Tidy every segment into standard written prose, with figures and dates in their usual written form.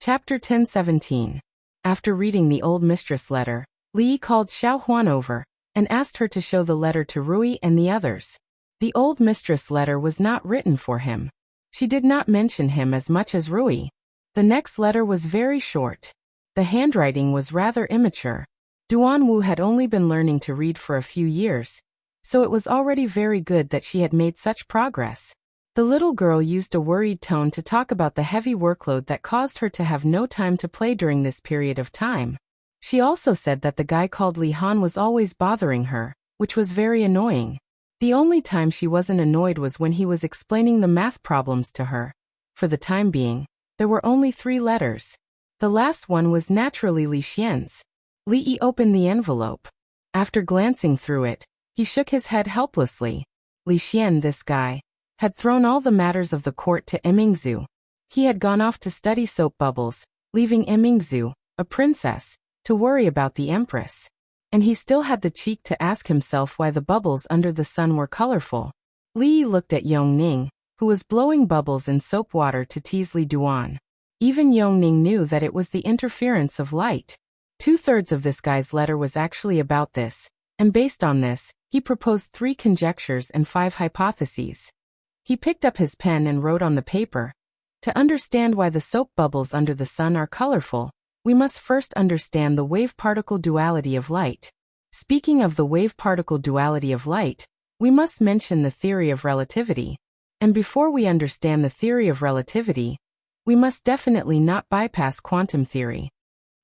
Chapter 1017. After reading the old mistress letter, Li called Xiao Huan over and asked her to show the letter to Rui and the others. The old mistress letter was not written for him. She did not mention him as much as Rui. The next letter was very short. The handwriting was rather immature. Duan Wu had only been learning to read for a few years, so it was already very good that she had made such progress. The little girl used a worried tone to talk about the heavy workload that caused her to have no time to play during this period of time. She also said that the guy called Li Han was always bothering her, which was very annoying. The only time she wasn't annoyed was when he was explaining the math problems to her. For the time being, there were only 3 letters. The last one was naturally Li Xian's. Li Yi opened the envelope. After glancing through it, he shook his head helplessly. Li Xian, this guy, had thrown all the matters of the court to Emingzu. He had gone off to study soap bubbles, leaving Emingzu, a princess, to worry about the empress. And he still had the cheek to ask himself why the bubbles under the sun were colorful. Li looked at Yongning, who was blowing bubbles in soap water to tease Li Duan. Even Yongning knew that it was the interference of light. 2/3 of this guy's letter was actually about this, and based on this, he proposed 3 conjectures and 5 hypotheses. He picked up his pen and wrote on the paper. To understand why the soap bubbles under the sun are colorful, we must first understand the wave-particle duality of light. Speaking of the wave-particle duality of light, we must mention the theory of relativity. And before we understand the theory of relativity, we must definitely not bypass quantum theory.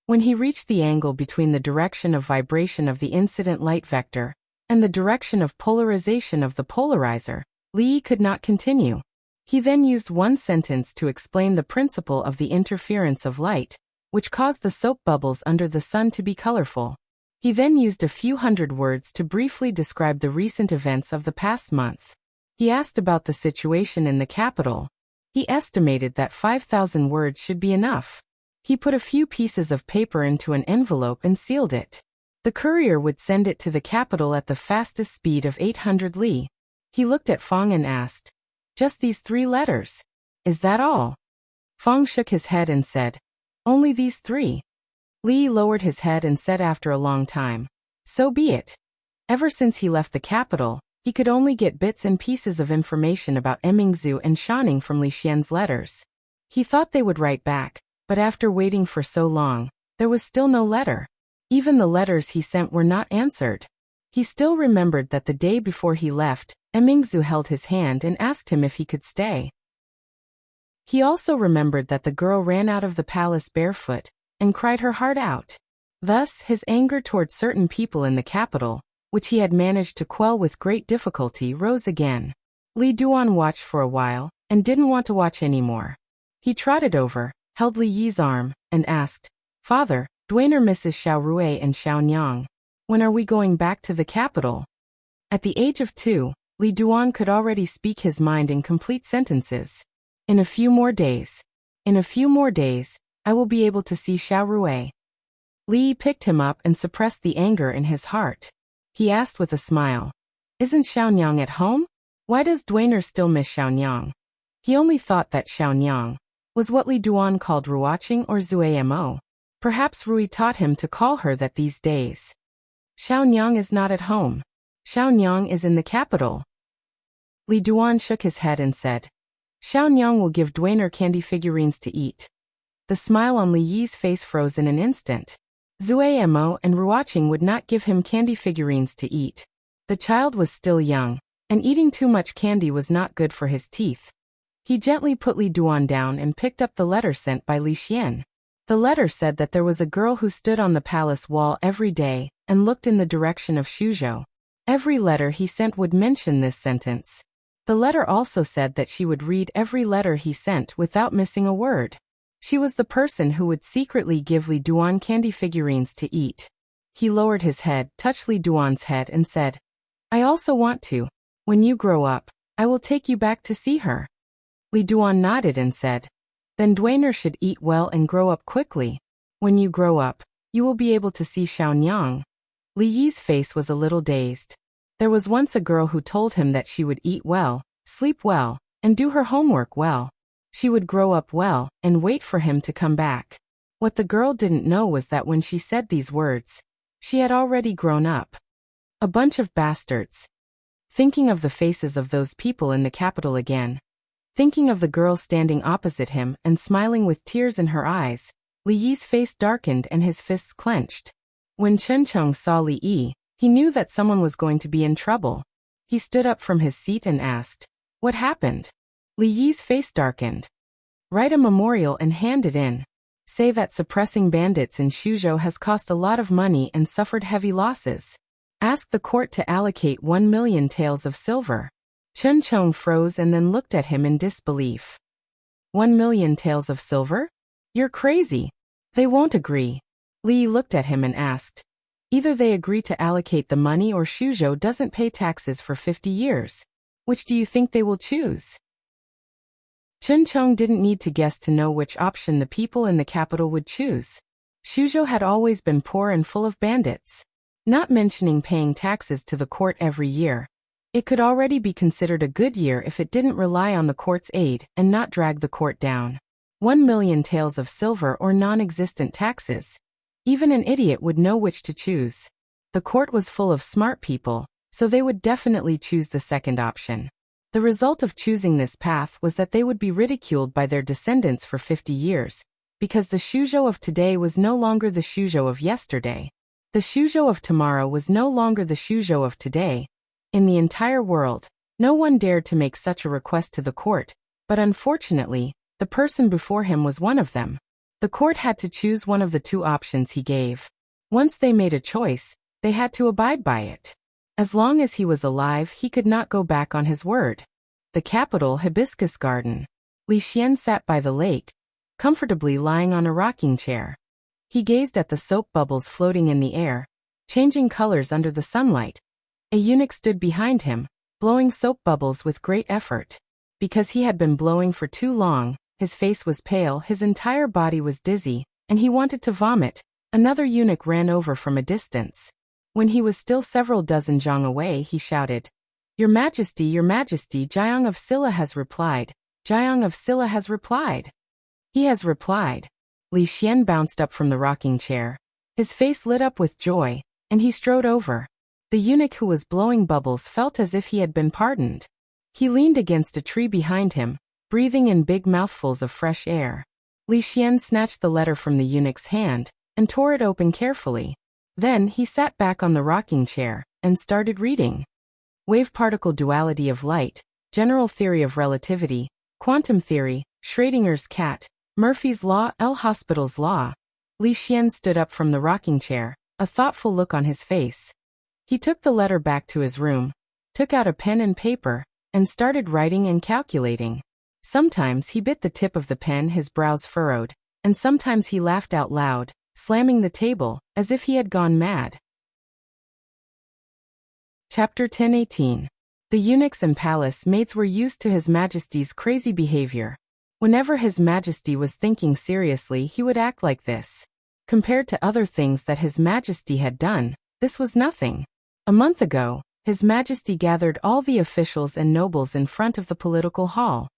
When he reached the angle between the direction of vibration of the incident light vector and the direction of polarization of the polarizer, Li could not continue. He then used one sentence to explain the principle of the interference of light, which caused the soap bubbles under the sun to be colorful. He then used a few hundred words to briefly describe the recent events of the past month. He asked about the situation in the capital. He estimated that 5,000 words should be enough. He put a few pieces of paper into an envelope and sealed it. The courier would send it to the capital at the fastest speed of 800 li. He looked at Fang and asked, "Just these 3 letters? Is that all?" Fang shook his head and said, "Only these 3. Li lowered his head and said after a long time, "So be it." Ever since he left the capital, he could only get bits and pieces of information about Emingzu and Shanning from Li Xian's letters. He thought they would write back, but after waiting for so long, there was still no letter. Even the letters he sent were not answered. He still remembered that the day before he left, Emingzu held his hand and asked him if he could stay. He also remembered that the girl ran out of the palace barefoot and cried her heart out. Thus, his anger toward certain people in the capital, which he had managed to quell with great difficulty, rose again. Li Duan watched for a while and didn't want to watch anymore. He trotted over, held Li Yi's arm, and asked, "Father, Duaner misses Xiao Rui and Xiao Nyang. When are we going back to the capital?" At the age of 2, Li Duan could already speak his mind in complete sentences. "In a few more days. In a few more days, I will be able to see Xiao Rui." Li picked him up and suppressed the anger in his heart. He asked with a smile, "Isn't Xiao Nyang at home? Why does Duaner still miss Xiao Nyang?" He only thought that Xiao Nyang was what Li Duan called ruaching or zuamo. Perhaps Rui taught him to call her that these days. "Xiao Nyang is not at home. Xiao Nyang is in the capital." Li Duan shook his head and said, "Xiao Nyang will give Duaner candy figurines to eat." The smile on Li Yi's face froze in an instant. Zuamo and ruaching would not give him candy figurines to eat. The child was still young, and eating too much candy was not good for his teeth. He gently put Li Duan down and picked up the letter sent by Li Xian. The letter said that there was a girl who stood on the palace wall every day and looked in the direction of Shuzhou. Every letter he sent would mention this sentence. The letter also said that she would read every letter he sent without missing a word. She was the person who would secretly give Li Duan candy figurines to eat. He lowered his head, touched Li Duan's head and said, "I also want to. When you grow up, I will take you back to see her." Li Duan nodded and said, "Then Duaner should eat well and grow up quickly. When you grow up, you will be able to see Xiao Nyang." Li Yi's face was a little dazed. There was once a girl who told him that she would eat well, sleep well, and do her homework well. She would grow up well and wait for him to come back. What the girl didn't know was that when she said these words, she had already grown up. A bunch of bastards. Thinking of the faces of those people in the capital again. Thinking of the girl standing opposite him and smiling with tears in her eyes, Li Yi's face darkened and his fists clenched. When Chen Cheng saw Li Yi, he knew that someone was going to be in trouble. He stood up from his seat and asked, "What happened?" Li Yi's face darkened. "Write a memorial and hand it in. Say that suppressing bandits in Shuzhou has cost a lot of money and suffered heavy losses. Ask the court to allocate 1 million taels of silver." Chen Cheng froze and then looked at him in disbelief. 1 million taels of silver? You're crazy. They won't agree. Li looked at him and asked, "Either they agree to allocate the money or Shuzhou doesn't pay taxes for 50 years. Which do you think they will choose?" Chen Cheng didn't need to guess to know which option the people in the capital would choose. Shuzhou had always been poor and full of bandits. Not mentioning paying taxes to the court every year, it could already be considered a good year if it didn't rely on the court's aid and not drag the court down. 1 million taels of silver or non-existent taxes. Even an idiot would know which to choose. The court was full of smart people, so they would definitely choose the second option. The result of choosing this path was that they would be ridiculed by their descendants for 50 years, because the Shuzhou of today was no longer the Shuzhou of yesterday. The Shuzhou of tomorrow was no longer the Shuzhou of today. In the entire world, no one dared to make such a request to the court, but unfortunately, the person before him was one of them. The court had to choose one of the two options he gave. Once they made a choice, they had to abide by it. As long as he was alive, he could not go back on his word. The capital hibiscus garden. Li Xian sat by the lake, comfortably lying on a rocking chair. He gazed at the soap bubbles floating in the air, changing colors under the sunlight. A eunuch stood behind him, blowing soap bubbles with great effort. Because he had been blowing for too long, his face was pale, his entire body was dizzy, and he wanted to vomit. Another eunuch ran over from a distance. When he was still several dozen zhang away, he shouted, Your Majesty, Jiang of Silla has replied. Jiang of Silla has replied. He has replied." Li Xian bounced up from the rocking chair. His face lit up with joy, and he strode over. The eunuch who was blowing bubbles felt as if he had been pardoned. He leaned against a tree behind him, breathing in big mouthfuls of fresh air. Li Xian snatched the letter from the eunuch's hand and tore it open carefully. Then he sat back on the rocking chair and started reading. Wave-particle duality of light, general theory of relativity, quantum theory, Schrödinger's cat, Murphy's law, L'Hospital's law. Li Xian stood up from the rocking chair, a thoughtful look on his face. He took the letter back to his room, took out a pen and paper, and started writing and calculating. Sometimes he bit the tip of the pen, his brows furrowed, and sometimes he laughed out loud, slamming the table, as if he had gone mad. Chapter 10:18. The eunuchs and palace maids were used to His Majesty's crazy behavior. Whenever His Majesty was thinking seriously, he would act like this. Compared to other things that His Majesty had done, this was nothing. A month ago, His Majesty gathered all the officials and nobles in front of the political hall.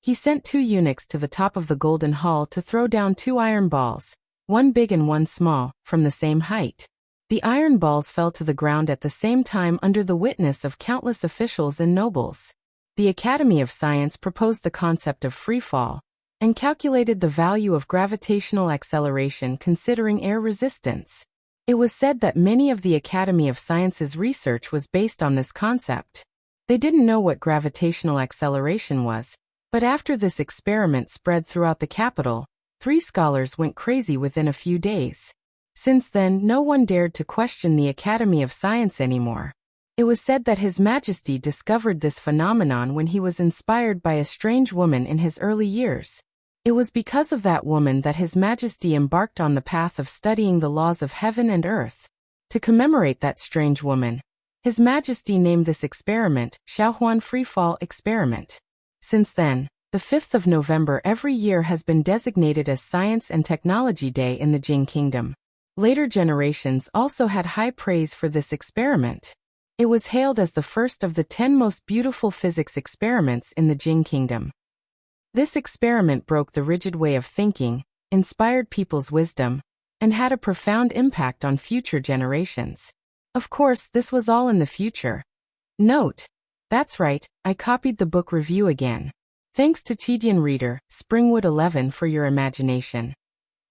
He sent 2 eunuchs to the top of the golden hall to throw down 2 iron balls, one big and one small, from the same height. The iron balls fell to the ground at the same time under the witness of countless officials and nobles. The Academy of Science proposed the concept of free fall, and calculated the value of gravitational acceleration considering air resistance. It was said that many of the Academy of Science's research was based on this concept. They didn't know what gravitational acceleration was, but after this experiment spread throughout the capital, 3 scholars went crazy within a few days. Since then, no one dared to question the Academy of Science anymore. It was said that His Majesty discovered this phenomenon when he was inspired by a strange woman in his early years. It was because of that woman that His Majesty embarked on the path of studying the laws of heaven and earth. To commemorate that strange woman, His Majesty named this experiment Shaohuan Freefall Experiment. Since then, the 5th of November every year has been designated as Science and Technology Day in the Jing Kingdom. Later generations also had high praise for this experiment. It was hailed as the first of the 10 most beautiful physics experiments in the Jing Kingdom. This experiment broke the rigid way of thinking, inspired people's wisdom, and had a profound impact on future generations. Of course, this was all in the future. Note: that's right, I copied the book review again. Thanks to Chidian Reader, Springwood 11 for your imagination.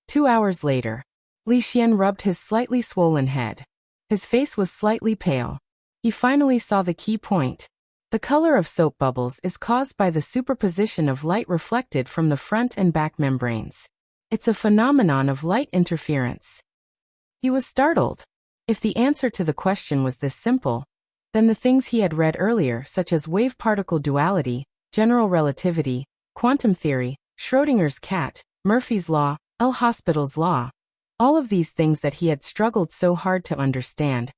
2 hours later. Li Xian rubbed his slightly swollen head. His face was slightly pale. He finally saw the key point. The color of soap bubbles is caused by the superposition of light reflected from the front and back membranes. It's a phenomenon of light interference. He was startled. If the answer to the question was this simple, then the things he had read earlier, such as wave-particle duality, general relativity, quantum theory, Schrödinger's cat, Murphy's law, L'Hospital's law, all of these things that he had struggled so hard to understand,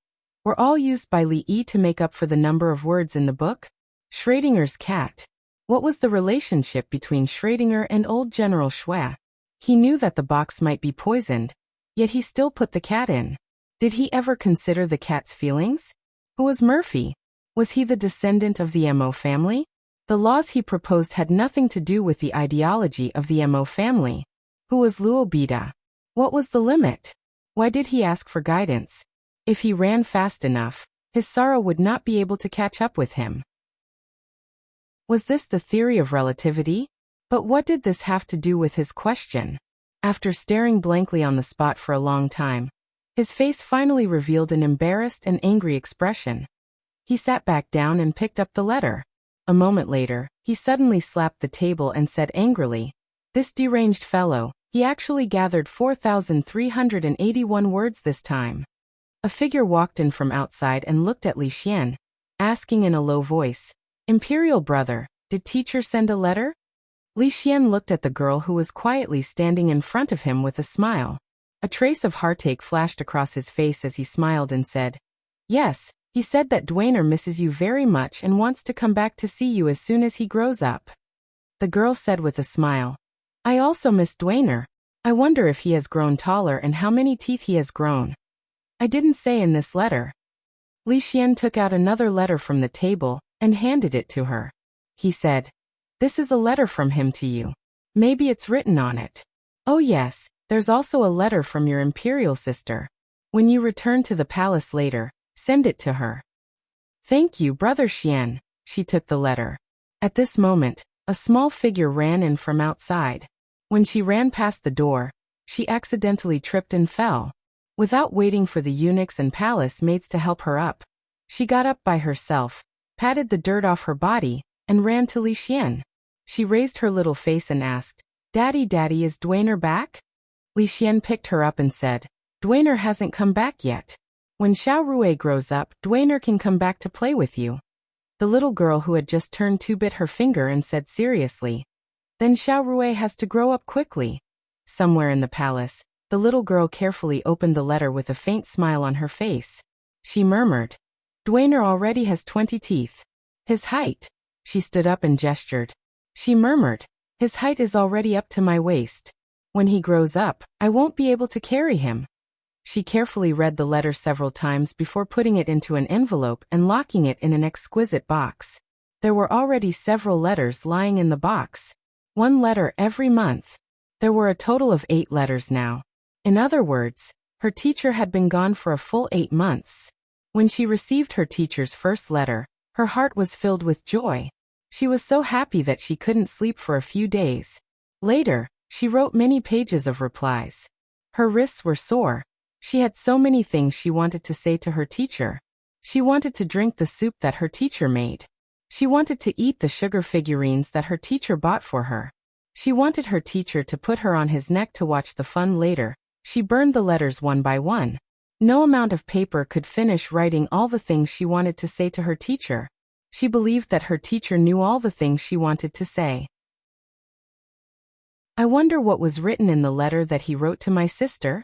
were all used by Li Yi to make up for the number of words in the book? Schrödinger's cat. What was the relationship between Schrödinger and old General Xue? He knew that the box might be poisoned, yet he still put the cat in. Did he ever consider the cat's feelings? Who was Murphy? Was he the descendant of the Mo family? The laws he proposed had nothing to do with the ideology of the Mo family. Who was Luo Bida? What was the limit? Why did he ask for guidance? If he ran fast enough, his sorrow would not be able to catch up with him. Was this the theory of relativity? But what did this have to do with his question? After staring blankly on the spot for a long time, his face finally revealed an embarrassed and angry expression. He sat back down and picked up the letter. A moment later, he suddenly slapped the table and said angrily, "This deranged fellow, he actually gathered 4,381 words this time." A figure walked in from outside and looked at Li Xian, asking in a low voice, "Imperial brother, did teacher send a letter?" Li Xian looked at the girl who was quietly standing in front of him with a smile. A trace of heartache flashed across his face as he smiled and said, "Yes, he said that Dwayner misses you very much and wants to come back to see you as soon as he grows up." The girl said with a smile, "I also miss Dwayner. I wonder if he has grown taller and how many teeth he has grown. I didn't say in this letter." Li Xian took out another letter from the table and handed it to her. He said, "This is a letter from him to you. Maybe it's written on it. Oh yes, there's also a letter from your imperial sister. When you return to the palace later, send it to her." "Thank you, Brother Xian." She took the letter. At this moment, a small figure ran in from outside. When she ran past the door, she accidentally tripped and fell. Without waiting for the eunuchs and palace maids to help her up, she got up by herself, patted the dirt off her body, and ran to Li Xian. She raised her little face and asked, Daddy, is Dwayner back?" Li Xian picked her up and said, "Dwayner hasn't come back yet. When Xiao Rui grows up, Dwayner can come back to play with you." The little girl who had just turned to bit her finger and said seriously, "Then Xiao Rui has to grow up quickly." Somewhere in the palace, the little girl carefully opened the letter with a faint smile on her face. She murmured, "Dwayner already has 20 teeth. His height." She stood up and gestured. She murmured, "His height is already up to my waist. When he grows up, I won't be able to carry him." She carefully read the letter several times before putting it into an envelope and locking it in an exquisite box. There were already several letters lying in the box. 1 letter every month. There were a total of 8 letters now. In other words, her teacher had been gone for a full 8 months. When she received her teacher's first letter, her heart was filled with joy. She was so happy that she couldn't sleep for a few days. Later, she wrote many pages of replies. Her wrists were sore. She had so many things she wanted to say to her teacher. She wanted to drink the soup that her teacher made. She wanted to eat the sugar figurines that her teacher bought for her. She wanted her teacher to put her on his neck to watch the fun later. She burned the letters one by one. No amount of paper could finish writing all the things she wanted to say to her teacher. She believed that her teacher knew all the things she wanted to say. "I wonder what was written in the letter that he wrote to my sister?"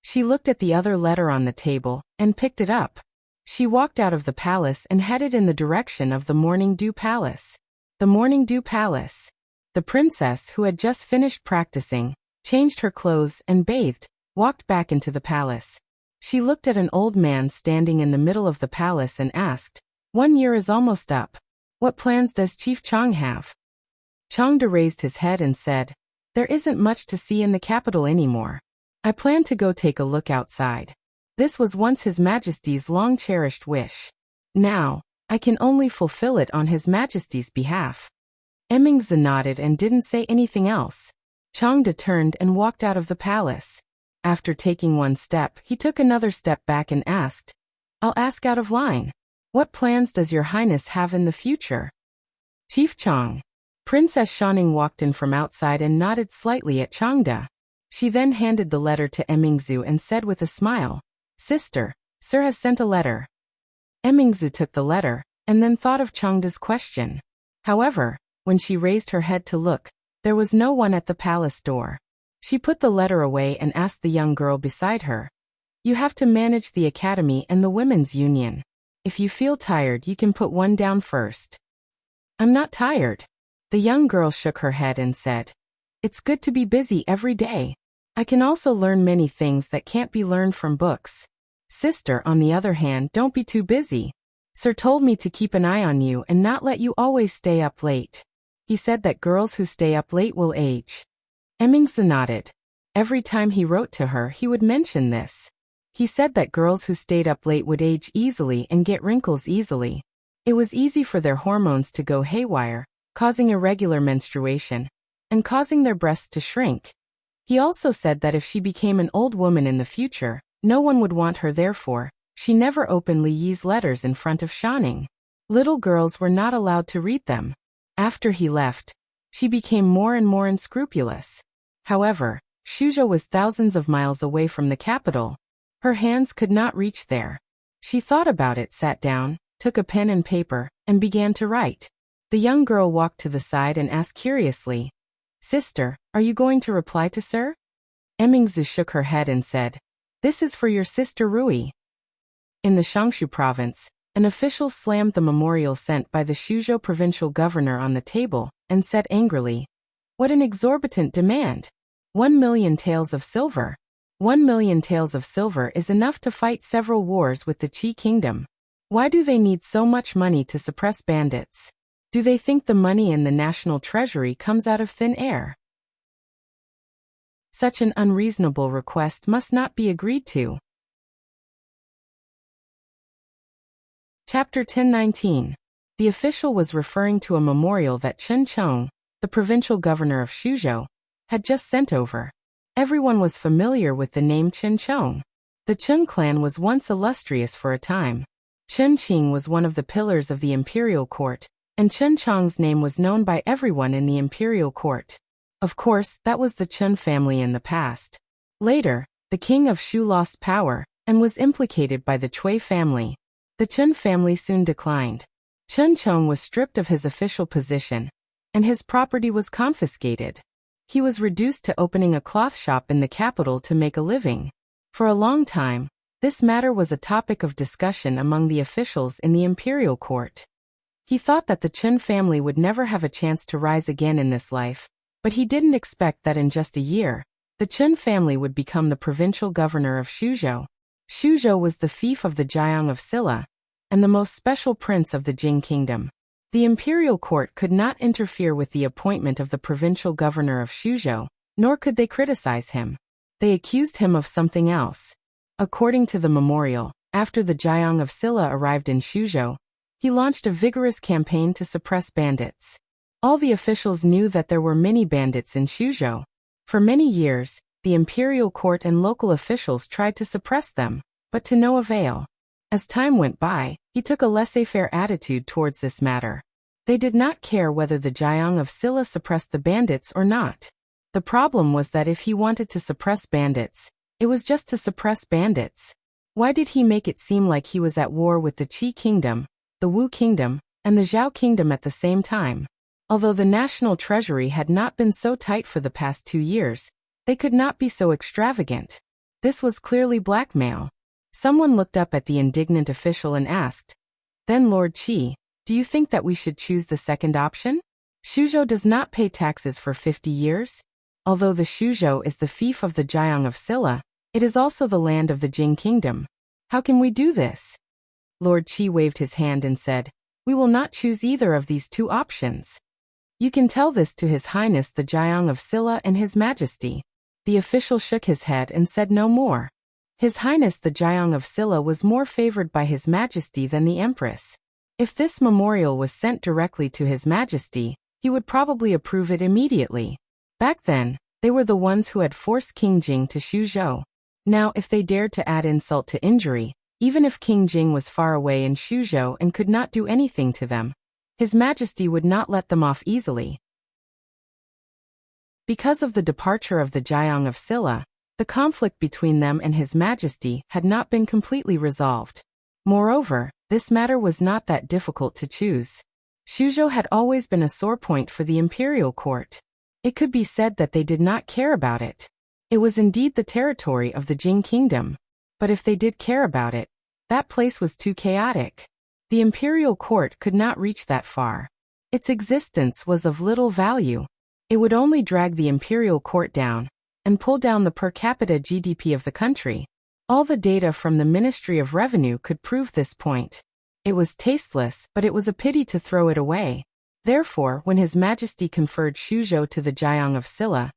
She looked at the other letter on the table and picked it up. She walked out of the palace and headed in the direction of the Morning Dew Palace. The Morning Dew Palace. The princess, who had just finished practicing, changed her clothes and bathed, walked back into the palace. She looked at an old man standing in the middle of the palace and asked, "1 year is almost up. What plans does Chief Chong have?" Changde raised his head and said, "There isn't much to see in the capital anymore. I plan to go take a look outside." This was once His Majesty's long-cherished wish. Now, I can only fulfill it on His Majesty's behalf. Emingzi nodded and didn't say anything else. Changde turned and walked out of the palace. After taking one step, he took another step back and asked, "I'll ask out of line. What plans does Your Highness have in the future?" "Chief Chang." Princess Shaning walked in from outside and nodded slightly at Changde. She then handed the letter to Emingzi and said with a smile, "Sister, Sir has sent a letter." Emingzi took the letter, and then thought of Changde's question. However, when she raised her head to look, there was no one at the palace door. She put the letter away and asked the young girl beside her, "You have to manage the academy and the women's union. If you feel tired, you can put one down first." "I'm not tired." The young girl shook her head and said, "It's good to be busy every day. I can also learn many things that can't be learned from books. Sister, on the other hand, don't be too busy. Sir told me to keep an eye on you and not let you always stay up late. He said that girls who stay up late will age." Emingzi nodded. Every time he wrote to her, he would mention this. He said that girls who stayed up late would age easily and get wrinkles easily. It was easy for their hormones to go haywire, causing irregular menstruation, and causing their breasts to shrink. He also said that if she became an old woman in the future, no one would want her. Therefore, she never openly used letters in front of Shaning. Little girls were not allowed to read them. After he left, she became more and more unscrupulous. However, Shuzhou was thousands of miles away from the capital. Her hands could not reach there. She thought about it, sat down, took a pen and paper, and began to write. The young girl walked to the side and asked curiously, "Sister, are you going to reply to Sir?" Emingzi shook her head and said, "This is for your sister Rui." In the Shangshu province, an official slammed the memorial sent by the Shuzhou provincial governor on the table and said angrily, "What an exorbitant demand! 1,000,000 taels of silver. 1,000,000 taels of silver is enough to fight several wars with the Qi kingdom. Why do they need so much money to suppress bandits? Do they think the money in the national treasury comes out of thin air? Such an unreasonable request must not be agreed to." Chapter 1019. The official was referring to a memorial that Chen Chong, the provincial governor of Shuzhou, had just sent over. Everyone was familiar with the name Chen Chong. The Chen clan was once illustrious for a time. Chen Qing was one of the pillars of the imperial court, and Chen Chong's name was known by everyone in the imperial court. Of course, that was the Chen family in the past. Later, the king of Shu lost power and was implicated by the Cui family. The Chen family soon declined. Chen Chong was stripped of his official position, and his property was confiscated. He was reduced to opening a cloth shop in the capital to make a living. For a long time, this matter was a topic of discussion among the officials in the imperial court. He thought that the Chen family would never have a chance to rise again in this life, but he didn't expect that in just a year, the Chen family would become the provincial governor of Shuzhou. Shuzhou was the fief of the Jiang of Silla, and the most special prince of the Jing kingdom. The imperial court could not interfere with the appointment of the provincial governor of Shuzhou, nor could they criticize him. They accused him of something else. According to the memorial, after the Jiang of Silla arrived in Shuzhou, he launched a vigorous campaign to suppress bandits. All the officials knew that there were many bandits in Shuzhou. For many years, the imperial court and local officials tried to suppress them, but to no avail. As time went by, he took a laissez-faire attitude towards this matter. They did not care whether the Jiang of Silla suppressed the bandits or not. The problem was that if he wanted to suppress bandits, it was just to suppress bandits. Why did he make it seem like he was at war with the Qi kingdom, the Wu kingdom, and the Zhao kingdom at the same time? Although the national treasury had not been so tight for the past 2 years, they could not be so extravagant. This was clearly blackmail. Someone looked up at the indignant official and asked, "Then Lord Qi, do you think that we should choose the second option? Shuzhou does not pay taxes for 50 years. Although the Shuzhou is the fief of the Jiang of Silla, it is also the land of the Jing kingdom. How can we do this?" Lord Qi waved his hand and said, "We will not choose either of these two options." You can tell this to His Highness the Jiang of Silla and His Majesty. The official shook his head and said no more. His Highness the Jiang of Silla was more favored by His Majesty than the Empress. If this memorial was sent directly to His Majesty, he would probably approve it immediately. Back then, they were the ones who had forced King Jing to Suzhou. Now, if they dared to add insult to injury, even if King Jing was far away in Suzhou and could not do anything to them, His Majesty would not let them off easily. Because of the departure of the Jiang of Silla, the conflict between them and His Majesty had not been completely resolved. Moreover, this matter was not that difficult to choose. Suzhou had always been a sore point for the imperial court. It could be said that they did not care about it. It was indeed the territory of the Jing kingdom. But if they did care about it, that place was too chaotic. The imperial court could not reach that far. Its existence was of little value. It would only drag the imperial court down and pull down the per capita GDP of the country. All the data from the Ministry of Revenue could prove this point. It was tasteless, but it was a pity to throw it away. Therefore, when His Majesty conferred Suzhou to the Jiang of Silla,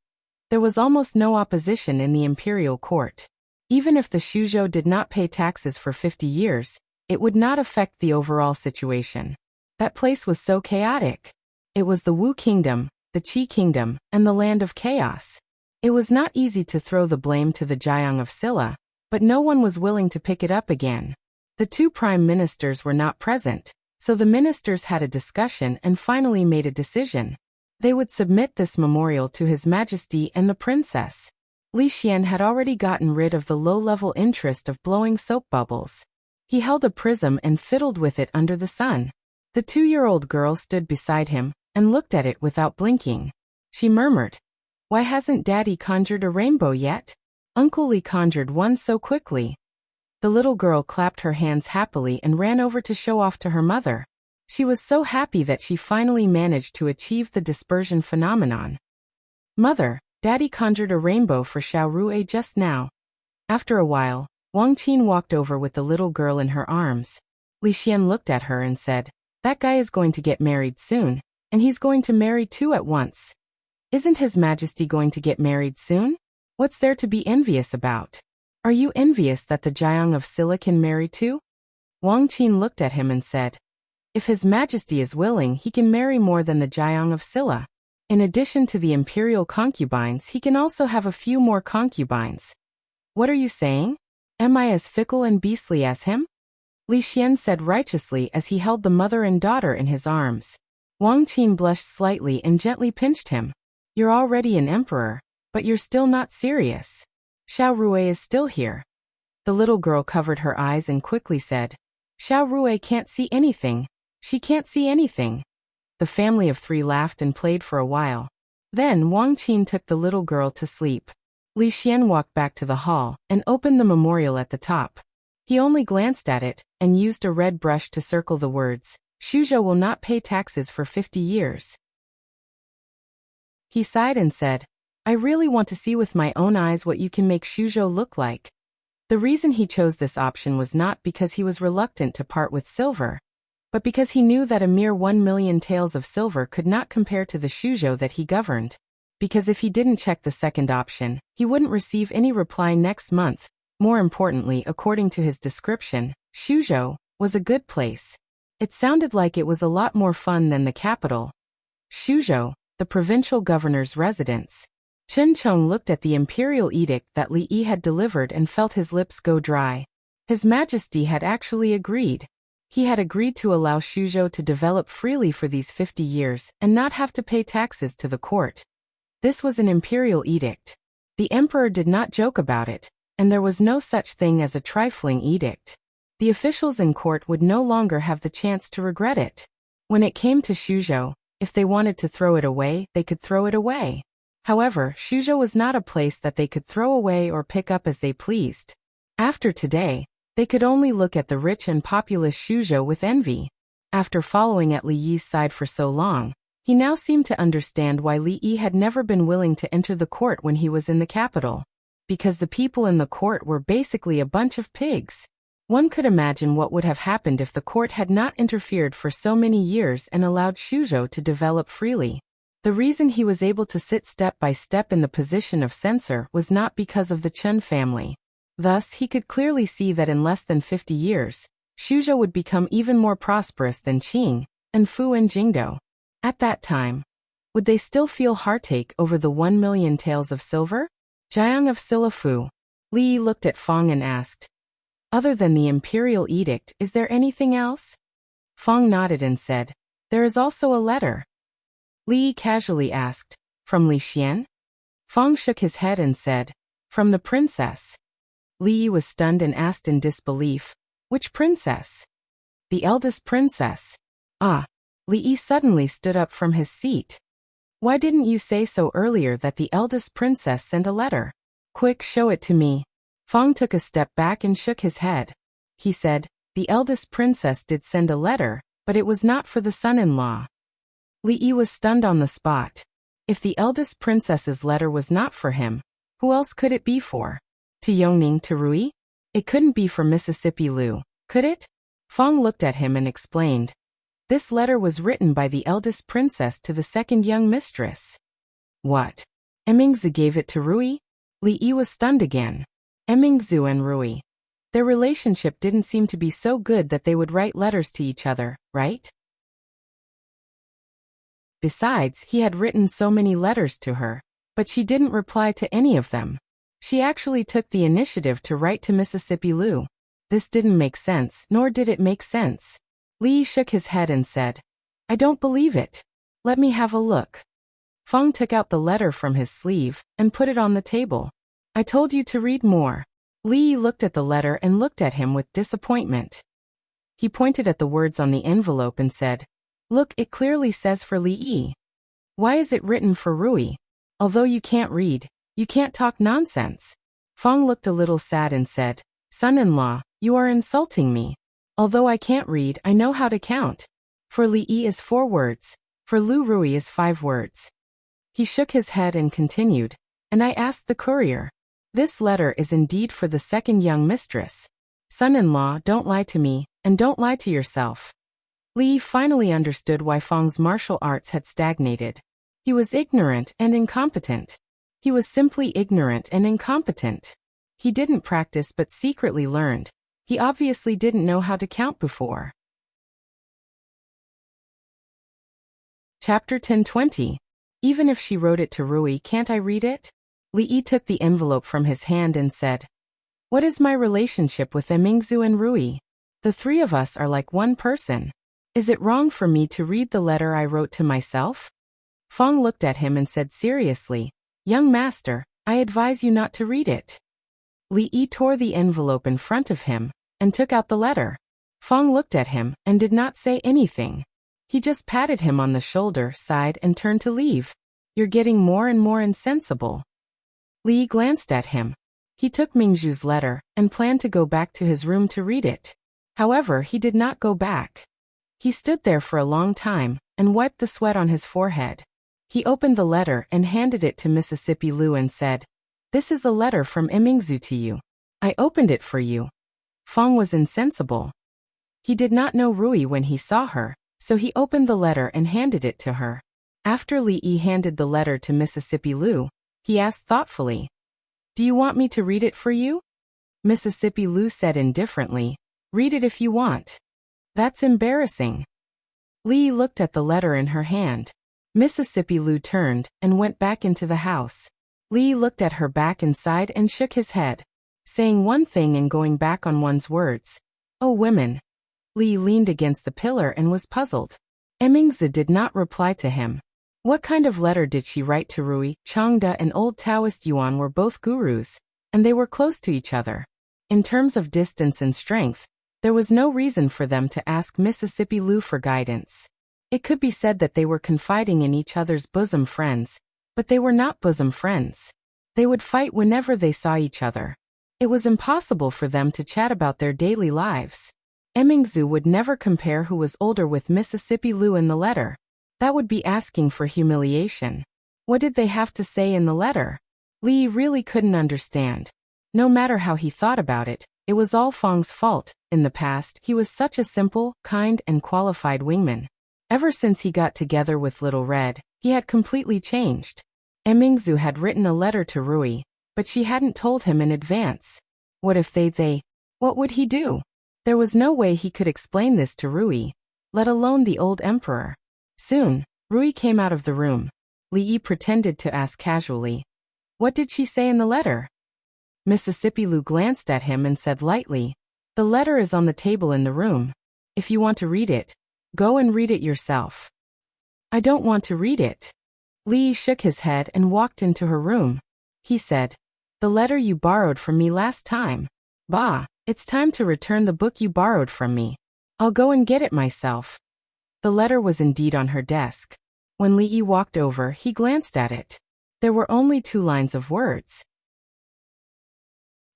there was almost no opposition in the imperial court. Even if the Suzhou did not pay taxes for 50 years, it would not affect the overall situation. That place was so chaotic. It was the Wu Kingdom, the Qi Kingdom, and the land of chaos. It was not easy to throw the blame to the Jiang of Silla, but no one was willing to pick it up again. The two prime ministers were not present, so the ministers had a discussion and finally made a decision. They would submit this memorial to His Majesty and the princess. Li Xian had already gotten rid of the low-level interest of blowing soap bubbles. He held a prism and fiddled with it under the sun. The 2-year-old girl stood beside him and looked at it without blinking. She murmured, "Why hasn't Daddy conjured a rainbow yet? Uncle Li conjured one so quickly." The little girl clapped her hands happily and ran over to show off to her mother. She was so happy that she finally managed to achieve the dispersion phenomenon. "Mother, Daddy conjured a rainbow for Xiao Rui just now." After a while, Wang Qin walked over with the little girl in her arms. Li Xian looked at her and said, "That guy is going to get married soon, and he's going to marry two at once. Isn't His Majesty going to get married soon? What's there to be envious about? Are you envious that the Jiang of Silla can marry too?" Wang Qin looked at him and said, "If His Majesty is willing, he can marry more than the Jiang of Silla. In addition to the imperial concubines, he can also have a few more concubines." "What are you saying? Am I as fickle and beastly as him?" Li Xian said righteously as he held the mother and daughter in his arms. Wang Qin blushed slightly and gently pinched him. "You're already an emperor, but you're still not serious. Xiao Rui is still here." The little girl covered her eyes and quickly said, "Xiao Rui can't see anything. She can't see anything." The family of 3 laughed and played for a while. Then Wang Qin took the little girl to sleep. Li Xian walked back to the hall and opened the memorial at the top. He only glanced at it and used a red brush to circle the words, "Suzhou will not pay taxes for 50 years. He sighed and said, "I really want to see with my own eyes what you can make Suzhou look like." The reason he chose this option was not because he was reluctant to part with silver, but because he knew that a mere 1 million taels of silver could not compare to the Suzhou that he governed. Because if he didn't check the second option, he wouldn't receive any reply next month. More importantly, according to his description, Suzhou was a good place. It sounded like it was a lot more fun than the capital. Suzhou, the provincial governor's residence. Chen Chong looked at the imperial edict that Li Yi had delivered and felt his lips go dry. His Majesty had actually agreed. He had agreed to allow Suzhou to develop freely for these 50 years and not have to pay taxes to the court. This was an imperial edict. The emperor did not joke about it, and there was no such thing as a trifling edict. The officials in court would no longer have the chance to regret it. When it came to Suzhou, if they wanted to throw it away, they could throw it away. However, Suzhou was not a place that they could throw away or pick up as they pleased. After today, they could only look at the rich and populous Suzhou with envy. After following at Li Yi's side for so long, he now seemed to understand why Li Yi had never been willing to enter the court when he was in the capital. Because the people in the court were basically a bunch of pigs. One could imagine what would have happened if the court had not interfered for so many years and allowed Suzhou to develop freely. The reason he was able to sit step by step in the position of censor was not because of the Chen family. Thus, he could clearly see that in less than 50 years, Suzhou would become even more prosperous than Qing, and Fu and Jingdou. At that time, would they still feel heartache over the 1 million taels of silver? Jiang of Silafu. Li Yi looked at Fang and asked, "Other than the imperial edict, is there anything else?" Fang nodded and said, "There is also a letter." Li Yi casually asked, "From Li Xian?" Fang shook his head and said, "From the princess." Li Yi was stunned and asked in disbelief, "Which princess?" "The eldest princess." "Ah." Li Yi suddenly stood up from his seat. "Why didn't you say so earlier that the eldest princess sent a letter? Quick, show it to me." Fang took a step back and shook his head. He said, "The eldest princess did send a letter, but it was not for the son-in-law." Li Yi was stunned on the spot. If the eldest princess's letter was not for him, who else could it be for? To Yongning, to Rui? It couldn't be for Mississippi Lu, could it? Fang looked at him and explained. This letter was written by the eldest princess to the second young mistress. What? Emingzu gave it to Rui? Li Yi was stunned again. Emingzu and Rui. Their relationship didn't seem to be so good that they would write letters to each other, right? Besides, he had written so many letters to her, but she didn't reply to any of them. She actually took the initiative to write to Mississippi Lu. This didn't make sense, nor did it make sense. Li shook his head and said, "I don't believe it. Let me have a look." Fang took out the letter from his sleeve and put it on the table. "I told you to read more." Li looked at the letter and looked at him with disappointment. He pointed at the words on the envelope and said, "Look, it clearly says for Li Yi. Why is it written for Rui? Although you can't read, you can't talk nonsense." Fang looked a little sad and said, "Son-in-law, you are insulting me. Although I can't read, I know how to count. For Li Yi is 4 words, for Lu Rui is 5 words." He shook his head and continued, "And I asked the courier. This letter is indeed for the second young mistress. Son-in-law, don't lie to me, and don't lie to yourself." Li finally understood why Fang's martial arts had stagnated. He was ignorant and incompetent. He was simply ignorant and incompetent. He didn't practice but secretly learned. He obviously didn't know how to count before. Chapter 10:20. Even if she wrote it to Rui, can't I read it? Li Yi took the envelope from his hand and said, "What is my relationship with Emingzu and Rui? The 3 of us are like one person. Is it wrong for me to read the letter I wrote to myself?" Fang looked at him and said seriously, "Young master, I advise you not to read it." Li Yi tore the envelope in front of him and took out the letter. Fang looked at him and did not say anything. He just patted him on the shoulder, sighed, and turned to leave. "You're getting more and more insensible." Li glanced at him. He took Mingzhu's letter and planned to go back to his room to read it. However, he did not go back. He stood there for a long time and wiped the sweat on his forehead. He opened the letter and handed it to Mississippi Lu and said, "This is a letter from Emingzu to you. I opened it for you." Fang was insensible. He did not know Rui when he saw her, so he opened the letter and handed it to her. After Li Yi handed the letter to Mississippi Lu, he asked thoughtfully, "Do you want me to read it for you?" Mississippi Lu said indifferently, "Read it if you want." "That's embarrassing." Li looked at the letter in her hand. Mississippi Lu turned and went back into the house. Li looked at her back and sighed and shook his head. Saying one thing and going back on one's words. Oh, women. Li leaned against the pillar and was puzzled. Emingzi did not reply to him. What kind of letter did she write to Rui? Changde and old Taoist Yuan were both gurus, and they were close to each other. In terms of distance and strength, there was no reason for them to ask Mississippi Lu for guidance. It could be said that they were confiding in each other's bosom friends, but they were not bosom friends. They would fight whenever they saw each other. It was impossible for them to chat about their daily lives. Emingzu would never compare who was older with Mississippi Lu in the letter. That would be asking for humiliation. What did they have to say in the letter? Li really couldn't understand. No matter how he thought about it, it was all Fang's fault. In the past, he was such a simple, kind, and qualified wingman. Ever since he got together with Little Red, He had completely changed. Emingzu had written a letter to Rui, but she hadn't told him in advance. What if what would he do? There was no way he could explain this to Rui, let alone the old emperor. Soon, Rui came out of the room. Li Yi pretended to ask casually, "What did she say in the letter?" Mississippi Lu glanced at him and said lightly, "The letter is on the table in the room. If you want to read it, go and read it yourself." "I don't want to read it." Li Yi shook his head and walked into her room. He said, "The letter you borrowed from me last time. Bah, it's time to return the book you borrowed from me. I'll go and get it myself." The letter was indeed on her desk. When Li Yi walked over, he glanced at it. There were only 2 lines of words.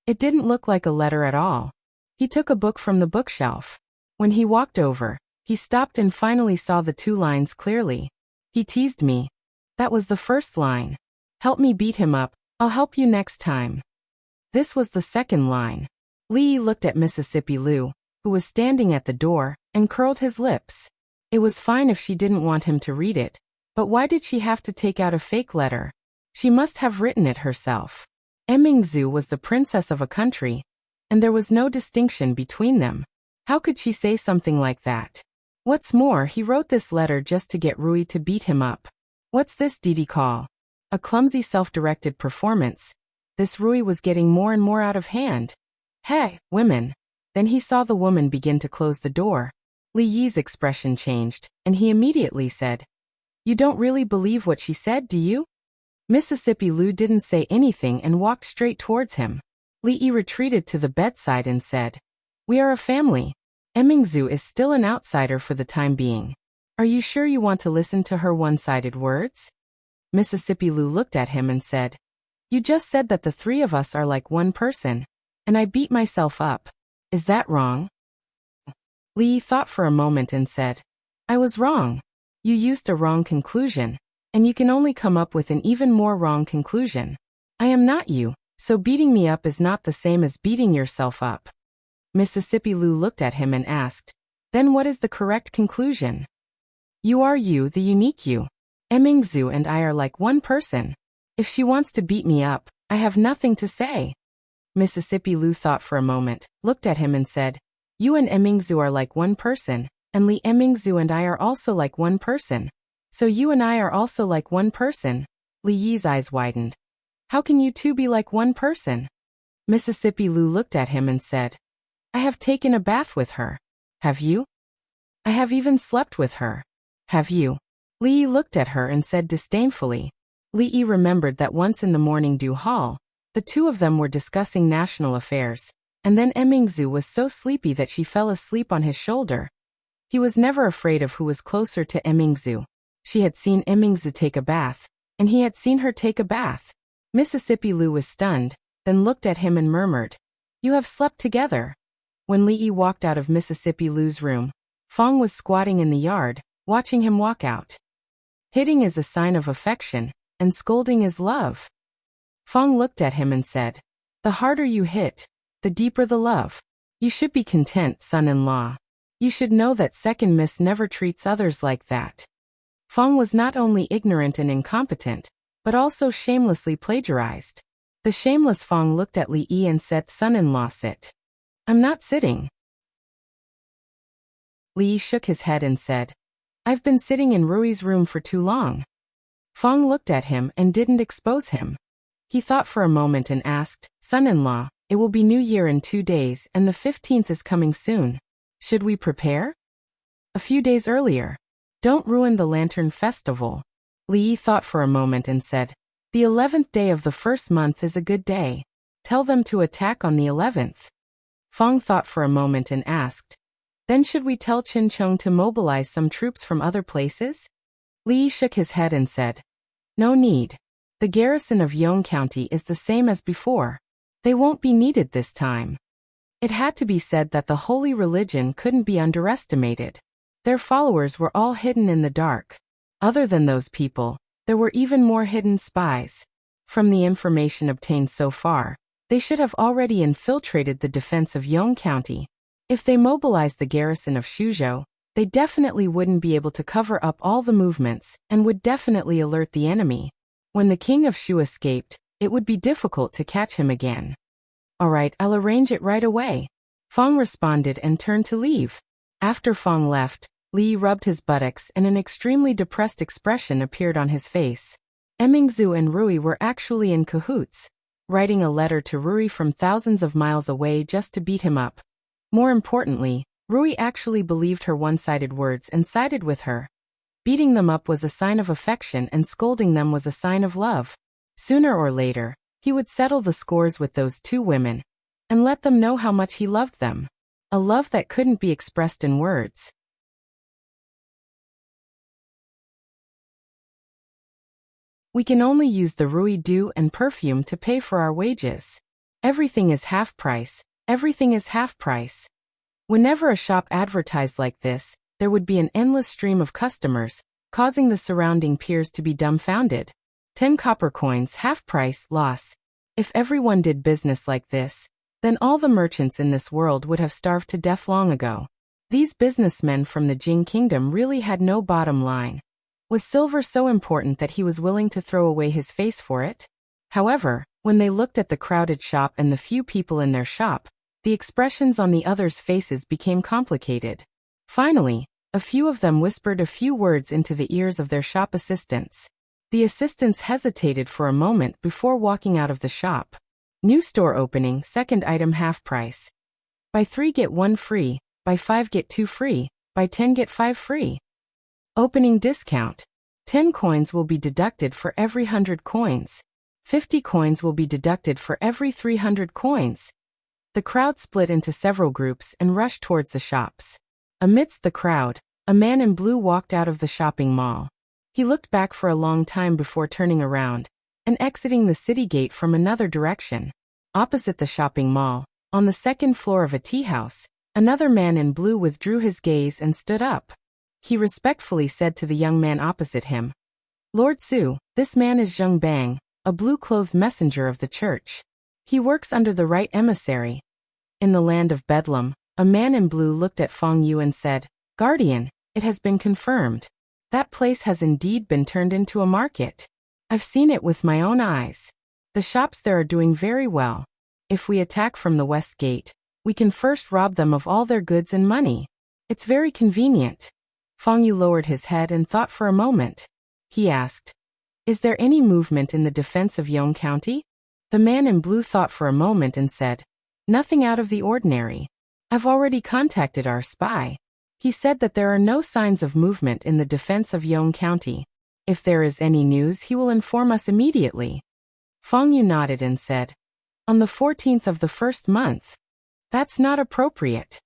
It didn't look like a letter at all. He took a book from the bookshelf. When he walked over, he stopped and finally saw the 2 lines clearly. "He teased me." That was the first line. "Help me beat him up, I'll help you next time." This was the second line. Li Yi looked at Mississippi Lu, who was standing at the door, and curled his lips. It was fine if she didn't want him to read it, but why did she have to take out a fake letter? She must have written it herself. Emingzu was the princess of a country, and there was no distinction between them. How could she say something like that? What's more, he wrote this letter just to get Rui to beat him up. What's this did he call? A clumsy self-directed performance. This Rui was getting more and more out of hand. "Hey, women." Then he saw the woman begin to close the door. Li Yi's expression changed, and he immediately said, "You don't really believe what she said, do you?" Mississippi Lu didn't say anything and walked straight towards him. Li Yi retreated to the bedside and said, "We are a family. Emingzu is still an outsider for the time being. Are you sure you want to listen to her one-sided words?" Mississippi Lu looked at him and said, "You just said that the 3 of us are like one person, and I beat myself up. Is that wrong?" Li Yi thought for a moment and said, "I was wrong. You used a wrong conclusion, and you can only come up with an even more wrong conclusion. I am not you, so beating me up is not the same as beating yourself up." Mississippi Lu looked at him and asked, "Then what is the correct conclusion?" "You are you, the unique you. Emingzu and I are like one person. If she wants to beat me up, I have nothing to say." Mississippi Lu thought for a moment, looked at him and said, "You and Emingzu are like one person, and Li Emingzu and I are also like one person. So you and I are also like one person." Li Yi's eyes widened. "How can you 2 be like one person?" Mississippi Lu looked at him and said, "I have taken a bath with her. Have you? I have even slept with her. Have you?" Li Yi looked at her and said disdainfully. Li Yi remembered that once in the morning dew hall, the 2 of them were discussing national affairs, and then Emingzu was so sleepy that she fell asleep on his shoulder. He was never afraid of who was closer to Emingzu. She had seen Emingzu take a bath, and he had seen her take a bath. Mississippi Lu was stunned, then looked at him and murmured, "You have slept together." When Li Yi walked out of Mississippi Lu's room, Fong was squatting in the yard, watching him walk out. Hitting is a sign of affection, and scolding is love. Fong looked at him and said, "The harder you hit, the deeper the love. You should be content, son-in-law. You should know that second miss never treats others like that." Fong was not only ignorant and incompetent, but also shamelessly plagiarized. The shameless Fong looked at Li Yi and said, "Son-in-law, sit." "I'm not sitting." Li Yi shook his head and said, "I've been sitting in Rui's room for too long." Fong looked at him and didn't expose him. He thought for a moment and asked, "Son-in-law, it will be New Year in 2 days and the 15th is coming soon. Should we prepare?" "A few days earlier. Don't ruin the Lantern Festival." Li Yi thought for a moment and said, "The 11th day of the first month is a good day. Tell them to attack on the 11th. Fong thought for a moment and asked, "Then should we tell Qin Cheng to mobilize some troops from other places?" Li Yi shook his head and said, "No need. The garrison of Yong County is the same as before. They won't be needed this time." It had to be said that the holy religion couldn't be underestimated. Their followers were all hidden in the dark. Other than those people, there were even more hidden spies. From the information obtained so far, they should have already infiltrated the defense of Yong County. If they mobilized the garrison of Shuzhou, They definitely wouldn't be able to cover up all the movements and would definitely alert the enemy. When the king of Shu escaped, it would be difficult to catch him again. All right, I'll arrange it right away. Fong responded and turned to leave. After Fong left, Li rubbed his buttocks and an extremely depressed expression appeared on his face. Emingzu and Rui were actually in cahoots, writing a letter to Rui from thousands of miles away just to beat him up. More importantly, Rui actually believed her one-sided words and sided with her. Beating them up was a sign of affection and scolding them was a sign of love. Sooner or later, he would settle the scores with those two women and let them know how much he loved them. A love that couldn't be expressed in words. We can only use the Rui dew and perfume to pay for our wages. Everything is half price. Everything is half price. Whenever a shop advertised like this, there would be an endless stream of customers, causing the surrounding peers to be dumbfounded. 10 copper coins, half price, loss. If everyone did business like this, then all the merchants in this world would have starved to death long ago. These businessmen from the Jing kingdom really had no bottom line. Was silver so important that he was willing to throw away his face for it? However, when they looked at the crowded shop and the few people in their shop, the expressions on the others' faces became complicated. Finally, a few of them whispered a few words into the ears of their shop assistants. The assistants hesitated for a moment before walking out of the shop. New store opening, second item half price. Buy 3 get 1 free, buy 5 get 2 free, buy 10 get 5 free. Opening discount. 10 coins will be deducted for every 100 coins. 50 coins will be deducted for every 300 coins. The crowd split into several groups and rushed towards the shops. Amidst the crowd, a man in blue walked out of the shopping mall. He looked back for a long time before turning around and exiting the city gate from another direction. Opposite the shopping mall, on the second floor of a tea house, another man in blue withdrew his gaze and stood up. He respectfully said to the young man opposite him, "Lord Su, this man is Zheng Bang, a blue-clothed messenger of the church. He works under the right emissary." In the land of Bedlam, a man in blue looked at Fong Yu and said, "Guardian, it has been confirmed. That place has indeed been turned into a market. I've seen it with my own eyes. The shops there are doing very well. If we attack from the west gate, we can first rob them of all their goods and money. It's very convenient." Fong Yu lowered his head and thought for a moment. He asked, "Is there any movement in the defense of Yong County?" The man in blue thought for a moment and said, "Nothing out of the ordinary. I've already contacted our spy. He said that there are no signs of movement in the defense of Yong County. If there is any news, he will inform us immediately." Fong Yu nodded and said, "On the 14th of the first month. That's not appropriate."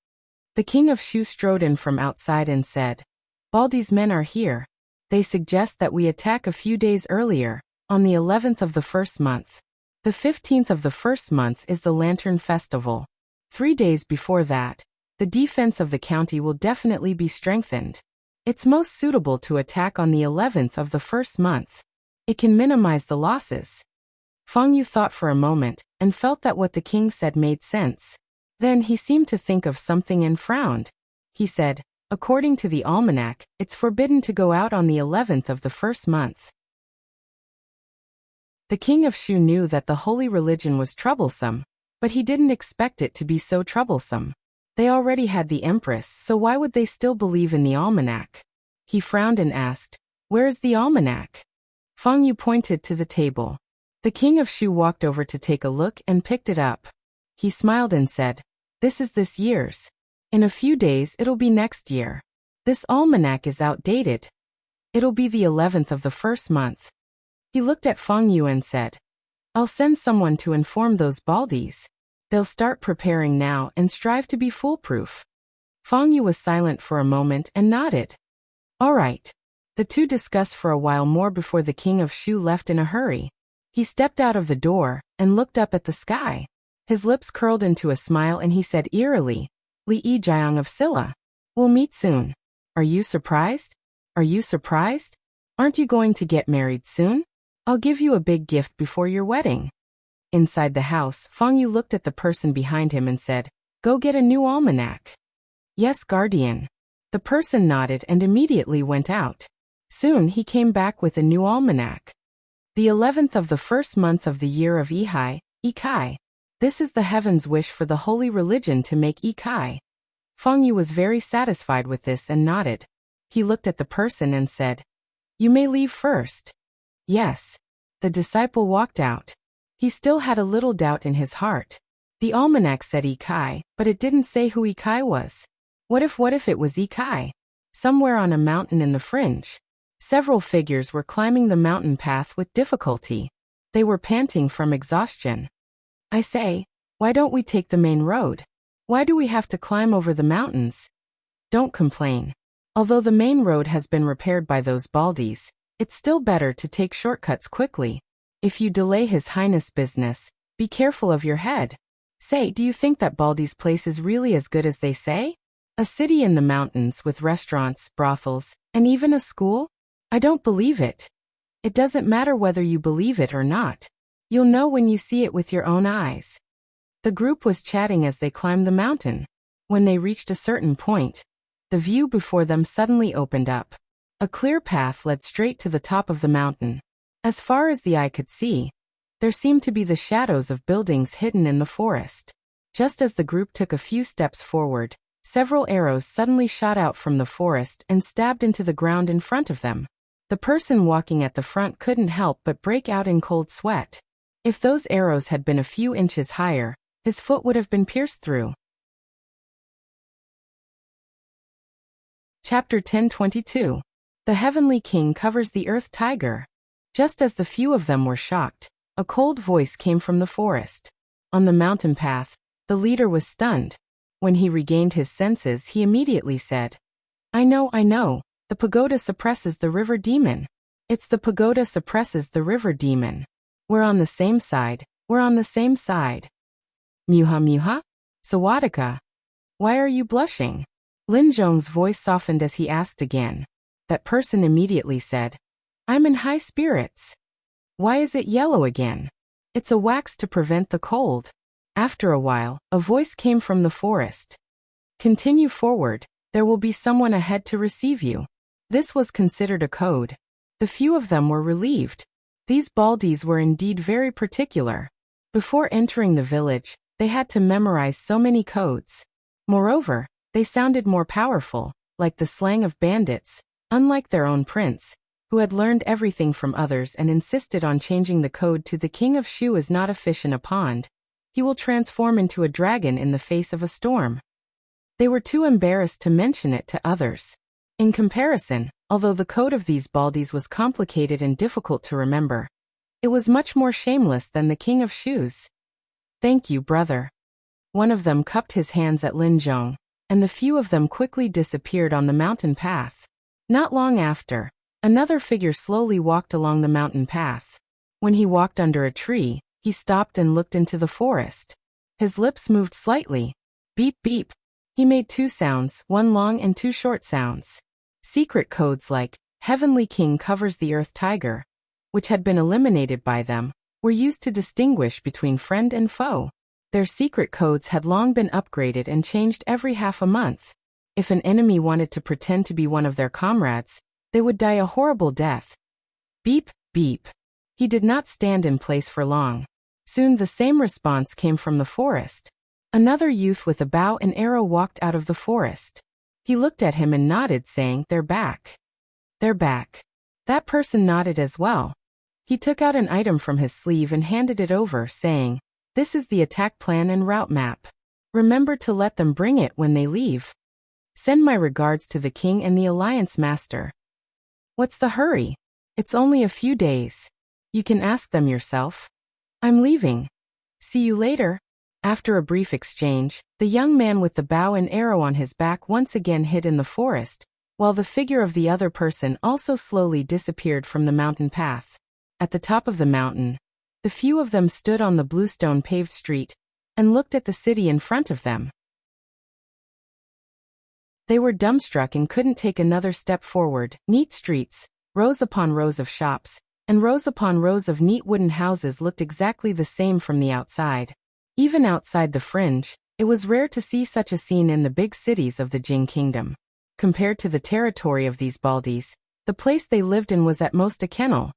The king of Shu strode in from outside and said, "Baldy's men are here. They suggest that we attack a few days earlier, on the 11th of the first month. The 15th of the first month is the Lantern Festival. 3 days before that, the defense of the county will definitely be strengthened. It's most suitable to attack on the 11th of the first month. It can minimize the losses." Fong Yu thought for a moment and felt that what the king said made sense. Then he seemed to think of something and frowned. He said, "According to the almanac, it's forbidden to go out on the 11th of the first month." The king of Shu knew that the holy religion was troublesome, but he didn't expect it to be so troublesome. They already had the empress, so why would they still believe in the almanac? He frowned and asked, "Where is the almanac?" Fong Yu pointed to the table. The king of Shu walked over to take a look and picked it up. He smiled and said, "This is this year's. In a few days it'll be next year. This almanac is outdated. It'll be the 11th of the first month." He looked at Fong Yu and said, "I'll send someone to inform those baldies. They'll start preparing now and strive to be foolproof." Fong Yu was silent for a moment and nodded. "All right." The two discussed for a while more before the king of Shu left in a hurry. He stepped out of the door and looked up at the sky. His lips curled into a smile and he said eerily, "Li Jiang of Silla. We'll meet soon. Are you surprised? Are you surprised? Aren't you going to get married soon? I'll give you a big gift before your wedding." Inside the house, Fong Yu looked at the person behind him and said, "Go get a new almanac." "Yes, guardian." The person nodded and immediately went out. Soon he came back with a new almanac. The 11th of the first month of the year of Ihai, Ikai. This is the heaven's wish for the holy religion to make Ikai. Feng Yu was very satisfied with this and nodded. He looked at the person and said, "You may leave first." Yes. The disciple walked out. He still had a little doubt in his heart. The almanac said Ikai, but it didn't say who Ikai was. What if it was Ikai? Somewhere on a mountain in the fringe. Several figures were climbing the mountain path with difficulty. They were panting from exhaustion. "I say, why don't we take the main road? Why do we have to climb over the mountains?" "Don't complain. Although the main road has been repaired by those baldies, it's still better to take shortcuts quickly. If you delay His Highness' business, be careful of your head. Say, do you think that Baldy's place is really as good as they say? A city in the mountains with restaurants, brothels, and even a school? I don't believe it." "It doesn't matter whether you believe it or not. You'll know when you see it with your own eyes." The group was chatting as they climbed the mountain. When they reached a certain point, the view before them suddenly opened up. A clear path led straight to the top of the mountain. As far as the eye could see, there seemed to be the shadows of buildings hidden in the forest. Just as the group took a few steps forward, several arrows suddenly shot out from the forest and stabbed into the ground in front of them. The person walking at the front couldn't help but break out in cold sweat. If those arrows had been a few inches higher, his foot would have been pierced through. Chapter 10:22. The Heavenly King covers the Earth Tiger. Just as the few of them were shocked, a cold voice came from the forest. On the mountain path, the leader was stunned. When he regained his senses, he immediately said, I know, the pagoda suppresses the river demon. It's the pagoda suppresses the river demon. We're on the same side, Muha? Sawadika. Why are you blushing? Lin Zhong's voice softened as he asked again. That person immediately said, I'm in high spirits. Why is it yellow again? It's a wax to prevent the cold. After a while, a voice came from the forest. Continue forward, there will be someone ahead to receive you. This was considered a code. The few of them were relieved. These baldies were indeed very particular. Before entering the village, they had to memorize so many codes. Moreover, they sounded more powerful, like the slang of bandits, unlike their own prince, who had learned everything from others and insisted on changing the code to the king of Shu is not a fish in a pond. He will transform into a dragon in the face of a storm. They were too embarrassed to mention it to others. In comparison, although the code of these baldies was complicated and difficult to remember, it was much more shameless than the king of Shu's. Thank you, brother. One of them cupped his hands at Lin Zhong, and the few of them quickly disappeared on the mountain path. Not long after, another figure slowly walked along the mountain path. When he walked under a tree, he stopped and looked into the forest. His lips moved slightly. Beep beep. He made two sounds, one long and two short sounds. Secret codes like, Heavenly King covers the Earth Tiger, which had been eliminated by them, were used to distinguish between friend and foe. Their secret codes had long been upgraded and changed every half a month. If an enemy wanted to pretend to be one of their comrades, they would die a horrible death. Beep, beep. He did not stand in place for long. Soon the same response came from the forest. Another youth with a bow and arrow walked out of the forest. He looked at him and nodded, saying, They're back. They're back. That person nodded as well. He took out an item from his sleeve and handed it over, saying, This is the attack plan and route map. Remember to let them bring it when they leave. Send my regards to the king and the alliance master. What's the hurry? It's only a few days. You can ask them yourself. I'm leaving. See you later. After a brief exchange, the young man with the bow and arrow on his back once again hid in the forest, while the figure of the other person also slowly disappeared from the mountain path. At the top of the mountain, the few of them stood on the bluestone paved street and looked at the city in front of them. They were dumbstruck and couldn't take another step forward. Neat streets, rows upon rows of shops, and rows upon rows of neat wooden houses looked exactly the same from the outside. Even outside the fringe, it was rare to see such a scene in the big cities of the Jing Kingdom. Compared to the territory of these Baldies, the place they lived in was at most a kennel.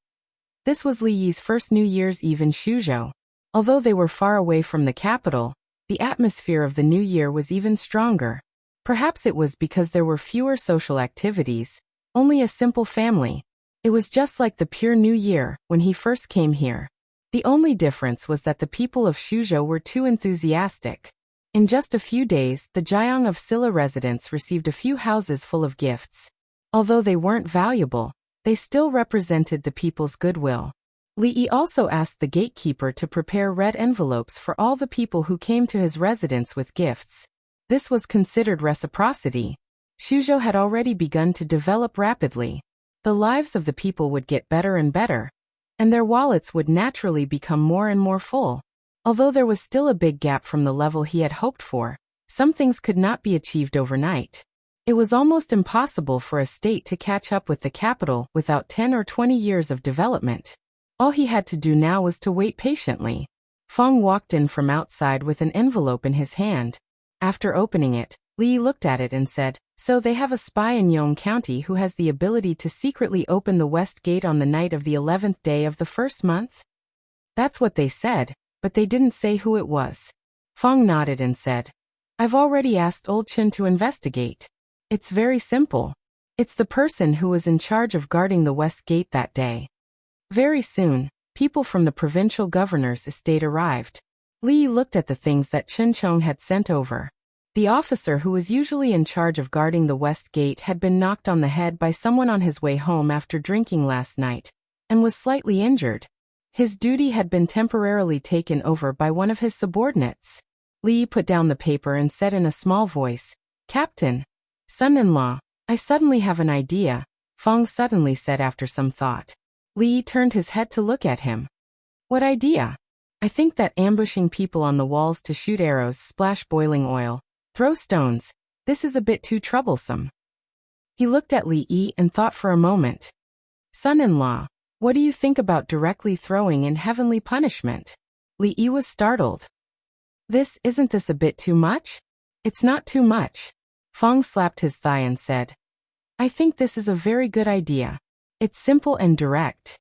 This was Li Yi's first New Year's Eve in Shuzhou. Although they were far away from the capital, the atmosphere of the new year was even stronger. Perhaps it was because there were fewer social activities, only a simple family. It was just like the pure New Year when he first came here. The only difference was that the people of Shuzhou were too enthusiastic. In just a few days, the Jiang of Silla residents received a few houses full of gifts. Although they weren't valuable, they still represented the people's goodwill. Li Yi also asked the gatekeeper to prepare red envelopes for all the people who came to his residence with gifts. This was considered reciprocity. Shuzhou had already begun to develop rapidly. The lives of the people would get better and better, and their wallets would naturally become more and more full. Although there was still a big gap from the level he had hoped for, some things could not be achieved overnight. It was almost impossible for a state to catch up with the capital without 10 or 20 years of development. All he had to do now was to wait patiently. Feng walked in from outside with an envelope in his hand. After opening it, Li looked at it and said, "So they have a spy in Yong County who has the ability to secretly open the west gate on the night of the 11th day of the first month?" "That's what they said, but they didn't say who it was." Feng nodded and said, "I've already asked Old Chen to investigate. It's very simple. It's the person who was in charge of guarding the west gate that day." Very soon, people from the provincial governor's estate arrived. Li looked at the things that Chen Chong had sent over. The officer who was usually in charge of guarding the west gate had been knocked on the head by someone on his way home after drinking last night, and was slightly injured. His duty had been temporarily taken over by one of his subordinates. Li put down the paper and said in a small voice, "Captain, son-in-law, I suddenly have an idea," Feng suddenly said after some thought. Li turned his head to look at him. "What idea?" "I think that ambushing people on the walls to shoot arrows, splash boiling oil, throw stones, this is a bit too troublesome." He looked at Li Yi and thought for a moment. "Son-in-law, what do you think about directly throwing in heavenly punishment?" Li Yi was startled. Isn't this a bit too much?" "It's not too much." Feng slapped his thigh and said, "I think this is a very good idea. It's simple and direct.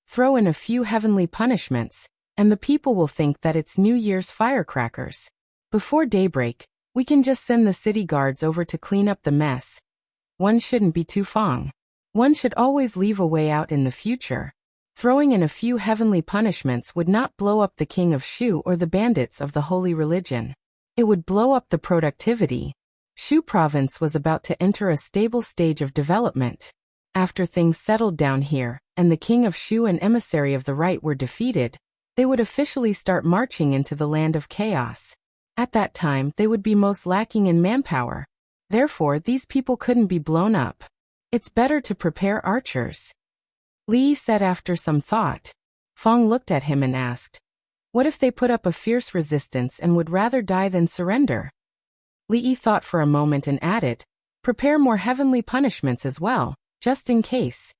Throw in a few heavenly punishments, and the people will think that it's New Year's firecrackers. Before daybreak, we can just send the city guards over to clean up the mess. One shouldn't be too Feng. One should always leave a way out in the future. Throwing in a few heavenly punishments would not blow up the king of Shu or the bandits of the holy religion. It would blow up the productivity. Shu province was about to enter a stable stage of development. After things settled down here, and the king of Shu and emissary of the right were defeated, they would officially start marching into the land of chaos. At that time, they would be most lacking in manpower. Therefore, these people couldn't be blown up. It's better to prepare archers," Li said after some thought. Feng looked at him and asked, "What if they put up a fierce resistance and would rather die than surrender?" Li thought for a moment and added, "Prepare more heavenly punishments as well, just in case."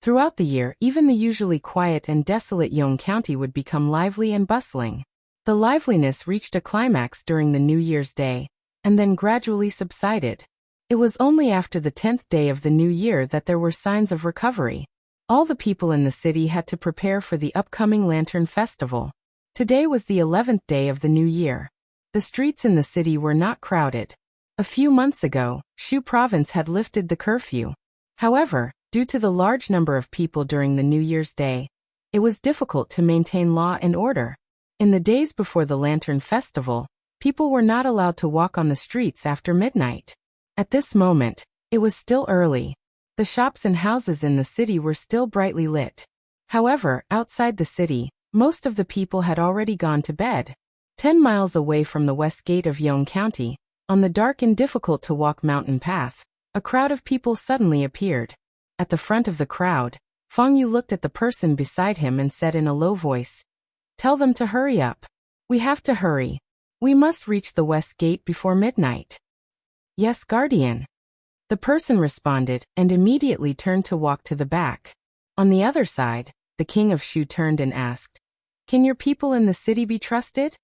Throughout the year, even the usually quiet and desolate Yong County would become lively and bustling. The liveliness reached a climax during the New Year's Day, and then gradually subsided. It was only after the 10th day of the new year that there were signs of recovery. All the people in the city had to prepare for the upcoming Lantern Festival. Today was the 11th day of the new year. The streets in the city were not crowded. A few months ago, Shu province had lifted the curfew. However, due to the large number of people during the New Year's Day, it was difficult to maintain law and order. In the days before the Lantern Festival, people were not allowed to walk on the streets after midnight. At this moment, it was still early. The shops and houses in the city were still brightly lit. However, outside the city, most of the people had already gone to bed. 10 miles away from the west gate of Yong County, on the dark and difficult-to-walk mountain path, a crowd of people suddenly appeared. At the front of the crowd, Feng Yu looked at the person beside him and said in a low voice, "Tell them to hurry up. We have to hurry. We must reach the west gate before midnight." "Yes, guardian." The person responded and immediately turned to walk to the back. On the other side, the king of Shu turned and asked, "Can your people in the city be trusted?"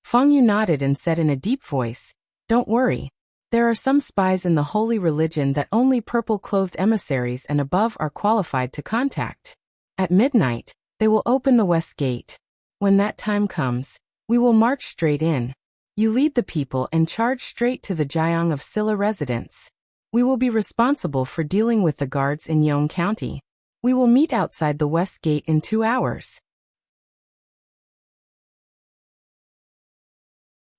Feng Yu nodded and said in a deep voice, "Don't worry. There are some spies in the holy religion that only purple-clothed emissaries and above are qualified to contact. At midnight, they will open the west gate. When that time comes, we will march straight in. You lead the people and charge straight to the Jiang of Silla residence. We will be responsible for dealing with the guards in Yong County. We will meet outside the west gate in 2 hours.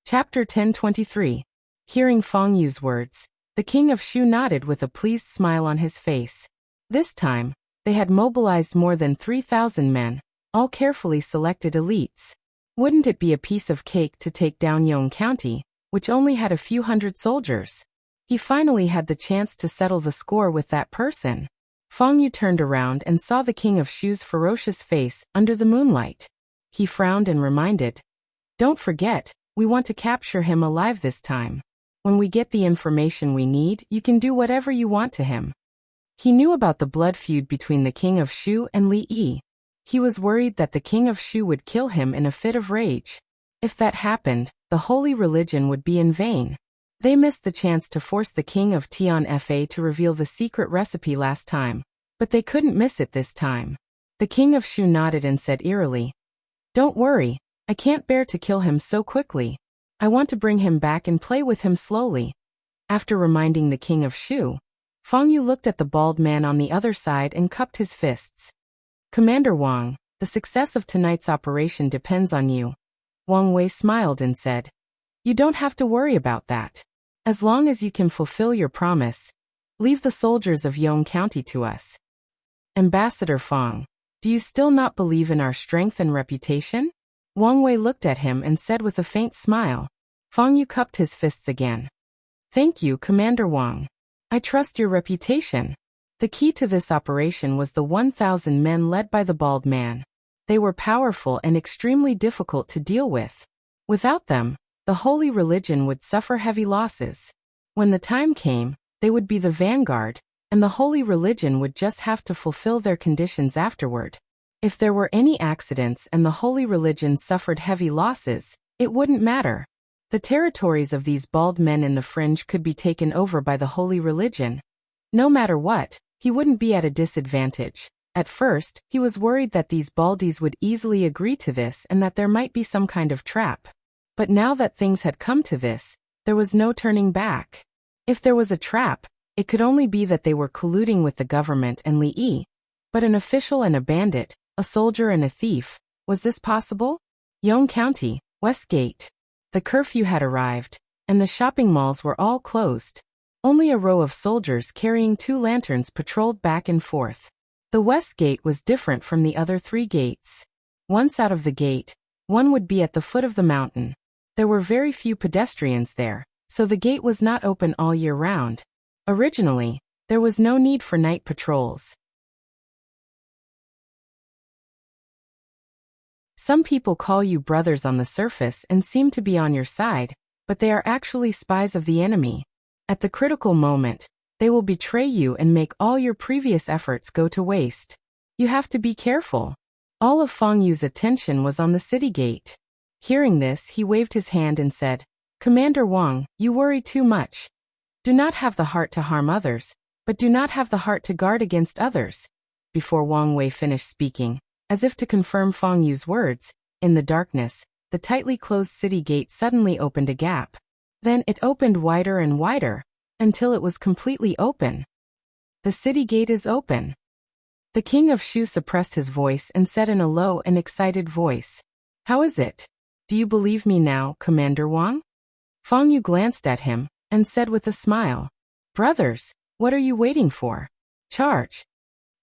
Chapter 1023. Hearing Feng Yu's words, the king of Shu nodded with a pleased smile on his face. This time, they had mobilized more than 3,000 men, all carefully selected elites. Wouldn't it be a piece of cake to take down Yong County, which only had a few hundred soldiers? He finally had the chance to settle the score with that person. Feng Yu turned around and saw the king of Shu's ferocious face under the moonlight. He frowned and reminded, "Don't forget, we want to capture him alive this time. When we get the information we need, you can do whatever you want to him." He knew about the blood feud between the king of Shu and Li Yi. He was worried that the king of Shu would kill him in a fit of rage. If that happened, the holy religion would be in vain. They missed the chance to force the king of Tian Fa to reveal the secret recipe last time, but they couldn't miss it this time. The king of Shu nodded and said eerily, "Don't worry, I can't bear to kill him so quickly. I want to bring him back and play with him slowly." After reminding the king of Shu, Feng Yu looked at the bald man on the other side and cupped his fists. "Commander Wang, the success of tonight's operation depends on you." Wang Wei smiled and said, "You don't have to worry about that. As long as you can fulfill your promise, leave the soldiers of Yong County to us." "Ambassador Feng, do you still not believe in our strength and reputation?" Wang Wei looked at him and said with a faint smile. Feng Yu cupped his fists again. "Thank you, Commander Wang. I trust your reputation." The key to this operation was the 1,000 men led by the bald man. They were powerful and extremely difficult to deal with. Without them, the holy religion would suffer heavy losses. When the time came, they would be the vanguard, and the holy religion would just have to fulfill their conditions afterward. If there were any accidents and the holy religion suffered heavy losses, it wouldn't matter. The territories of these bald men in the fringe could be taken over by the holy religion. No matter what, he wouldn't be at a disadvantage. At first, he was worried that these baldies would easily agree to this and that there might be some kind of trap. But now that things had come to this, there was no turning back. If there was a trap, it could only be that they were colluding with the government and Li Yi. But an official and a bandit, a soldier and a thief, was this possible? Yong County, West Gate. The curfew had arrived, and the shopping malls were all closed. Only a row of soldiers carrying 2 lanterns patrolled back and forth. The West Gate was different from the other 3 gates. Once out of the gate, one would be at the foot of the mountain. There were very few pedestrians there, so the gate was not open all year round. Originally, there was no need for night patrols. Some people call you brothers on the surface and seem to be on your side, but they are actually spies of the enemy. At the critical moment, they will betray you and make all your previous efforts go to waste. You have to be careful. All of Feng Yu's attention was on the city gate. Hearing this, he waved his hand and said, "Commander Wang, you worry too much. Do not have the heart to harm others, but do not have the heart to guard against others." Before Wang Wei finished speaking, as if to confirm Feng Yu's words, in the darkness, the tightly closed city gate suddenly opened a gap. Then it opened wider and wider, until it was completely open. "The city gate is open." The king of Shu suppressed his voice and said in a low and excited voice, "How is it? Do you believe me now, Commander Wang?" Feng Yu glanced at him and said with a smile, "Brothers, what are you waiting for? Charge."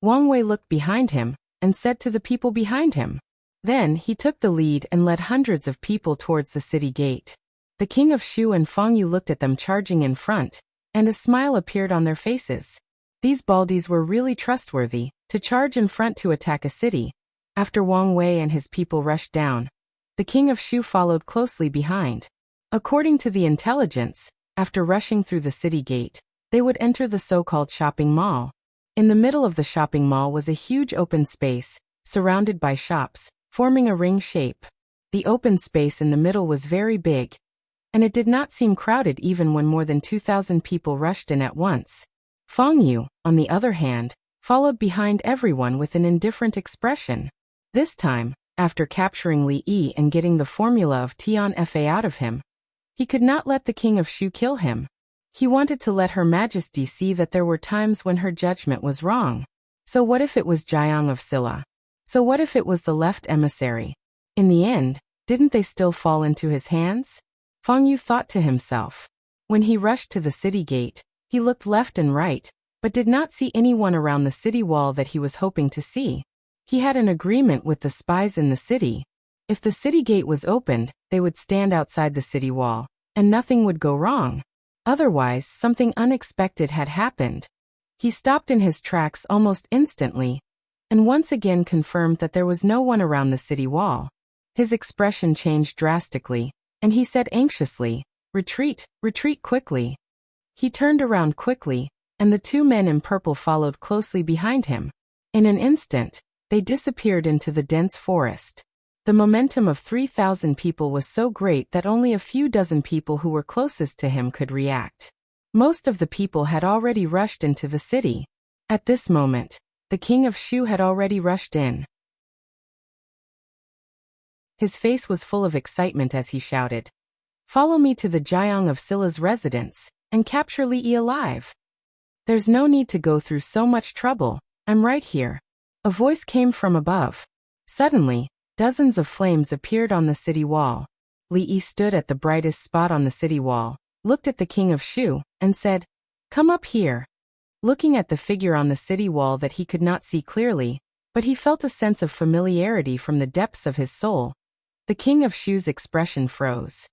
Wang Wei looked behind him and said to the people behind him. Then he took the lead and led hundreds of people towards the city gate. The king of Shu and Feng Yu looked at them charging in front, and a smile appeared on their faces. These baldies were really trustworthy, to charge in front to attack a city. After Wang Wei and his people rushed down, the king of Shu followed closely behind. According to the intelligence, after rushing through the city gate, they would enter the so-called shopping mall. In the middle of the shopping mall was a huge open space, surrounded by shops, forming a ring shape. The open space in the middle was very big. and it did not seem crowded even when more than 2,000 people rushed in at once. Feng Yu, on the other hand, followed behind everyone with an indifferent expression. This time, after capturing Li Yi and getting the formula of Tian Fa out of him, he could not let the king of Shu kill him. He wanted to let Her Majesty see that there were times when her judgment was wrong. So what if it was Jiang of Silla? So what if it was the left emissary? In the end, didn't they still fall into his hands? Feng Yu thought to himself. When he rushed to the city gate, he looked left and right, but did not see anyone around the city wall that he was hoping to see. He had an agreement with the spies in the city. If the city gate was opened, they would stand outside the city wall, and nothing would go wrong. Otherwise, something unexpected had happened. He stopped in his tracks almost instantly, and once again confirmed that there was no one around the city wall. His expression changed drastically, and he said anxiously, "Retreat, retreat quickly." He turned around quickly, and the two men in purple followed closely behind him. In an instant, they disappeared into the dense forest. The momentum of 3,000 people was so great that only a few dozen people who were closest to him could react. Most of the people had already rushed into the city. At this moment, the king of Shu had already rushed in. His face was full of excitement as he shouted, "Follow me to the Jiang of Silla's residence, and capture Li Yi alive. There's no need to go through so much trouble, I'm right here." A voice came from above. Suddenly, dozens of flames appeared on the city wall. Li Yi stood at the brightest spot on the city wall, looked at the king of Shu, and said, "Come up here." Looking at the figure on the city wall that he could not see clearly, but he felt a sense of familiarity from the depths of his soul. The king of Shu's expression froze.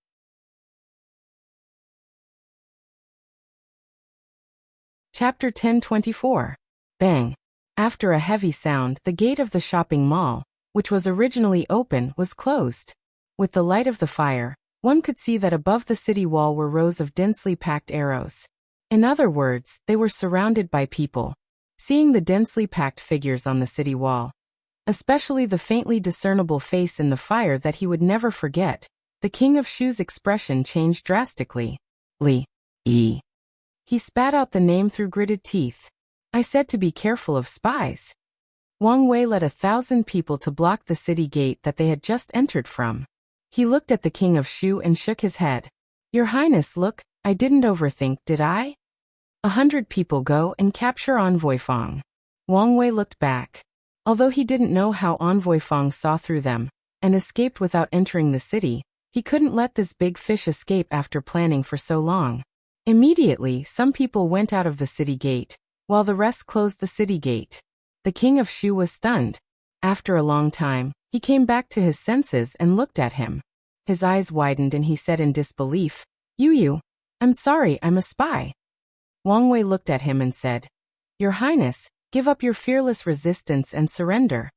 Chapter 10:24. Bang. After a heavy sound, the gate of the shopping mall, which was originally open, was closed. With the light of the fire, one could see that above the city wall were rows of densely packed arrows. In other words, they were surrounded by people. Seeing the densely packed figures on the city wall, especially the faintly discernible face in the fire that he would never forget, the king of Shu's expression changed drastically. Li Yi. He spat out the name through gritted teeth. "I said to be careful of spies." Wang Wei led 1,000 people to block the city gate that they had just entered from. He looked at the king of Shu and shook his head. "Your Highness, look, I didn't overthink, did I? 100 people go and capture Envoy Feng." Wang Wei looked back. Although he didn't know how Envoy Feng saw through them and escaped without entering the city, he couldn't let this big fish escape after planning for so long. Immediately, some people went out of the city gate, while the rest closed the city gate. The king of Shu was stunned. After a long time, he came back to his senses and looked at him. His eyes widened and he said in disbelief, "Yu, I'm sorry, I'm a spy." Wang Wei looked at him and said, "Your Highness, give up your fearless resistance and surrender."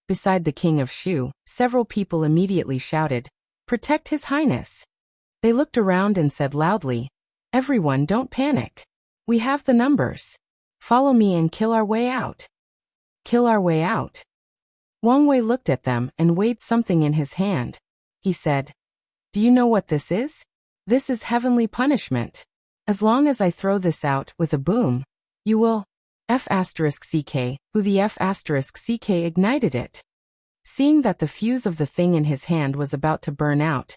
Beside the king of Shu, several people immediately shouted, "Protect His Highness." They looked around and said loudly, "Everyone, don't panic. We have the numbers. Follow me and kill our way out." Kill our way out. Wang Wei looked at them and weighed something in his hand. He said, "Do you know what this is? This is heavenly punishment. As long as I throw this out with a boom, you will F*CK, who the F*CK ignited it." Seeing that the fuse of the thing in his hand was about to burn out,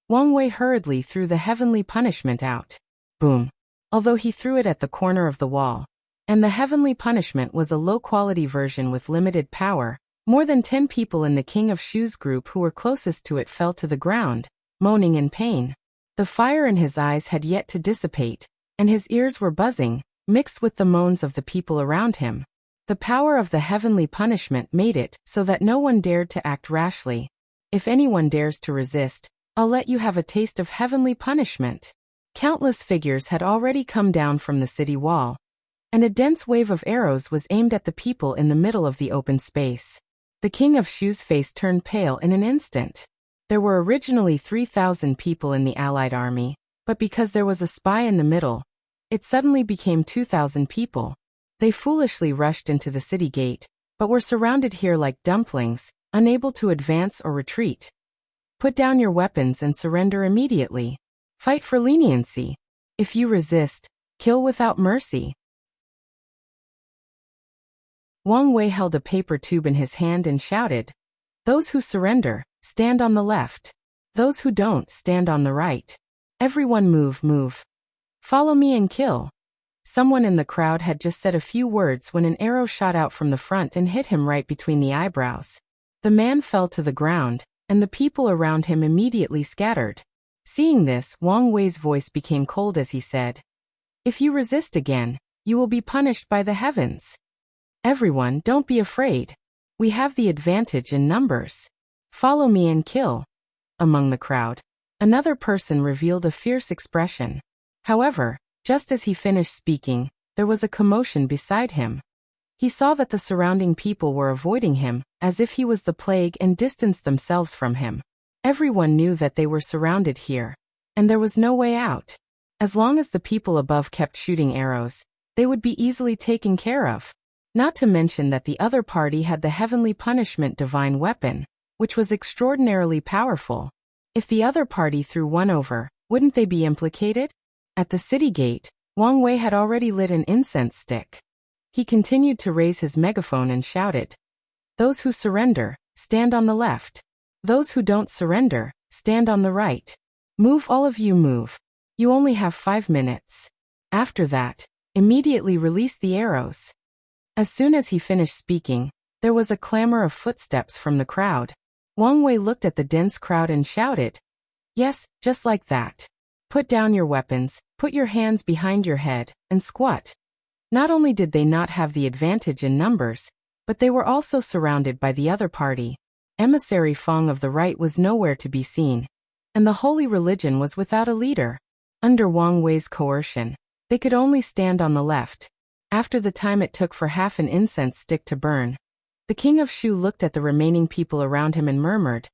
Wang Wei hurriedly threw the heavenly punishment out. Boom. Although he threw it at the corner of the wall, and the heavenly punishment was a low-quality version with limited power, more than 10 people in the king of Shu's group who were closest to it fell to the ground, moaning in pain. The fire in his eyes had yet to dissipate, and his ears were buzzing, mixed with the moans of the people around him. The power of the heavenly punishment made it so that no one dared to act rashly. "If anyone dares to resist, I'll let you have a taste of heavenly punishment." Countless figures had already come down from the city wall, and a dense wave of arrows was aimed at the people in the middle of the open space. The king of Shu's face turned pale in an instant. There were originally 3,000 people in the allied army, but because there was a spy in the middle, it suddenly became 2,000 people. They foolishly rushed into the city gate, but were surrounded here like dumplings, unable to advance or retreat. "Put down your weapons and surrender immediately." Fight for leniency. If you resist, kill without mercy. Wang Wei held a paper tube in his hand and shouted, "Those who surrender, stand on the left. Those who don't, stand on the right. Everyone move, move. Follow me and kill." Someone in the crowd had just said a few words when an arrow shot out from the front and hit him right between the eyebrows. The man fell to the ground, and the people around him immediately scattered. Seeing this, Wang Wei's voice became cold as he said, "If you resist again, you will be punished by the heavens. Everyone, don't be afraid. We have the advantage in numbers. Follow me and kill." Among the crowd, another person revealed a fierce expression. However, just as he finished speaking, there was a commotion beside him. He saw that the surrounding people were avoiding him, as if he was the plague, and distanced themselves from him. Everyone knew that they were surrounded here, and there was no way out. As long as the people above kept shooting arrows, they would be easily taken care of. Not to mention that the other party had the heavenly punishment divine weapon, which was extraordinarily powerful. If the other party threw one over, wouldn't they be implicated? At the city gate, Wang Wei had already lit an incense stick. He continued to raise his megaphone and shouted, "Those who surrender, stand on the left. Those who don't surrender, stand on the right. Move, all of you, move. You only have 5 minutes. After that, immediately release the arrows." As soon as he finished speaking, there was a clamor of footsteps from the crowd. Wang Wei looked at the dense crowd and shouted, "Yes, just like that. Put down your weapons, put your hands behind your head, and squat." Not only did they not have the advantage in numbers, but they were also surrounded by the other party. Emissary Feng of the right was nowhere to be seen, and the holy religion was without a leader. Under Wang Wei's coercion, they could only stand on the left. After the time it took for half an incense stick to burn, the king of Shu looked at the remaining people around him and murmured,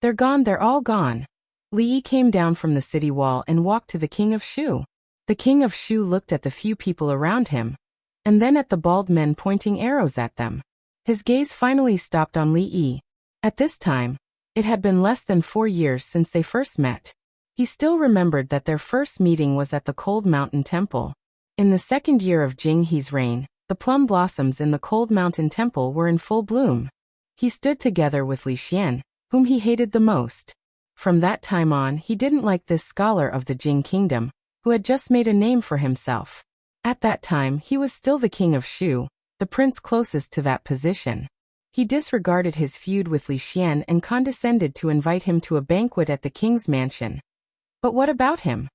"They're gone, they're all gone." Li Yi came down from the city wall and walked to the king of Shu. The king of Shu looked at the few people around him, and then at the bald men pointing arrows at them. His gaze finally stopped on Li Yi. At this time, it had been less than 4 years since they first met. He still remembered that their first meeting was at the Cold Mountain Temple. In the second year of Jing He's reign, the plum blossoms in the Cold Mountain Temple were in full bloom. He stood together with Li Xian, whom he hated the most. From that time on, he didn't like this scholar of the Jing kingdom, who had just made a name for himself. At that time, he was still the king of Shu, the prince closest to that position. He disregarded his feud with Li Xian and condescended to invite him to a banquet at the king's mansion. But what about him?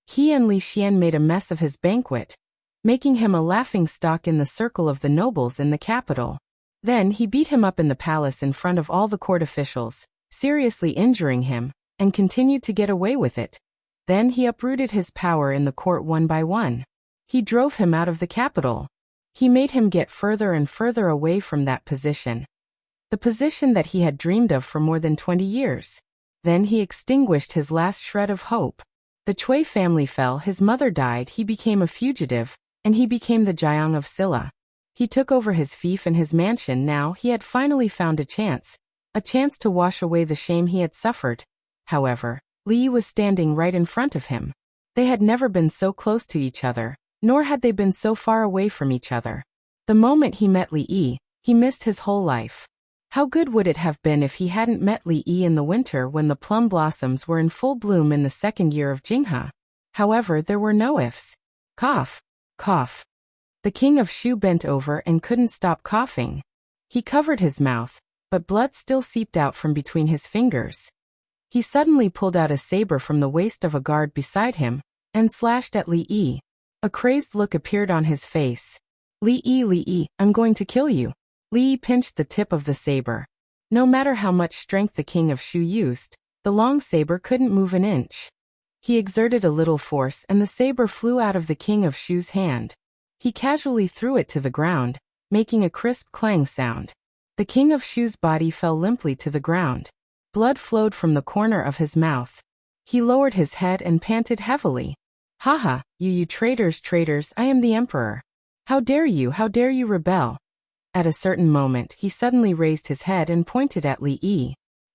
He and Li Xian made a mess of his banquet, making him a laughingstock in the circle of the nobles in the capital. Then he beat him up in the palace in front of all the court officials, seriously injuring him, and continued to get away with it. Then he uprooted his power in the court one by one. He drove him out of the capital. He made him get further and further away from that position, the position that he had dreamed of for more than 20 years. Then he extinguished his last shred of hope. The Cui family fell, his mother died, he became a fugitive, and he became the Jiang of Silla. He took over his fief and his mansion. Now he had finally found a chance to wash away the shame he had suffered. However, Li Yi was standing right in front of him. They had never been so close to each other, nor had they been so far away from each other. The moment he met Li Yi, he missed his whole life. How good would it have been if he hadn't met Li Yi in the winter when the plum blossoms were in full bloom in the second year of Jinghe? However, there were no ifs. Cough, cough. The king of Shu bent over and couldn't stop coughing. He covered his mouth, but blood still seeped out from between his fingers. He suddenly pulled out a saber from the waist of a guard beside him, and slashed at Li Yi. A crazed look appeared on his face. Li Yi, I'm going to kill you." Li Yi pinched the tip of the saber. No matter how much strength the king of Shu used, the long saber couldn't move an inch. He exerted a little force and the saber flew out of the king of Shu's hand. He casually threw it to the ground, making a crisp clang sound. The king of Shu's body fell limply to the ground. Blood flowed from the corner of his mouth. He lowered his head and panted heavily. "Haha, you traitors, I am the emperor. How dare you rebel?" At a certain moment, he suddenly raised his head and pointed at Li Yi.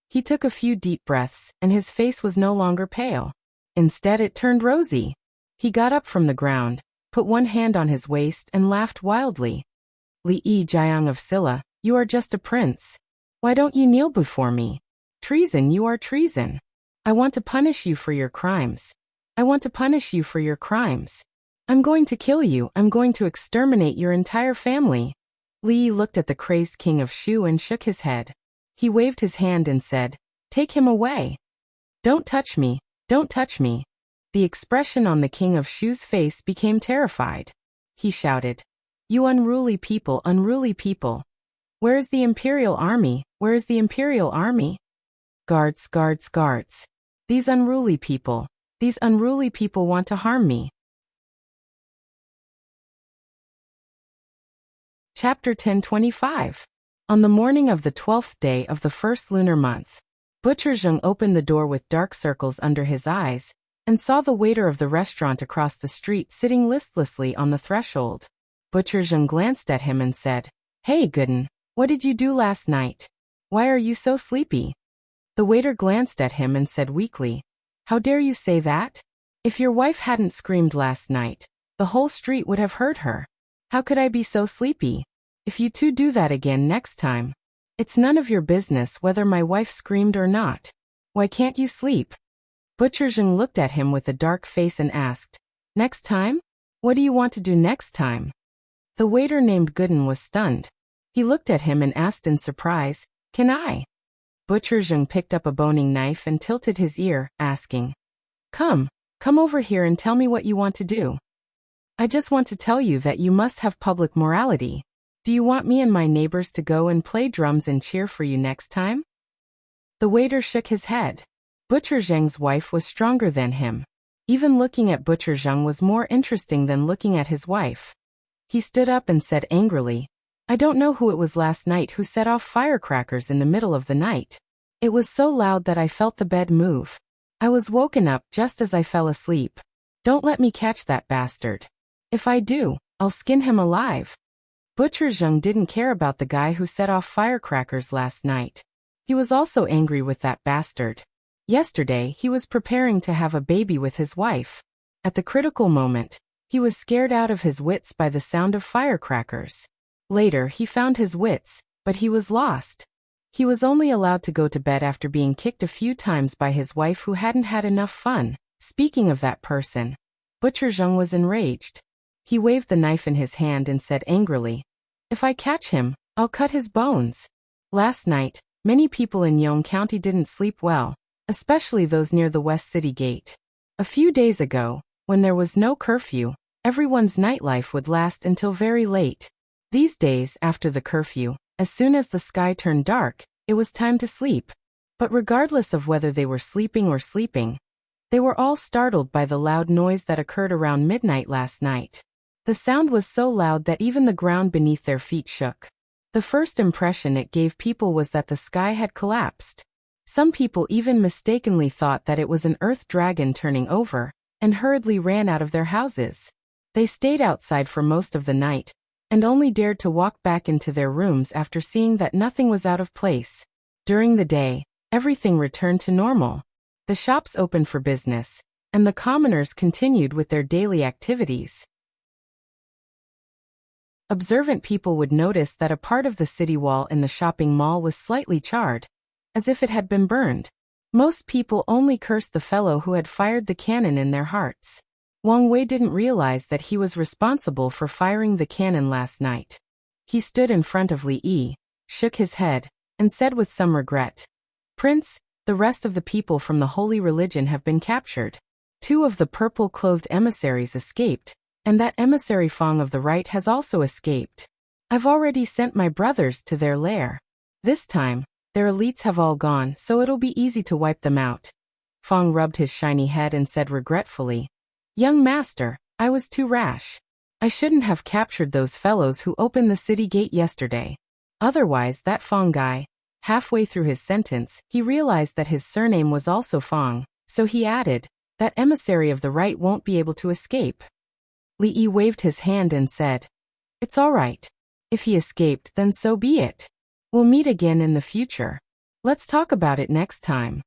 He took a few deep breaths, and his face was no longer pale. Instead it turned rosy. He got up from the ground, put one hand on his waist and laughed wildly. Li Jiang of Silla, you are just a prince. Why don't you kneel before me? Treason, you are treason. I want to punish you for your crimes. I want to punish you for your crimes. I'm going to kill you, I'm going to exterminate your entire family. Li looked at the crazed king of Shu and shook his head. He waved his hand and said, "Take him away. Don't touch me, don't touch me." The expression on the king of Shu's face became terrified. He shouted, "You unruly people, unruly people. Where is the imperial army? Where is the imperial army? Guards, guards, guards. These unruly people want to harm me." Chapter 10:25. On the morning of the 12th day of the first lunar month, Butcher Zheng opened the door with dark circles under his eyes and saw the waiter of the restaurant across the street sitting listlessly on the threshold. Butcher Zheng glanced at him and said, "Hey, Gooden, what did you do last night? Why are you so sleepy?" The waiter glanced at him and said weakly, "How dare you say that? If your wife hadn't screamed last night, the whole street would have heard her. How could I be so sleepy? If you two do that again next time, it's none of your business whether my wife screamed or not. Why can't you sleep?" Butcher Zheng looked at him with a dark face and asked, "Next time? What do you want to do next time?" The waiter named Gooden was stunned. He looked at him and asked in surprise, "Can I?" Butcher Zheng picked up a boning knife and tilted his ear, asking, Come over here and tell me what you want to do." "I just want to tell you that you must have public morality. Do you want me and my neighbors to go and play drums and cheer for you next time?" The waiter shook his head. Butcher Zheng's wife was stronger than him. Even looking at Butcher Zheng was more interesting than looking at his wife. He stood up and said angrily, "I don't know who it was last night who set off firecrackers in the middle of the night. It was so loud that I felt the bed move. I was woken up just as I fell asleep. Don't let me catch that bastard. If I do, I'll skin him alive." Butcher Zheng didn't care about the guy who set off firecrackers last night. He was also angry with that bastard. Yesterday, he was preparing to have a baby with his wife. At the critical moment, he was scared out of his wits by the sound of firecrackers. Later, he found his wits, but he was lost. He was only allowed to go to bed after being kicked a few times by his wife who hadn't had enough fun. Speaking of that person, Butcher Zheng was enraged. He waved the knife in his hand and said angrily, "If I catch him, I'll cut his bones." Last night, many people in Yong County didn't sleep well, especially those near the West City Gate. A few days ago, when there was no curfew, everyone's nightlife would last until very late. These days, after the curfew, as soon as the sky turned dark, it was time to sleep. But regardless of whether they were sleeping or sleeping, they were all startled by the loud noise that occurred around midnight last night. The sound was so loud that even the ground beneath their feet shook. The first impression it gave people was that the sky had collapsed. Some people even mistakenly thought that it was an earth dragon turning over, and hurriedly ran out of their houses. They stayed outside for most of the night, and only dared to walk back into their rooms after seeing that nothing was out of place. During the day, everything returned to normal. The shops opened for business, and the commoners continued with their daily activities. Observant people would notice that a part of the city wall in the shopping mall was slightly charred, as if it had been burned. Most people only cursed the fellow who had fired the cannon in their hearts. Wang Wei didn't realize that he was responsible for firing the cannon last night. He stood in front of Li Yi, shook his head, and said with some regret, "Prince, the rest of the people from the holy religion have been captured. 2 of the purple-clothed emissaries escaped, and that emissary Fong of the right has also escaped. I've already sent my brothers to their lair. This time, their elites have all gone, so it'll be easy to wipe them out." Fong rubbed his shiny head and said regretfully, "Young master, I was too rash. I shouldn't have captured those fellows who opened the city gate yesterday. Otherwise that Fong guy..." Halfway through his sentence, he realized that his surname was also Fong, so he added, "That emissary of the right won't be able to escape." Li Yi waved his hand and said, "It's all right. If he escaped, then so be it. We'll meet again in the future." Let's talk about it next time.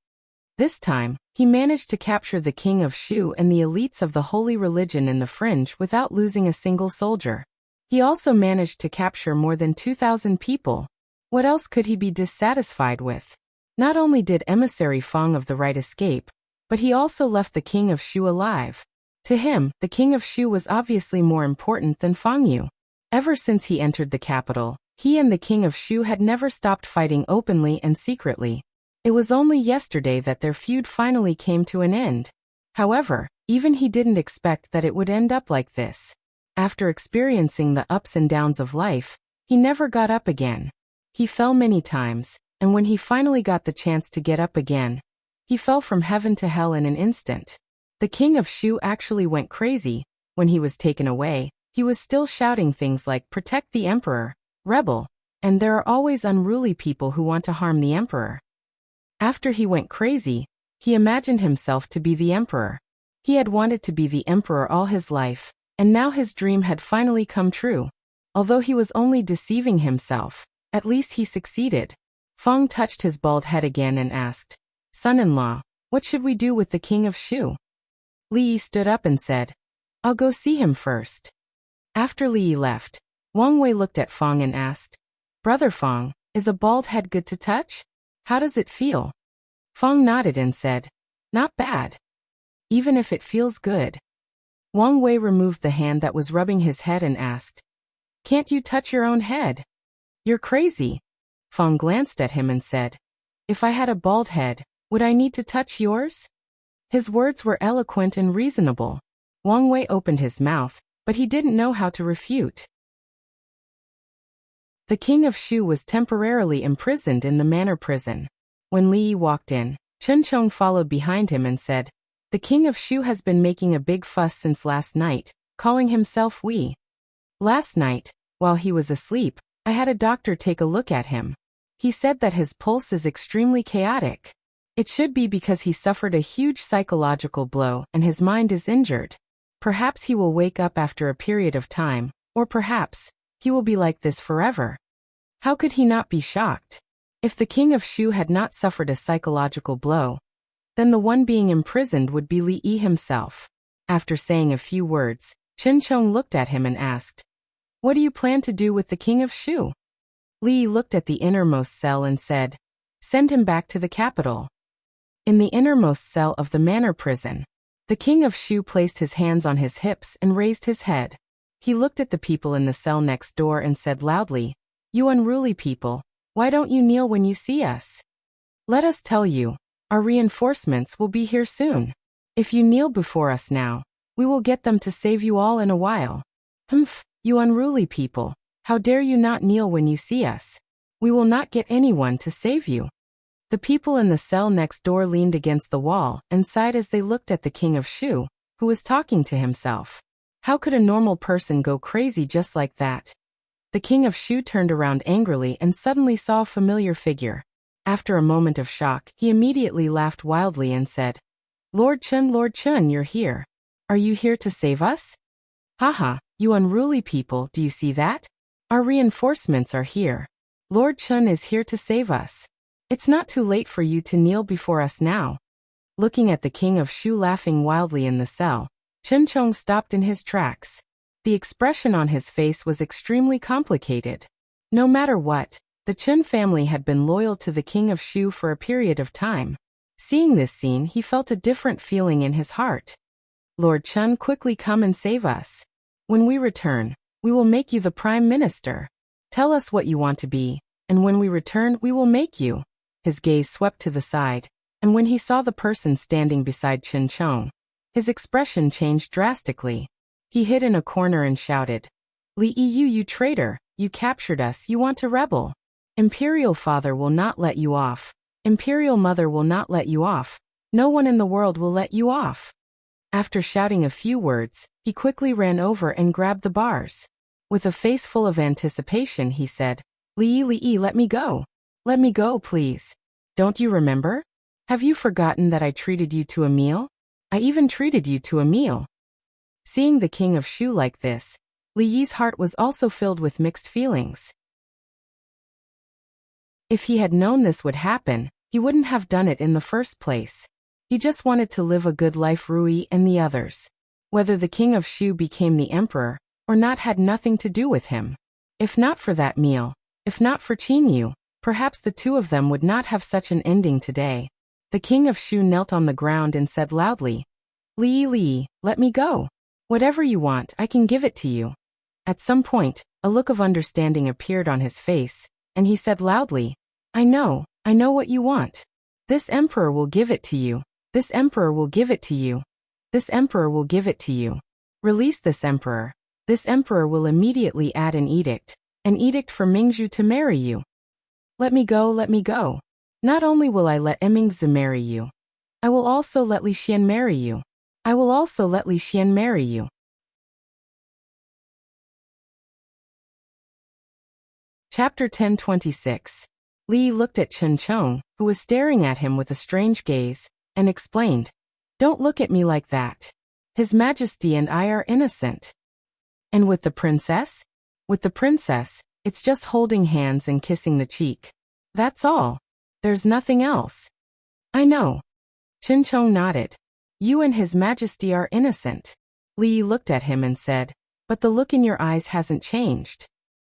This time, he managed to capture the king of Shu and the elites of the holy religion in the fringe without losing a single soldier. He also managed to capture more than 2,000 people. What else could he be dissatisfied with? Not only did emissary Fang of the Right escape, but he also left the king of Shu alive. To him, the king of Shu was obviously more important than Fang Yu. Ever since he entered the capital, he and the king of Shu had never stopped fighting openly and secretly. It was only yesterday that their feud finally came to an end. However, even he didn't expect that it would end up like this. After experiencing the ups and downs of life, he never got up again. He fell many times, and when he finally got the chance to get up again, he fell from heaven to hell in an instant. The king of Shu actually went crazy. When he was taken away, he was still shouting things like "Protect the emperor," "Rebel," and "There are always unruly people who want to harm the emperor." After he went crazy, he imagined himself to be the emperor. He had wanted to be the emperor all his life, and now his dream had finally come true. Although he was only deceiving himself, at least he succeeded. Fang touched his bald head again and asked, "Son-in-law, what should we do with the king of Shu?" Li Yi stood up and said, "I'll go see him first." After Li Yi left, Wang Wei looked at Fang and asked, "Brother Fang, is a bald head good to touch? How does it feel?" Fang nodded and said, "Not bad. Even if it feels good." Wang Wei removed the hand that was rubbing his head and asked, "Can't you touch your own head? You're crazy." Fang glanced at him and said, "If I had a bald head, would I need to touch yours?" His words were eloquent and reasonable. Wang Wei opened his mouth, but he didn't know how to refute. The king of Shu was temporarily imprisoned in the manor prison. When Li Yi walked in, Chen Chong followed behind him and said, "The king of Shu has been making a big fuss since last night, calling himself Wei. Last night, while he was asleep, I had a doctor take a look at him. He said that his pulse is extremely chaotic. It should be because he suffered a huge psychological blow and his mind is injured. Perhaps he will wake up after a period of time, or perhaps he will be like this forever." How could he not be shocked? If the king of Shu had not suffered a psychological blow, then the one being imprisoned would be Li Yi himself. After saying a few words, Chen Chong looked at him and asked, "What do you plan to do with the king of Shu?" Li Yi looked at the innermost cell and said, "Send him back to the capital." In the innermost cell of the manor prison, the king of Shu placed his hands on his hips and raised his head. He looked at the people in the cell next door and said loudly, "You unruly people, why don't you kneel when you see us? Let us tell you, our reinforcements will be here soon. If you kneel before us now, we will get them to save you all in a while. Humph, you unruly people, how dare you not kneel when you see us? We will not get anyone to save you." The people in the cell next door leaned against the wall and sighed as they looked at the king of Shu, who was talking to himself. How could a normal person go crazy just like that? The king of Shu turned around angrily and suddenly saw a familiar figure. After a moment of shock, he immediately laughed wildly and said, Lord Chun, you're here. Are you here to save us?" "Haha, you unruly people, do you see that? Our reinforcements are here. Lord Chun is here to save us. It's not too late for you to kneel before us now." Looking at the king of Shu laughing wildly in the cell, Chen Chong stopped in his tracks. The expression on his face was extremely complicated. No matter what, the Chun family had been loyal to the king of Shu for a period of time. Seeing this scene, he felt a different feeling in his heart. "Lord Chun, quickly come and save us. When we return, we will make you the prime minister. Tell us what you want to be, and when we return, we will make you." His gaze swept to the side, and when he saw the person standing beside Chen Chong, his expression changed drastically. He hid in a corner and shouted, "Li Yi, you traitor, you captured us, you want to rebel. Imperial father will not let you off. Imperial mother will not let you off. No one in the world will let you off." After shouting a few words, he quickly ran over and grabbed the bars. With a face full of anticipation, he said, Li Yi, let me go. Let me go, please. Don't you remember? Have you forgotten that I treated you to a meal? I even treated you to a meal." Seeing the king of Shu like this, Li Yi's heart was also filled with mixed feelings. If he had known this would happen, he wouldn't have done it in the first place. He just wanted to live a good life. Rui and the others. Whether the king of Shu became the emperor or not had nothing to do with him. If not for that meal, if not for Qinyu, perhaps the two of them would not have such an ending today. The king of Shu knelt on the ground and said loudly, Li, let me go. Whatever you want, I can give it to you. At some point, a look of understanding appeared on his face, and he said loudly, I know what you want. This emperor will give it to you. This emperor will give it to you. This emperor will give it to you. Release this emperor. This emperor will immediately add an edict for Mingzhu to marry you. Let me go, let me go. Not only will I let Mingzhu marry you, I will also let Li Xian marry you. I will also let Li Xian marry you. Chapter 10:26. Li looked at Chen Chong, who was staring at him with a strange gaze, and explained, Don't look at me like that. His Majesty and I are innocent. And with the princess? With the princess, it's just holding hands and kissing the cheek. That's all. There's nothing else. I know. Chen Chong nodded. You and His Majesty are innocent. Li looked at him and said, But the look in your eyes hasn't changed.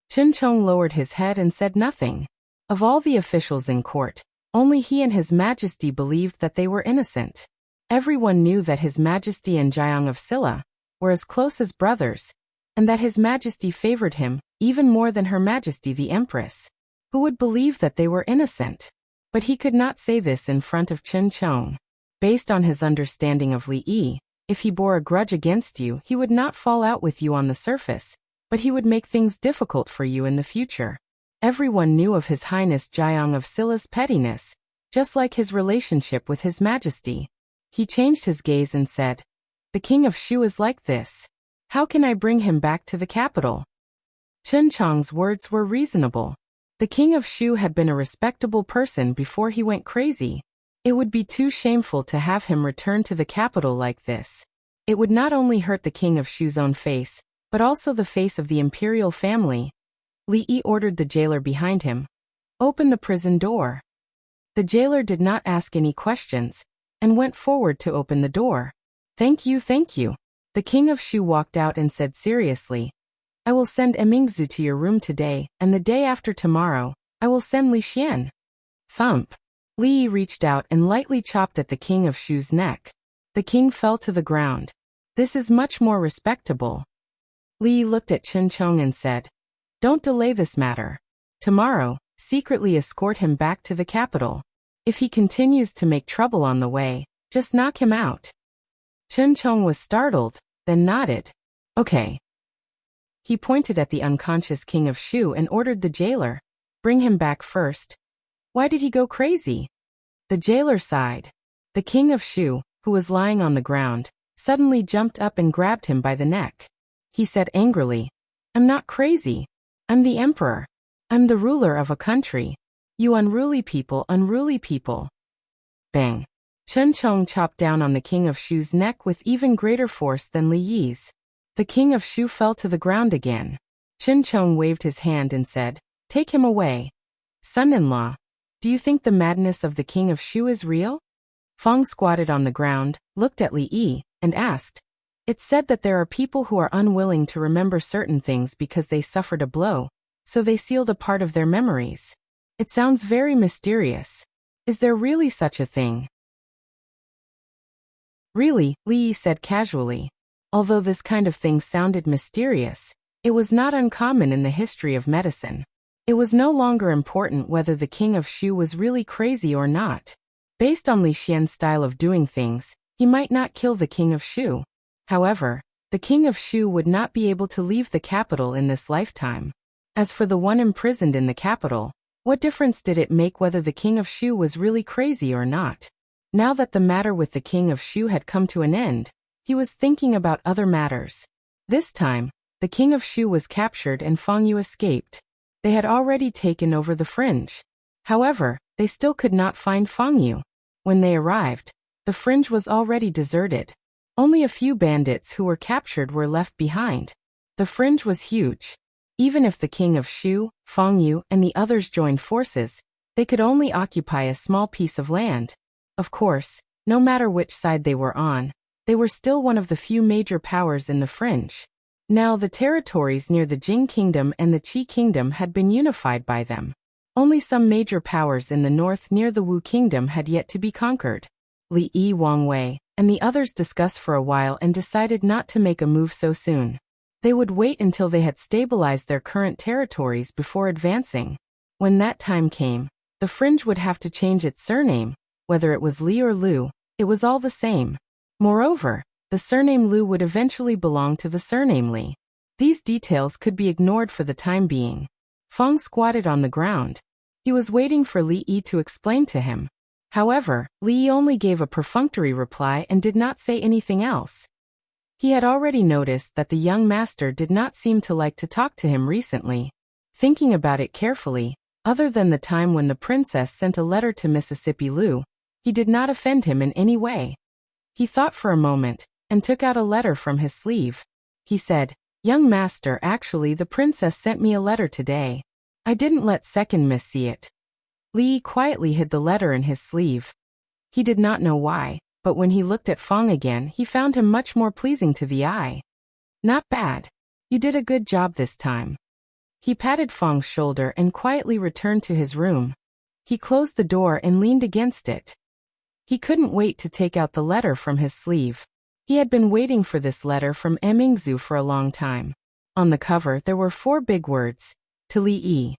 Chen Chong lowered his head and said nothing. Of all the officials in court, only he and His Majesty believed that they were innocent. Everyone knew that His Majesty and Jiang of Silla were as close as brothers, and that His Majesty favored him even more than Her Majesty the Empress. Who would believe that they were innocent? But he could not say this in front of Chen Chong. Based on his understanding of Li Yi, if he bore a grudge against you, he would not fall out with you on the surface, but he would make things difficult for you in the future. Everyone knew of His Highness Jiang of Silla's pettiness, just like his relationship with His Majesty. He changed his gaze and said, The king of Shu is like this. How can I bring him back to the capital? Chen Chong's words were reasonable. The king of Shu had been a respectable person before he went crazy. It would be too shameful to have him return to the capital like this. It would not only hurt the king of Shu's own face, but also the face of the imperial family. Li Yi ordered the jailer behind him. Open the prison door. The jailer did not ask any questions, and went forward to open the door. Thank you. The king of Shu walked out and said seriously, I will send Mingzhu to your room today, and the day after tomorrow, I will send Li Xian. Thump. Li Yi reached out and lightly chopped at the king of Shu's neck. The king fell to the ground. This is much more respectable. Li Yi looked at Chen Chong and said, Don't delay this matter. Tomorrow, secretly escort him back to the capital. If he continues to make trouble on the way, just knock him out. Chen Chong was startled, then nodded. Okay. He pointed at the unconscious king of Shu and ordered the jailer, Bring him back first. Why did he go crazy? The jailer sighed. The king of Shu, who was lying on the ground, suddenly jumped up and grabbed him by the neck. He said angrily, I'm not crazy. I'm the emperor. I'm the ruler of a country. You unruly people. Bang. Chen Chong chopped down on the king of Shu's neck with even greater force than Li Yi's. The king of Shu fell to the ground again. Chen Chong waved his hand and said, Take him away. Son-in-law, do you think the madness of the king of Shu is real? Fong squatted on the ground, looked at Li Yi, and asked, It's said that there are people who are unwilling to remember certain things because they suffered a blow, so they sealed a part of their memories. It sounds very mysterious. Is there really such a thing? Really, Li Yi said casually. Although this kind of thing sounded mysterious, it was not uncommon in the history of medicine. It was no longer important whether the king of Shu was really crazy or not. Based on Li Xian's style of doing things, he might not kill the king of Shu. However, the king of Shu would not be able to leave the capital in this lifetime. As for the one imprisoned in the capital, what difference did it make whether the king of Shu was really crazy or not? Now that the matter with the king of Shu had come to an end, he was thinking about other matters. This time, the king of Shu was captured and Fang Yu escaped. They had already taken over the fringe. However, they still could not find Fang Yu. When they arrived, the fringe was already deserted. Only a few bandits who were captured were left behind. The fringe was huge. Even if the king of Shu, Fang Yu, and the others joined forces, They could only occupy a small piece of land. Of course, no matter which side they were on, they were still one of the few major powers in the fringe. Now the territories near the Jing Kingdom and the Qi Kingdom had been unified by them. Only some major powers in the north near the Wu Kingdom had yet to be conquered. Li Yi, Wang Wei, and the others discussed for a while and decided not to make a move so soon. They would wait until they had stabilized their current territories before advancing. When that time came, the fringe would have to change its surname. Whether it was Li or Lu, it was all the same. Moreover, the surname Lu would eventually belong to the surname Li. These details could be ignored for the time being. Feng squatted on the ground. He was waiting for Li Yi to explain to him. However, Li Yi only gave a perfunctory reply and did not say anything else. He had already noticed that the young master did not seem to like to talk to him recently. Thinking about it carefully, other than the time when the princess sent a letter to Mississippi Lu, he did not offend him in any way. He thought for a moment, and took out a letter from his sleeve. He said, "Young master, actually the princess sent me a letter today. I didn't let second miss see it." Li Yi quietly hid the letter in his sleeve. He did not know why, but when he looked at Feng again he found him much more pleasing to the eye. "Not bad. You did a good job this time." He patted Feng's shoulder and quietly returned to his room. He closed the door and leaned against it. He couldn't wait to take out the letter from his sleeve. He had been waiting for this letter from Emingzu for a long time. On the cover there were 4 big words, "To Li Yi."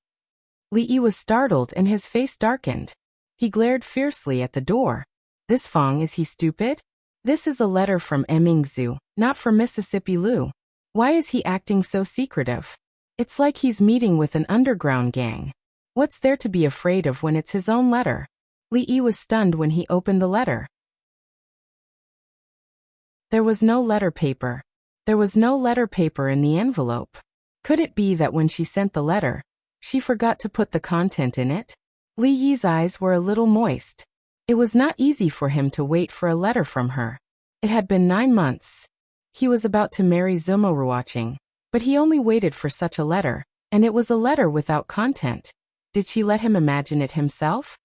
Li Yi was startled and his face darkened. He glared fiercely at the door. "This Feng, is he stupid? This is a letter from Emingzu, not from Mississippi Lu. Why is he acting so secretive? It's like he's meeting with an underground gang. What's there to be afraid of when it's his own letter?" Li Yi was stunned when he opened the letter. There was no letter paper. There was no letter paper in the envelope. Could it be that when she sent the letter, she forgot to put the content in it? Li Yi's eyes were a little moist. It was not easy for him to wait for a letter from her. It had been 9 months. He was about to marry Zumo Ruoqing, but he only waited for such a letter, and it was a letter without content. Did she let him imagine it himself?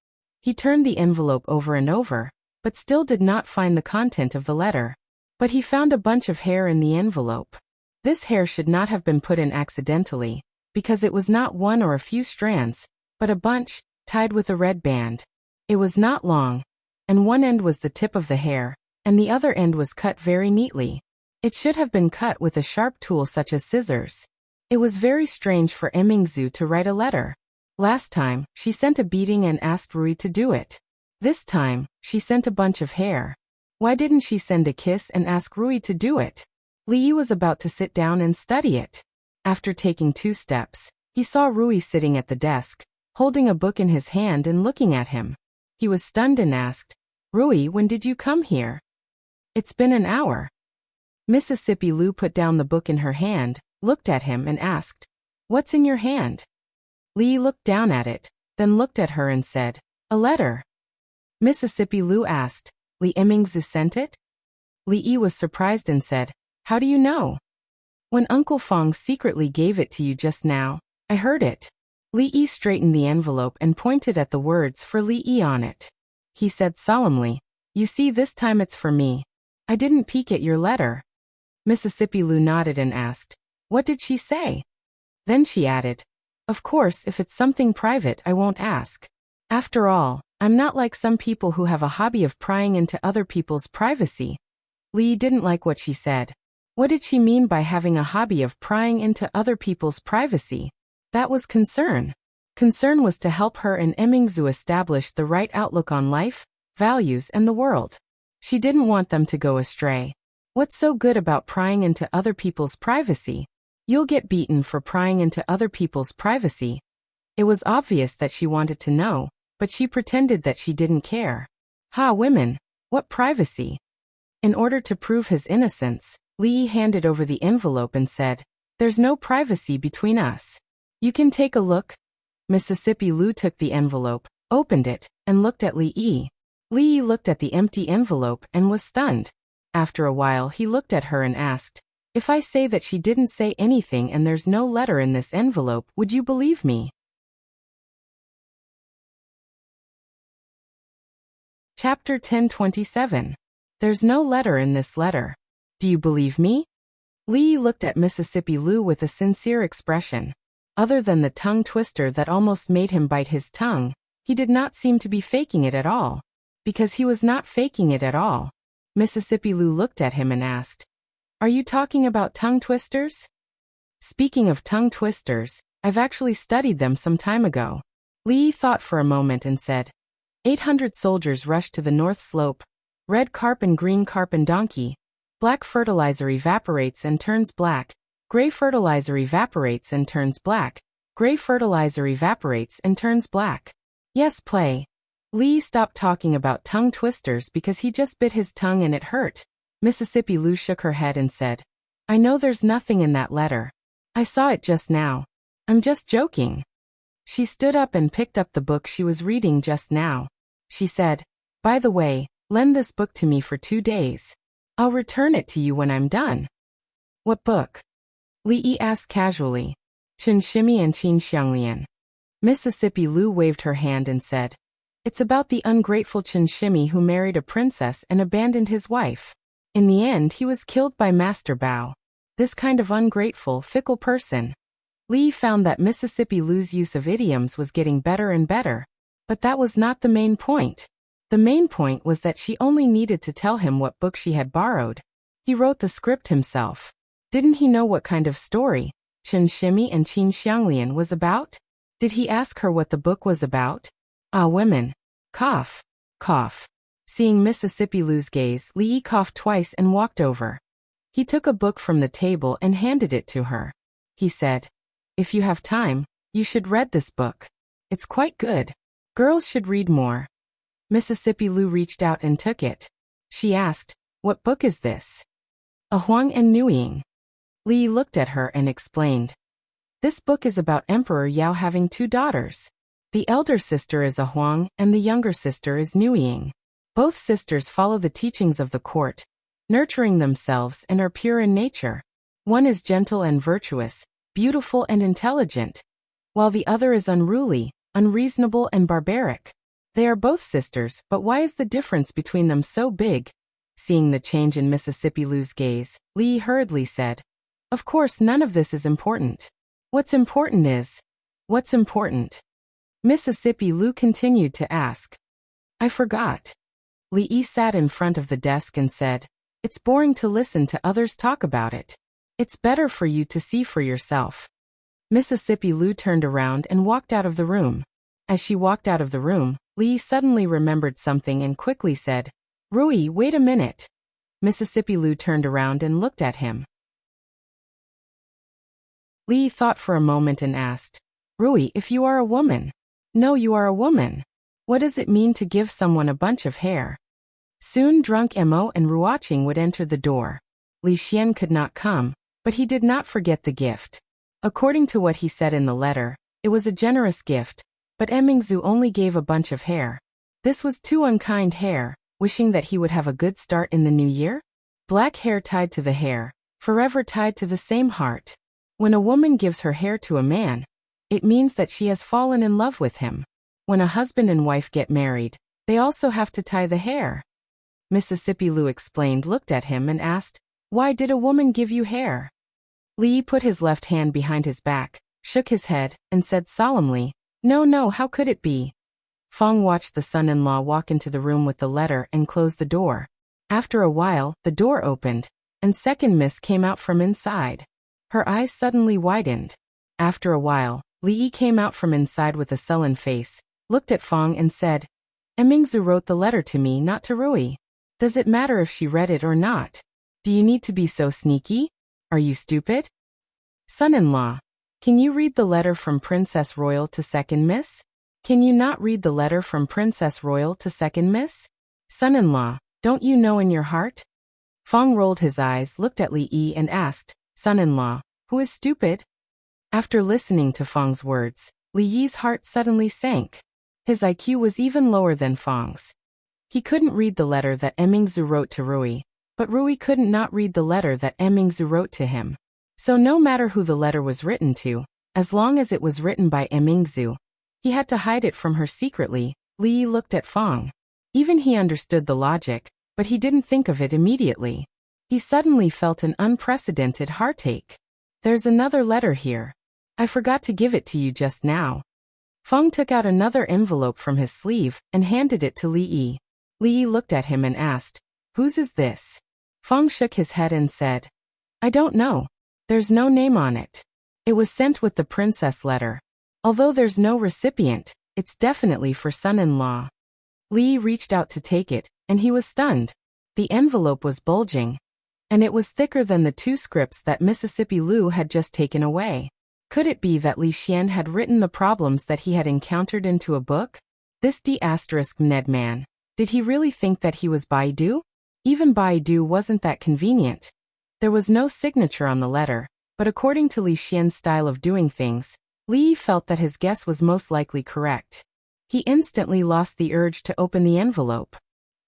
He turned the envelope over and over, but still did not find the content of the letter. But he found a bunch of hair in the envelope. This hair should not have been put in accidentally, because it was not one or a few strands, but a bunch, tied with a red band. It was not long, and one end was the tip of the hair, and the other end was cut very neatly. It should have been cut with a sharp tool such as scissors. It was very strange for Emingzu to write a letter. Last time, she sent a beating and asked Rui to do it. This time, she sent a bunch of hair. Why didn't she send a kiss and ask Rui to do it? Li Yi was about to sit down and study it. After taking 2 steps, he saw Rui sitting at the desk, holding a book in his hand and looking at him. He was stunned and asked, "Rui, when did you come here?" "It's been an hour." Mississippi Lu put down the book in her hand, looked at him and asked, "What's in your hand?" Li looked down at it, then looked at her and said, "A letter." Mississippi Lu asked, "Li Emingzu sent it?" Li Yi was surprised and said, "How do you know?" "When Uncle Feng secretly gave it to you just now, I heard it." Li Yi straightened the envelope and pointed at the words for Li Yi on it. He said solemnly, "You see, this time it's for me. I didn't peek at your letter." Mississippi Lu nodded and asked, "What did she say?" Then she added, "Of course, if it's something private, I won't ask. After all, I'm not like some people who have a hobby of prying into other people's privacy." Li didn't like what she said. What did she mean by having a hobby of prying into other people's privacy? That was concern. Concern was to help her and Emingzu establish the right outlook on life, values, and the world. She didn't want them to go astray. What's so good about prying into other people's privacy? You'll get beaten for prying into other people's privacy. It was obvious that she wanted to know, but she pretended that she didn't care. Ha, women, what privacy? In order to prove his innocence, Li handed over the envelope and said, "There's no privacy between us. You can take a look." Mississippi Lu took the envelope, opened it, and looked at Li Yi. Li Yi looked at the empty envelope and was stunned. After a while he looked at her and asked, "If I say that she didn't say anything and there's no letter in this envelope, would you believe me?" Chapter 1027. There's no letter in this letter. Do you believe me? Lee looked at Mississippi Lou with a sincere expression. Other than the tongue twister that almost made him bite his tongue, he did not seem to be faking it at all. Because he was not faking it at all. Mississippi Lou looked at him and asked, "Are you talking about tongue twisters?" Speaking of tongue twisters, I've actually studied them some time ago. Lee thought for a moment and said, 800 soldiers rushed to the north slope. Red carp and green carp and donkey. Black fertilizer evaporates and turns black. Gray fertilizer evaporates and turns black. Gray fertilizer evaporates and turns black. Yes, play. Lee stopped talking about tongue twisters because he just bit his tongue and it hurt. Mississippi Lou shook her head and said, I know there's nothing in that letter. I saw it just now. I'm just joking. She stood up and picked up the book she was reading just now. She said, by the way, lend this book to me for 2 days. I'll return it to you when I'm done. What book? Lee asked casually. Chen Shimi and Qin Xianglian. Mississippi Lou waved her hand and said, it's about the ungrateful Chen Shimi who married a princess and abandoned his wife. In the end he was killed by Master Bao. This kind of ungrateful, fickle person. Lee found that Mississippi Lou's use of idioms was getting better and better. But that was not the main point. The main point was that she only needed to tell him what book she had borrowed. He wrote the script himself. Didn't he know what kind of story Chen Shimi and Qin Xianglian was about? Did he ask her what the book was about? Ah, women. Cough. Cough. Seeing Mississippi Lou's gaze, Lee coughed twice and walked over. He took a book from the table and handed it to her. He said, if you have time, you should read this book. It's quite good. Girls should read more. Mississippi Lou reached out and took it. She asked, what book is this? A Huang and Nuying. Lee looked at her and explained. This book is about Emperor Yao having 2 daughters. The elder sister is a Huang and the younger sister is Nuying. Both sisters follow the teachings of the court, nurturing themselves and are pure in nature. One is gentle and virtuous, beautiful and intelligent, while the other is unruly, unreasonable and barbaric. They are both sisters, but why is the difference between them so big? Seeing the change in Mississippi Lou's gaze, Lee hurriedly said, of course none of this is important. What's important is... What's important? Mississippi Lou continued to ask. I forgot. Lee sat in front of the desk and said, it's boring to listen to others talk about it. It's better for you to see for yourself. Mississippi Lou turned around and walked out of the room. As she walked out of the room, Lee suddenly remembered something and quickly said, Rui, wait a minute. Mississippi Lou turned around and looked at him. Lee thought for a moment and asked, Rui, if you are a woman. No, you are a woman. What does it mean to give someone a bunch of hair? Soon drunk Mo and Ruaching would enter the door. Li Xian could not come, but he did not forget the gift. According to what he said in the letter, it was a generous gift, but Mingzu only gave a bunch of hair. This was too unkind hair, wishing that he would have a good start in the new year? Black hair tied to the hair, forever tied to the same heart. When a woman gives her hair to a man, it means that she has fallen in love with him. When a husband and wife get married, they also have to tie the hair. Mississippi Lou explained, looked at him and asked, why did a woman give you hair? Lee put his left hand behind his back, shook his head, and said solemnly, no, how could it be? Fong watched the son-in-law walk into the room with the letter and close the door. After a while, the door opened, and second Miss came out from inside. Her eyes suddenly widened. After a while, Li came out from inside with a sullen face, looked at Fong and said, Mingzu wrote the letter to me, not to Rui. Does it matter if she read it or not? Do you need to be so sneaky? Are you stupid? Son-in-law, can you read the letter from Princess Royal to second Miss? Can you not read the letter from Princess Royal to second Miss? Son-in-law, don't you know in your heart? Fong rolled his eyes, looked at Li Yi and asked, son-in-law, who is stupid? After listening to Fong's words, Li Yi's heart suddenly sank. His IQ was even lower than Fong's. He couldn't read the letter that Mingzu wrote to Rui, but Rui couldn't not read the letter that Mingzu wrote to him. So no matter who the letter was written to, as long as it was written by Mingzu, he had to hide it from her secretly. Li looked at Fong. Even he understood the logic, but he didn't think of it immediately. He suddenly felt an unprecedented heartache. There's another letter here. I forgot to give it to you just now. Feng took out another envelope from his sleeve and handed it to Li Yi. Li Yi looked at him and asked, "Whose is this?" Feng shook his head and said, "I don't know. There's no name on it. It was sent with the princess letter. Although there's no recipient, it's definitely for son-in-law." Li Yi reached out to take it, and he was stunned. The envelope was bulging, and it was thicker than the two scripts that Mississippi Lu had just taken away. Could it be that Li Xian had written the problems that he had encountered into a book? This D*Ned man, did he really think that he was Baidu? Even Baidu wasn't that convenient. There was no signature on the letter, but according to Li Xian's style of doing things, Li Yi felt that his guess was most likely correct. He instantly lost the urge to open the envelope.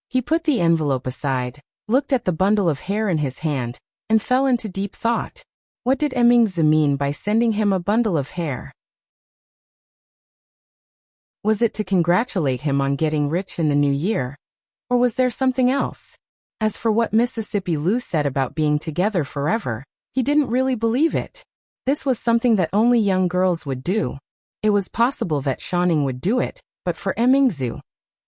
He put the envelope aside, looked at the bundle of hair in his hand, and fell into deep thought. What did Emingzi mean by sending him a bundle of hair? Was it to congratulate him on getting rich in the new year? Or was there something else? As for what Mississippi Lu said about being together forever, he didn't really believe it. This was something that only young girls would do. It was possible that Shanning would do it, but for Emingzi,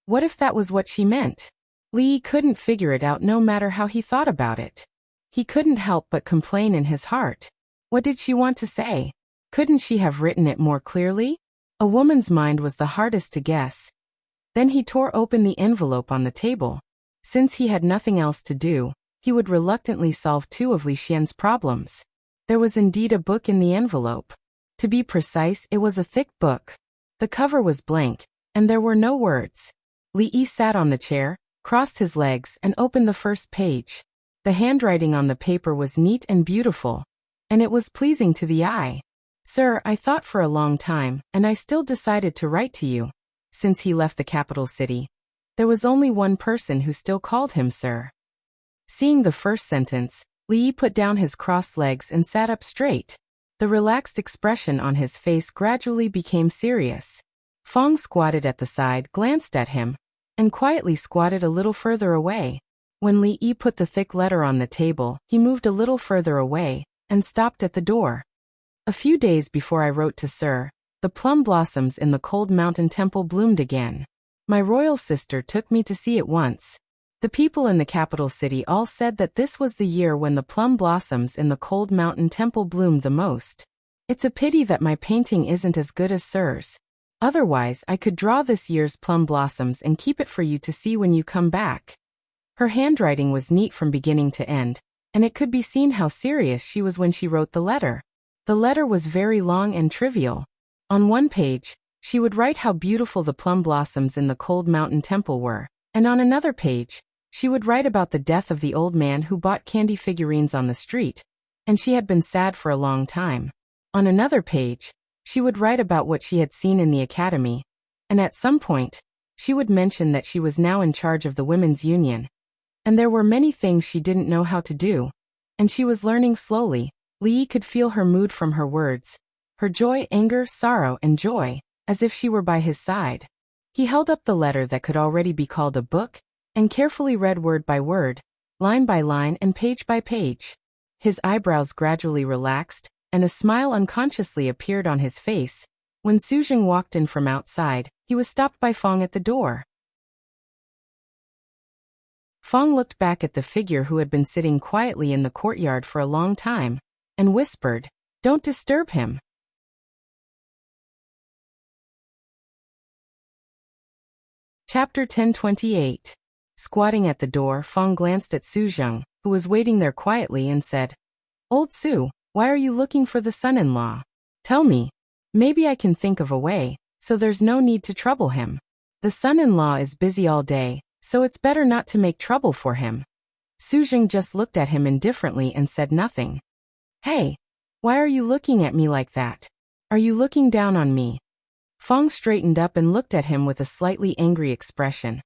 what if that was what she meant? Li Yi couldn't figure it out no matter how he thought about it. He couldn't help but complain in his heart. What did she want to say? Couldn't she have written it more clearly? A woman's mind was the hardest to guess. Then he tore open the envelope on the table. Since he had nothing else to do, he would reluctantly solve two of Li Xian's problems. There was indeed a book in the envelope. To be precise, it was a thick book. The cover was blank, and there were no words. Li Yi sat on the chair, crossed his legs, and opened the first page. The handwriting on the paper was neat and beautiful, and it was pleasing to the eye. "Sir, I thought for a long time, and I still decided to write to you." Since he left the capital city, there was only one person who still called him sir. Seeing the first sentence, Li Yi put down his crossed legs and sat up straight. The relaxed expression on his face gradually became serious. Feng squatted at the side, glanced at him, and quietly squatted a little further away. When Li Yi put the thick letter on the table, he moved a little further away, and stopped at the door. "A few days before I wrote to Sir, the plum blossoms in the cold mountain temple bloomed again. My royal sister took me to see it once. The people in the capital city all said that this was the year when the plum blossoms in the cold mountain temple bloomed the most. It's a pity that my painting isn't as good as Sir's. Otherwise, I could draw this year's plum blossoms and keep it for you to see when you come back." Her handwriting was neat from beginning to end, and it could be seen how serious she was when she wrote the letter. The letter was very long and trivial. On one page, she would write how beautiful the plum blossoms in the cold mountain temple were, and on another page, she would write about the death of the old man who bought candy figurines on the street, and she had been sad for a long time. On another page, she would write about what she had seen in the academy, and at some point, she would mention that she was now in charge of the women's union. And there were many things she didn't know how to do, and she was learning slowly. Li Yi could feel her mood from her words, her joy, anger, sorrow, and joy, as if she were by his side. He held up the letter that could already be called a book, and carefully read word by word, line by line, and page by page. His eyebrows gradually relaxed, and a smile unconsciously appeared on his face. When Su Jing walked in from outside, he was stopped by Feng at the door. Feng looked back at the figure who had been sitting quietly in the courtyard for a long time, and whispered, "Don't disturb him." Chapter 1028. Squatting at the door, Feng glanced at Su Jing, who was waiting there quietly, and said, "Old Su, why are you looking for the son-in-law? Tell me. Maybe I can think of a way, so there's no need to trouble him. The son-in-law is busy all day, so it's better not to make trouble for him." Su Jing just looked at him indifferently and said nothing. "Hey, why are you looking at me like that? Are you looking down on me?" Feng straightened up and looked at him with a slightly angry expression.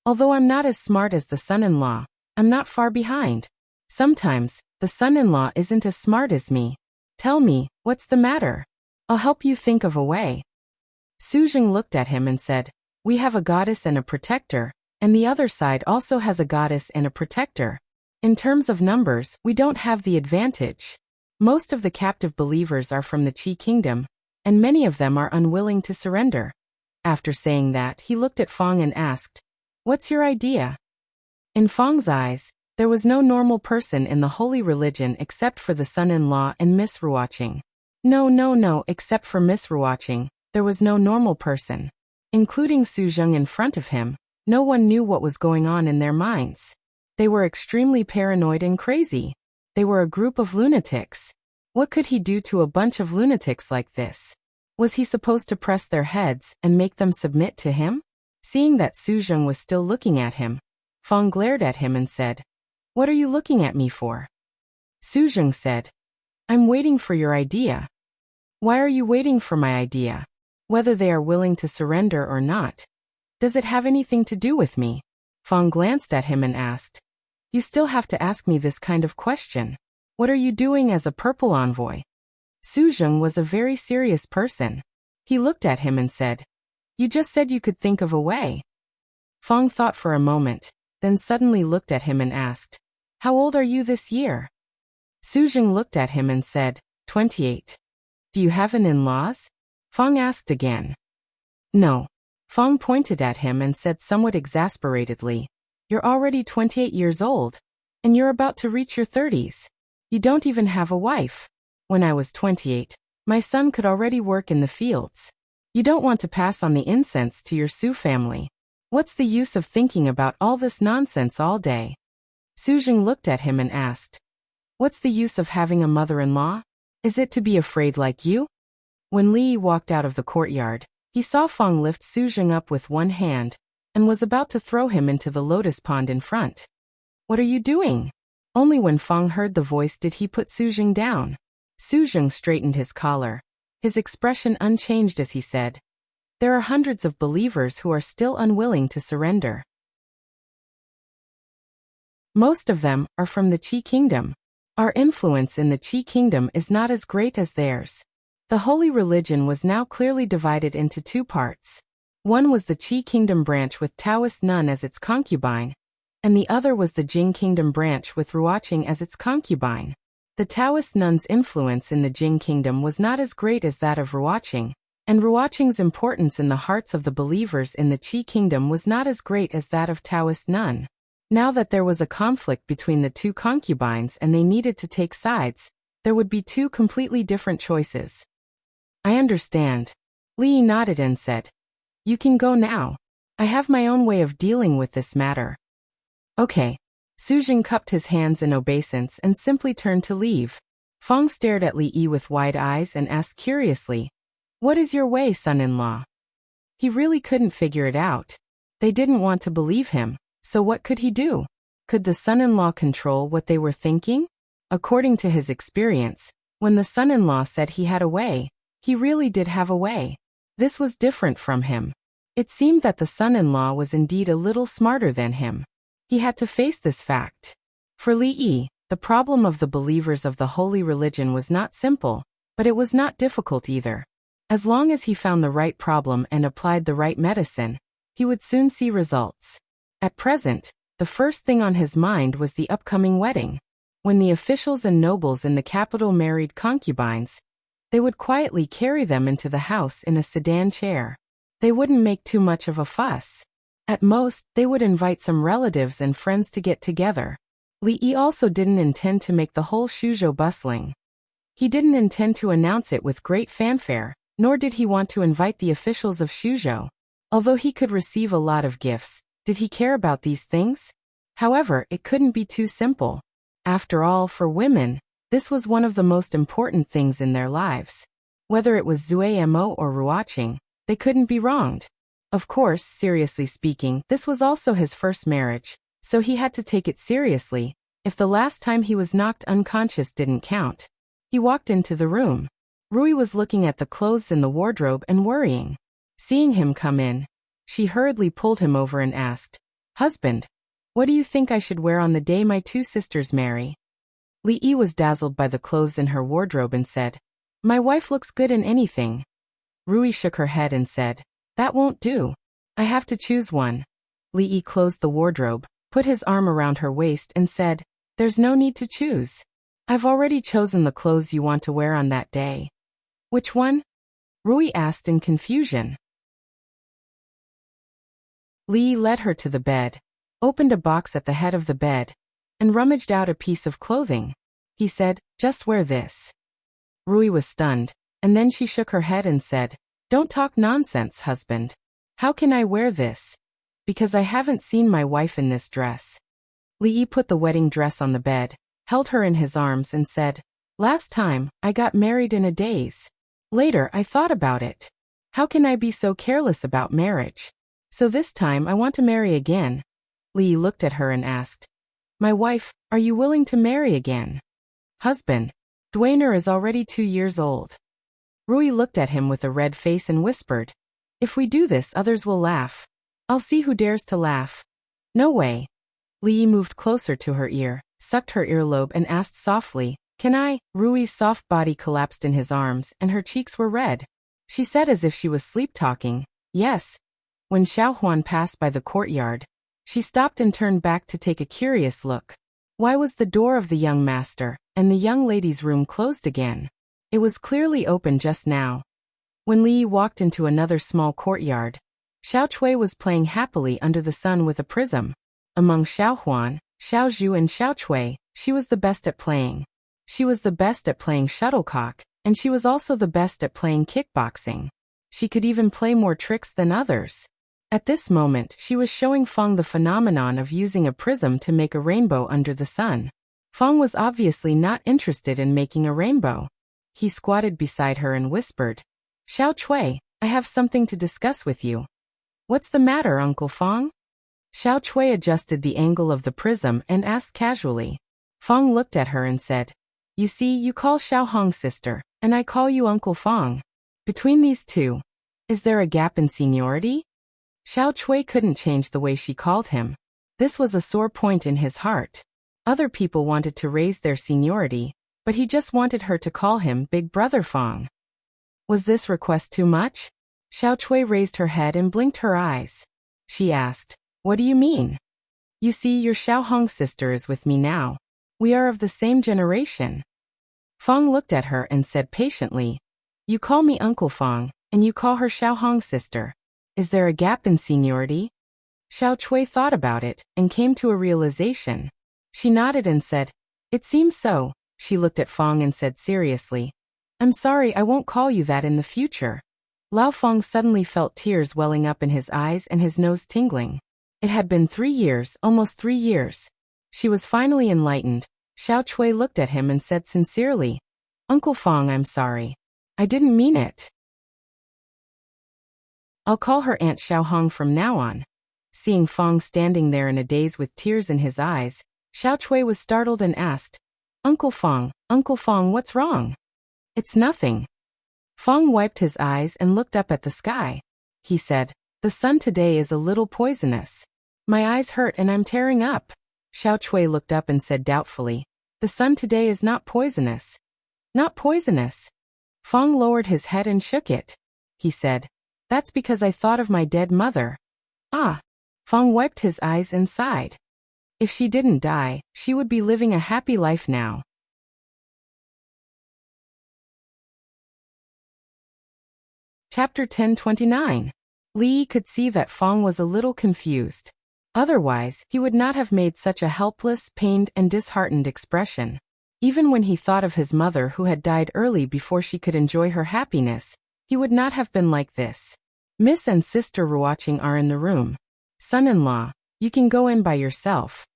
"Although I'm not as smart as the son-in-law, I'm not far behind. Sometimes, the son-in-law isn't as smart as me. Tell me, what's the matter? I'll help you think of a way." Su Jing looked at him and said, "We have a goddess and a protector, and the other side also has a goddess and a protector. In terms of numbers, we don't have the advantage. Most of the captive believers are from the Qi kingdom, and many of them are unwilling to surrender. After saying that, he looked at Fang and asked, "What's your idea?" In Fang's eyes, there was no normal person in the holy religion except for the son-in-law and Miss Ruoqing. No, except for Miss Ruoqing, there was no normal person. Including Su Zheng in front of him, no one knew what was going on in their minds. They were extremely paranoid and crazy. They were a group of lunatics. What could he do to a bunch of lunatics like this? Was he supposed to press their heads and make them submit to him? Seeing that Su Zheng was still looking at him, Fang glared at him and said, "What are you looking at me for?" Su Zheng said, "I'm waiting for your idea." "Why are you waiting for my idea? Whether they are willing to surrender or not. Does it have anything to do with me?" Fang glanced at him and asked, "You still have to ask me this kind of question. What are you doing as a purple envoy?" Su Zheng was a very serious person. He looked at him and said, "You just said you could think of a way." Fang thought for a moment, then suddenly looked at him and asked, "How old are you this year?" Su Zheng looked at him and said, 28. "Do you have an in-laws?" Fang asked again. "No." Fang pointed at him and said somewhat exasperatedly, "You're already 28 years old, and you're about to reach your 30s. You don't even have a wife. When I was 28, my son could already work in the fields. You don't want to pass on the incense to your Su family. What's the use of thinking about all this nonsense all day?" Su Zheng looked at him and asked, "What's the use of having a mother-in-law? Is it to be afraid like you?" When Li Yi walked out of the courtyard, he saw Fang lift Su Zheng up with one hand and was about to throw him into the lotus pond in front. "What are you doing?" Only when Fang heard the voice did he put Su Zheng down. Su Zheng straightened his collar, his expression unchanged as he said, "There are hundreds of believers who are still unwilling to surrender. Most of them are from the Qi kingdom. Our influence in the Qi kingdom is not as great as theirs." The holy religion was now clearly divided into two parts. One was the Qi kingdom branch with Taoist nun as its concubine, and the other was the Jing kingdom branch with Ruoqing as its concubine. The Taoist nun's influence in the Jing kingdom was not as great as that of Ruoqing, and Ruoqing's importance in the hearts of the believers in the Qi kingdom was not as great as that of Taoist nun. Now that there was a conflict between the two concubines and they needed to take sides, there would be two completely different choices. "I understand." Li Yi nodded and said, "You can go now. I have my own way of dealing with this matter." "Okay." Su Zheng cupped his hands in obeisance and simply turned to leave. Fang stared at Li Yi with wide eyes and asked curiously, "What is your way, son-in-law?" He really couldn't figure it out. They didn't want to believe him, so what could he do? Could the son-in-law control what they were thinking? According to his experience, when the son-in-law said he had a way, he really did have a way. This was different from him. It seemed that the son-in-law was indeed a little smarter than him. He had to face this fact. For Li Yi, the problem of the believers of the holy religion was not simple, but it was not difficult either. As long as he found the right problem and applied the right medicine, he would soon see results. At present, the first thing on his mind was the upcoming wedding. When the officials and nobles in the capital married concubines, they would quietly carry them into the house in a sedan chair. They wouldn't make too much of a fuss. At most, they would invite some relatives and friends to get together. Li Yi also didn't intend to make the whole Shuzhou bustling. He didn't intend to announce it with great fanfare, nor did he want to invite the officials of Shuzhou. Although he could receive a lot of gifts, did he care about these things? However, it couldn't be too simple. After all, for women, this was one of the most important things in their lives. Whether it was Zuamo or Ruoqing, they couldn't be wronged. Of course, seriously speaking, this was also his first marriage, so he had to take it seriously, if the last time he was knocked unconscious didn't count. He walked into the room. Rui was looking at the clothes in the wardrobe and worrying. Seeing him come in, she hurriedly pulled him over and asked, "Husband, what do you think I should wear on the day my two sisters marry?" Li Yi was dazzled by the clothes in her wardrobe and said, "My wife looks good in anything." Rui shook her head and said, "That won't do. I have to choose one." Li closed the wardrobe, put his arm around her waist and said, "There's no need to choose. I've already chosen the clothes you want to wear on that day." "Which one?" Rui asked in confusion. Li led her to the bed, opened a box at the head of the bed, and rummaged out a piece of clothing. He said, "Just wear this." Rui was stunned, and then she shook her head and said, "Don't talk nonsense, husband. How can I wear this? Because I haven't seen my wife in this dress." Li put the wedding dress on the bed, held her in his arms and said, "Last time, I got married in a daze. Later, I thought about it. How can I be so careless about marriage? So this time I want to marry again." Li looked at her and asked, "My wife, are you willing to marry again?" "Husband, Dwayner is already 2 years old." Rui looked at him with a red face and whispered, "If we do this, others will laugh. I'll see who dares to laugh." "No way." Li moved closer to her ear, sucked her earlobe and asked softly, "Can I?" Rui's soft body collapsed in his arms and her cheeks were red. She said as if she was sleep-talking, "Yes." When Xiaohuan passed by the courtyard, she stopped and turned back to take a curious look. Why was the door of the young master and the young lady's room closed again? It was clearly open just now. When Li walked into another small courtyard, Xiao Chui was playing happily under the sun with a prism. Among Xiaohuan, Xiaozhu and Xiao Chui, she was the best at playing. She was the best at playing shuttlecock, and she was also the best at playing kickboxing. She could even play more tricks than others. At this moment, she was showing Feng the phenomenon of using a prism to make a rainbow under the sun. Feng was obviously not interested in making a rainbow. He squatted beside her and whispered, "Xiao Chui, I have something to discuss with you." "What's the matter, Uncle Feng?" Xiao Chui adjusted the angle of the prism and asked casually. Feng looked at her and said, "You see, you call Xiao Hong sister, and I call you Uncle Feng. Between these two, is there a gap in seniority?" Xiao Chui couldn't change the way she called him. This was a sore point in his heart. Other people wanted to raise their seniority, but he just wanted her to call him Big Brother Feng. Was this request too much? Xiao Chui raised her head and blinked her eyes. She asked, "What do you mean?" "You see, your Xiao Hong sister is with me now. We are of the same generation." Feng looked at her and said patiently, "You call me Uncle Feng, and you call her Xiao Hong sister. Is there a gap in seniority?" Xiao Chui thought about it and came to a realization. She nodded and said, "It seems so." She looked at Feng and said seriously, "I'm sorry, I won't call you that in the future." Lao Feng suddenly felt tears welling up in his eyes and his nose tingling. It had been 3 years, almost 3 years. She was finally enlightened. Xiao Chui looked at him and said sincerely, "Uncle Feng, I'm sorry. I didn't mean it. I'll call her Aunt Xiao Hong from now on." Seeing Feng standing there in a daze with tears in his eyes, Xiao Chui was startled and asked, Uncle Feng, what's wrong?" "It's nothing." Feng wiped his eyes and looked up at the sky. He said, "The sun today is a little poisonous. My eyes hurt and I'm tearing up." Xiao Chui looked up and said doubtfully, "The sun today is not poisonous." "Not poisonous?" Feng lowered his head and shook it. He said, "That's because I thought of my dead mother." "Ah." Feng wiped his eyes and sighed. If she didn't die, she would be living a happy life now. Chapter 1029. Li could see that Feng was a little confused. Otherwise, he would not have made such a helpless, pained, and disheartened expression. Even when he thought of his mother who had died early before she could enjoy her happiness, he would not have been like this. "Miss and Sister Ruoqing are in the room. Son-in-law, you can go in by yourself."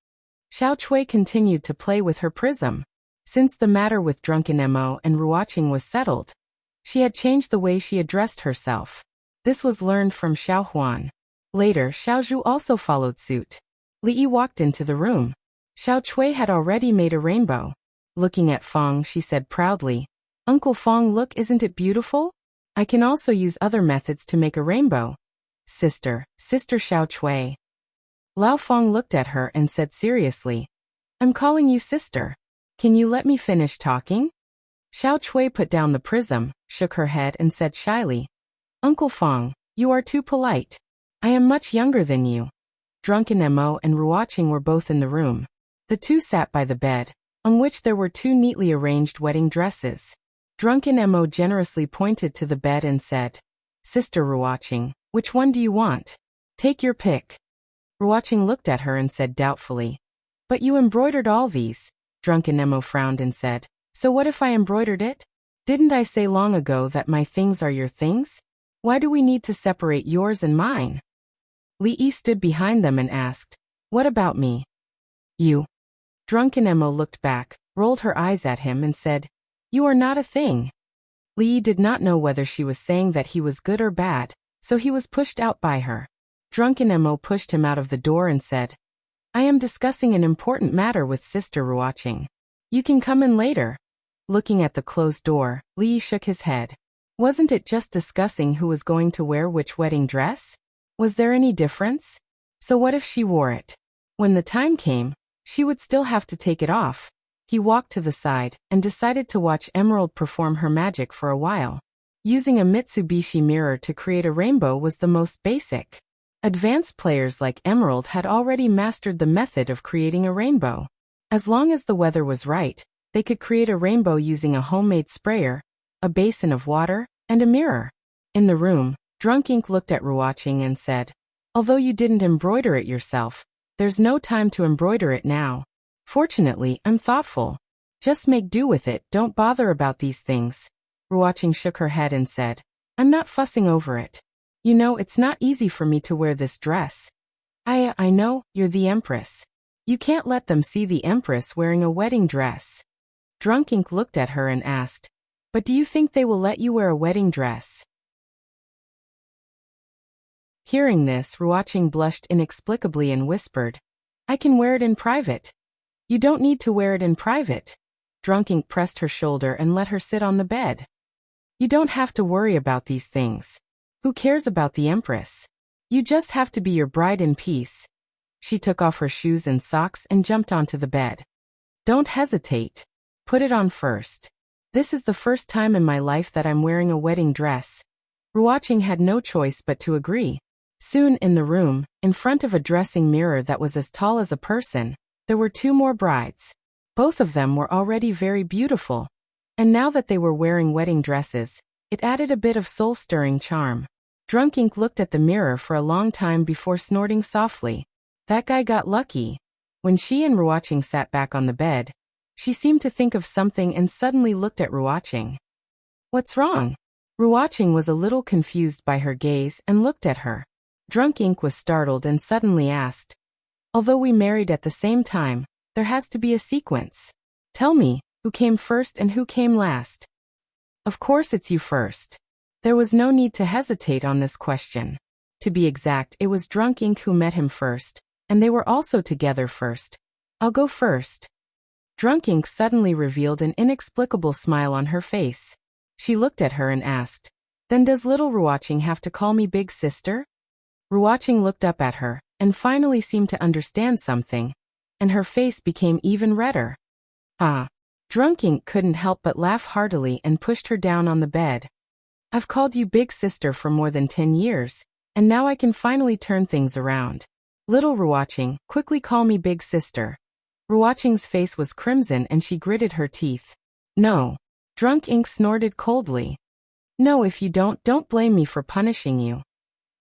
Xiao Chui continued to play with her prism. Since the matter with drunken Mo and Ruoqing was settled, she had changed the way she addressed herself. This was learned from Xiaohuan. Later, Xiaozhu also followed suit. Li walked into the room. Xiao Chui had already made a rainbow. Looking at Feng, she said proudly, "Uncle Feng, look, isn't it beautiful? I can also use other methods to make a rainbow." Sister Xiao Chui." Lao Feng looked at her and said seriously, "I'm calling you sister. Can you let me finish talking?" Xiao Chui put down the prism, shook her head and said shyly, "Uncle Feng, you are too polite. I am much younger than you." Drunken Mo and Ruoqing were both in the room. The two sat by the bed, on which there were two neatly arranged wedding dresses. Drunken Mo generously pointed to the bed and said, "Sister Ruoqing, which one do you want? Take your pick." Ruoqing looked at her and said doubtfully, "But you embroidered all these." Drunken Mo frowned and said, "So what if I embroidered it? Didn't I say long ago that my things are your things? Why do we need to separate yours and mine?" Li stood behind them and asked, "What about me?" "You." Drunken Mo looked back, rolled her eyes at him and said, "You are not a thing." Li did not know whether she was saying that he was good or bad, so he was pushed out by her. Drunken Mo pushed him out of the door and said, "I am discussing an important matter with Sister Ruoqing. You can come in later." Looking at the closed door, Li shook his head. Wasn't it just discussing who was going to wear which wedding dress? Was there any difference? So what if she wore it? When the time came, she would still have to take it off. He walked to the side and decided to watch Emerald perform her magic for a while. Using a Mitsubishi mirror to create a rainbow was the most basic. Advanced players like Emerald had already mastered the method of creating a rainbow. As long as the weather was right, they could create a rainbow using a homemade sprayer, a basin of water, and a mirror. In the room, Drunk Ink looked at Ruoqing and said, "Although you didn't embroider it yourself, there's no time to embroider it now. Fortunately, I'm thoughtful. Just make do with it, don't bother about these things." Ruoqing shook her head and said, "I'm not fussing over it. You know, it's not easy for me to wear this dress. I know, you're the Empress. You can't let them see the Empress wearing a wedding dress." Drunk Ink looked at her and asked, "But do you think they will let you wear a wedding dress?" Hearing this, Ruoqing blushed inexplicably and whispered, "I can wear it in private." "You don't need to wear it in private." Drunk Ink pressed her shoulder and let her sit on the bed. "You don't have to worry about these things. Who cares about the Empress? You just have to be your bride in peace." She took off her shoes and socks and jumped onto the bed. "Don't hesitate. Put it on first. This is the first time in my life that I'm wearing a wedding dress." Ruoqing had no choice but to agree. Soon in the room, in front of a dressing mirror that was as tall as a person, there were two more brides. Both of them were already very beautiful. And now that they were wearing wedding dresses, it added a bit of soul-stirring charm. Drunk Ink looked at the mirror for a long time before snorting softly. That guy got lucky. When she and Ruoqing sat back on the bed, she seemed to think of something and suddenly looked at Ruoqing. "What's wrong?" Ruoqing was a little confused by her gaze and looked at her. Drunk Ink was startled and suddenly asked, "Although we married at the same time, there has to be a sequence. Tell me, who came first and who came last?" "Of course it's you first." There was no need to hesitate on this question. To be exact, it was Drunk Ink who met him first, and they were also together first. "I'll go first." Drunk Ink suddenly revealed an inexplicable smile on her face. She looked at her and asked, "Then does little Ruoqing have to call me big sister?" Ruoqing looked up at her, and finally seemed to understand something, and her face became even redder. "Ah." Drunk Ink couldn't help but laugh heartily and pushed her down on the bed. "I've called you big sister for more than 10 years, and now I can finally turn things around. Little Ruoqing, quickly call me big sister." Ruoqing's face was crimson and she gritted her teeth. "No." Drunk Ink snorted coldly. "No, if you don't blame me for punishing you.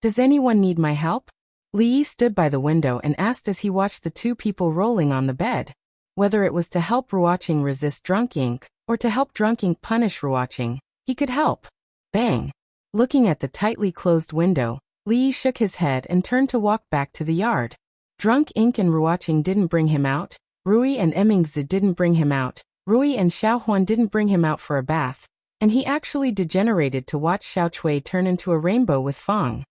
Does anyone need my help?" Li stood by the window and asked as he watched the two people rolling on the bed. Whether it was to help Ruoqing resist Drunk Ink, or to help Drunk Ink punish Ruoqing, he could help. Bang! Looking at the tightly closed window, Li shook his head and turned to walk back to the yard. Drunk Ink and Ruoqing didn't bring him out. Rui and Emingzi didn't bring him out. Rui and Xiaohuan didn't bring him out for a bath. And he actually degenerated to watch Xiao Chui turn into a rainbow with Fang.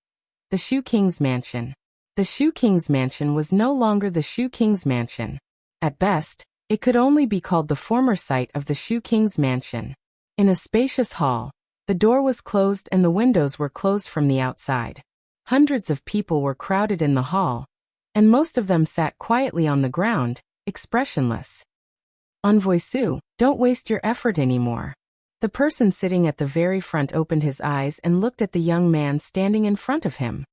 The Shu King's Mansion. The Shu King's Mansion was no longer the Shu King's Mansion. At best, it could only be called the former site of the Shu King's Mansion. In a spacious hall, the door was closed and the windows were closed from the outside. Hundreds of people were crowded in the hall, and most of them sat quietly on the ground, expressionless. "Envoy Su, don't waste your effort anymore." The person sitting at the very front opened his eyes and looked at the young man standing in front of him.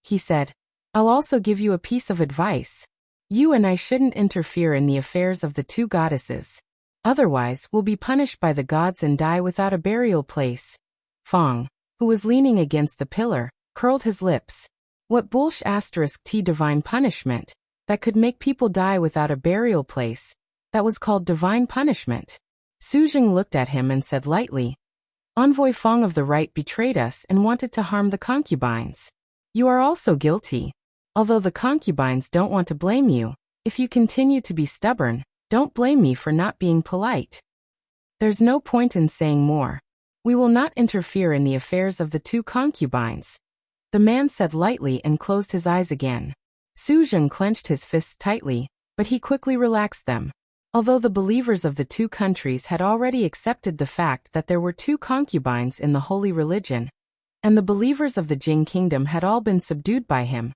he said. I'll also give you a piece of advice. You and I shouldn't interfere in the affairs of the two goddesses. Otherwise, we'll be punished by the gods and die without a burial place. Fong, who was leaning against the pillar, curled his lips. What *t divine punishment? That could make people die without a burial place. That was called divine punishment. Su Jing looked at him and said lightly, Envoy Fong of the Right betrayed us and wanted to harm the concubines. You are also guilty. Although the concubines don't want to blame you, if you continue to be stubborn, don't blame me for not being polite. There's no point in saying more. We will not interfere in the affairs of the two concubines. The man said lightly and closed his eyes again. Su Jing clenched his fists tightly, but he quickly relaxed them. Although the believers of the two countries had already accepted the fact that there were two concubines in the holy religion, and the believers of the Jing kingdom had all been subdued by him,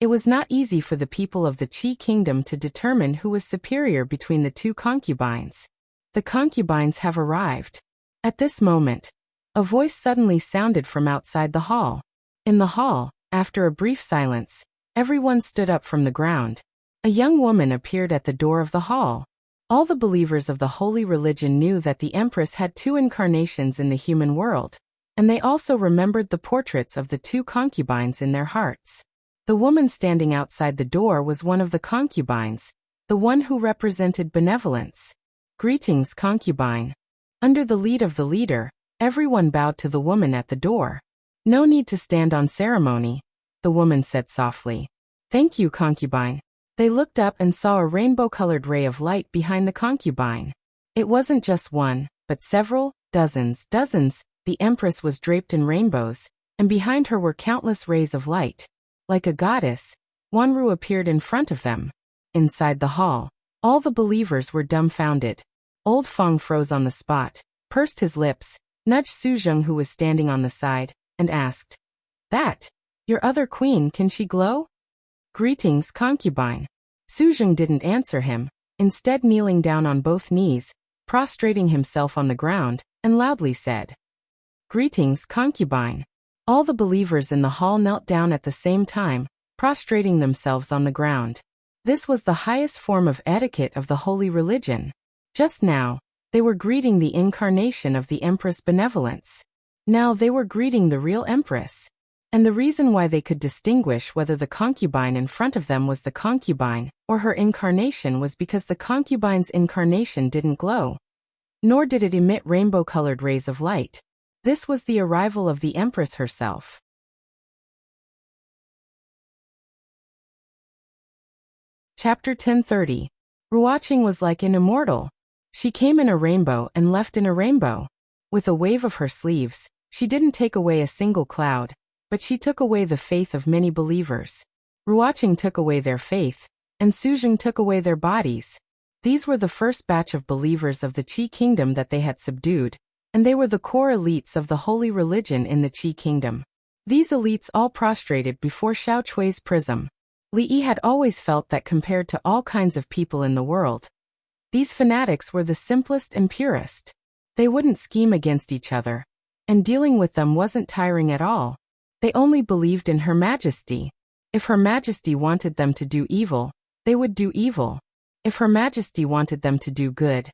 it was not easy for the people of the Qi kingdom to determine who was superior between the two concubines. The concubines have arrived. At this moment, a voice suddenly sounded from outside the hall. In the hall, after a brief silence, everyone stood up from the ground. A young woman appeared at the door of the hall. All the believers of the holy religion knew that the Empress had two incarnations in the human world, and they also remembered the portraits of the two concubines in their hearts. The woman standing outside the door was one of the concubines, the one who represented benevolence. Greetings, concubine. Under the lead of the leader, everyone bowed to the woman at the door. No need to stand on ceremony, the woman said softly. Thank you, concubine. They looked up and saw a rainbow-colored ray of light behind the concubine. It wasn't just one, but several, dozens. The Empress was draped in rainbows, and behind her were countless rays of light. Like a goddess, Wanru appeared in front of them. Inside the hall, all the believers were dumbfounded. Old Fong froze on the spot, pursed his lips, nudged Su Jing who was standing on the side, and asked, That, your other queen, can she glow? Greetings, concubine. Su Jing didn't answer him, instead kneeling down on both knees, prostrating himself on the ground, and loudly said, Greetings, concubine. All the believers in the hall knelt down at the same time, prostrating themselves on the ground. This was the highest form of etiquette of the holy religion. Just now, they were greeting the incarnation of the Empress Benevolence. Now they were greeting the real Empress. And the reason why they could distinguish whether the concubine in front of them was the concubine or her incarnation was because the concubine's incarnation didn't glow. Nor did it emit rainbow-colored rays of light. This was the arrival of the Empress herself. Chapter 1030. Ruoqing was like an immortal. She came in a rainbow and left in a rainbow. With a wave of her sleeves, she didn't take away a single cloud, but she took away the faith of many believers. Ruoqing took away their faith, and Su Jing took away their bodies. These were the first batch of believers of the Qi kingdom that they had subdued, and they were the core elites of the holy religion in the Qi kingdom. These elites all prostrated before Xiao Chui's prism. Li Yi had always felt that compared to all kinds of people in the world, these fanatics were the simplest and purest. They wouldn't scheme against each other, and dealing with them wasn't tiring at all. They only believed in Her Majesty. If Her Majesty wanted them to do evil, they would do evil. If Her Majesty wanted them to do good,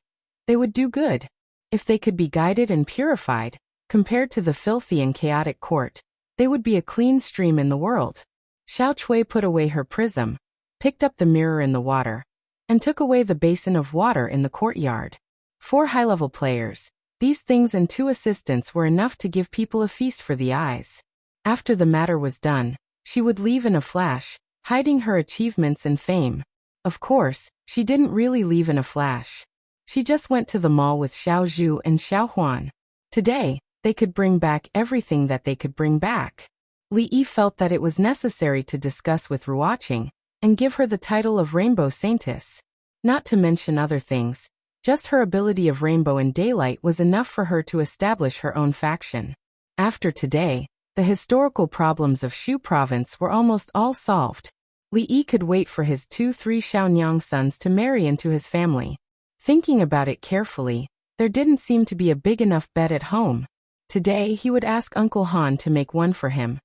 they would do good. If they could be guided and purified, compared to the filthy and chaotic court, they would be a clean stream in the world. Xiao Chui put away her prism, picked up the mirror in the water, and took away the basin of water in the courtyard. 4 high-level players, these things and 2 assistants were enough to give people a feast for the eyes. After the matter was done, she would leave in a flash, hiding her achievements and fame. Of course, she didn't really leave in a flash. She just went to the mall with Xiao Zhu and Xiao Huan. Today, they could bring back everything that they could bring back. Li Yi felt that it was necessary to discuss with Ruoqing, and give her the title of Rainbow Saintess. Not to mention other things, just her ability of rainbow and daylight was enough for her to establish her own faction. After today, the historical problems of Shu province were almost all solved. Li Yi could wait for his 2-3 Xiaonyang sons to marry into his family. Thinking about it carefully, there didn't seem to be a big enough bed at home. Today he would ask Uncle Han to make one for him.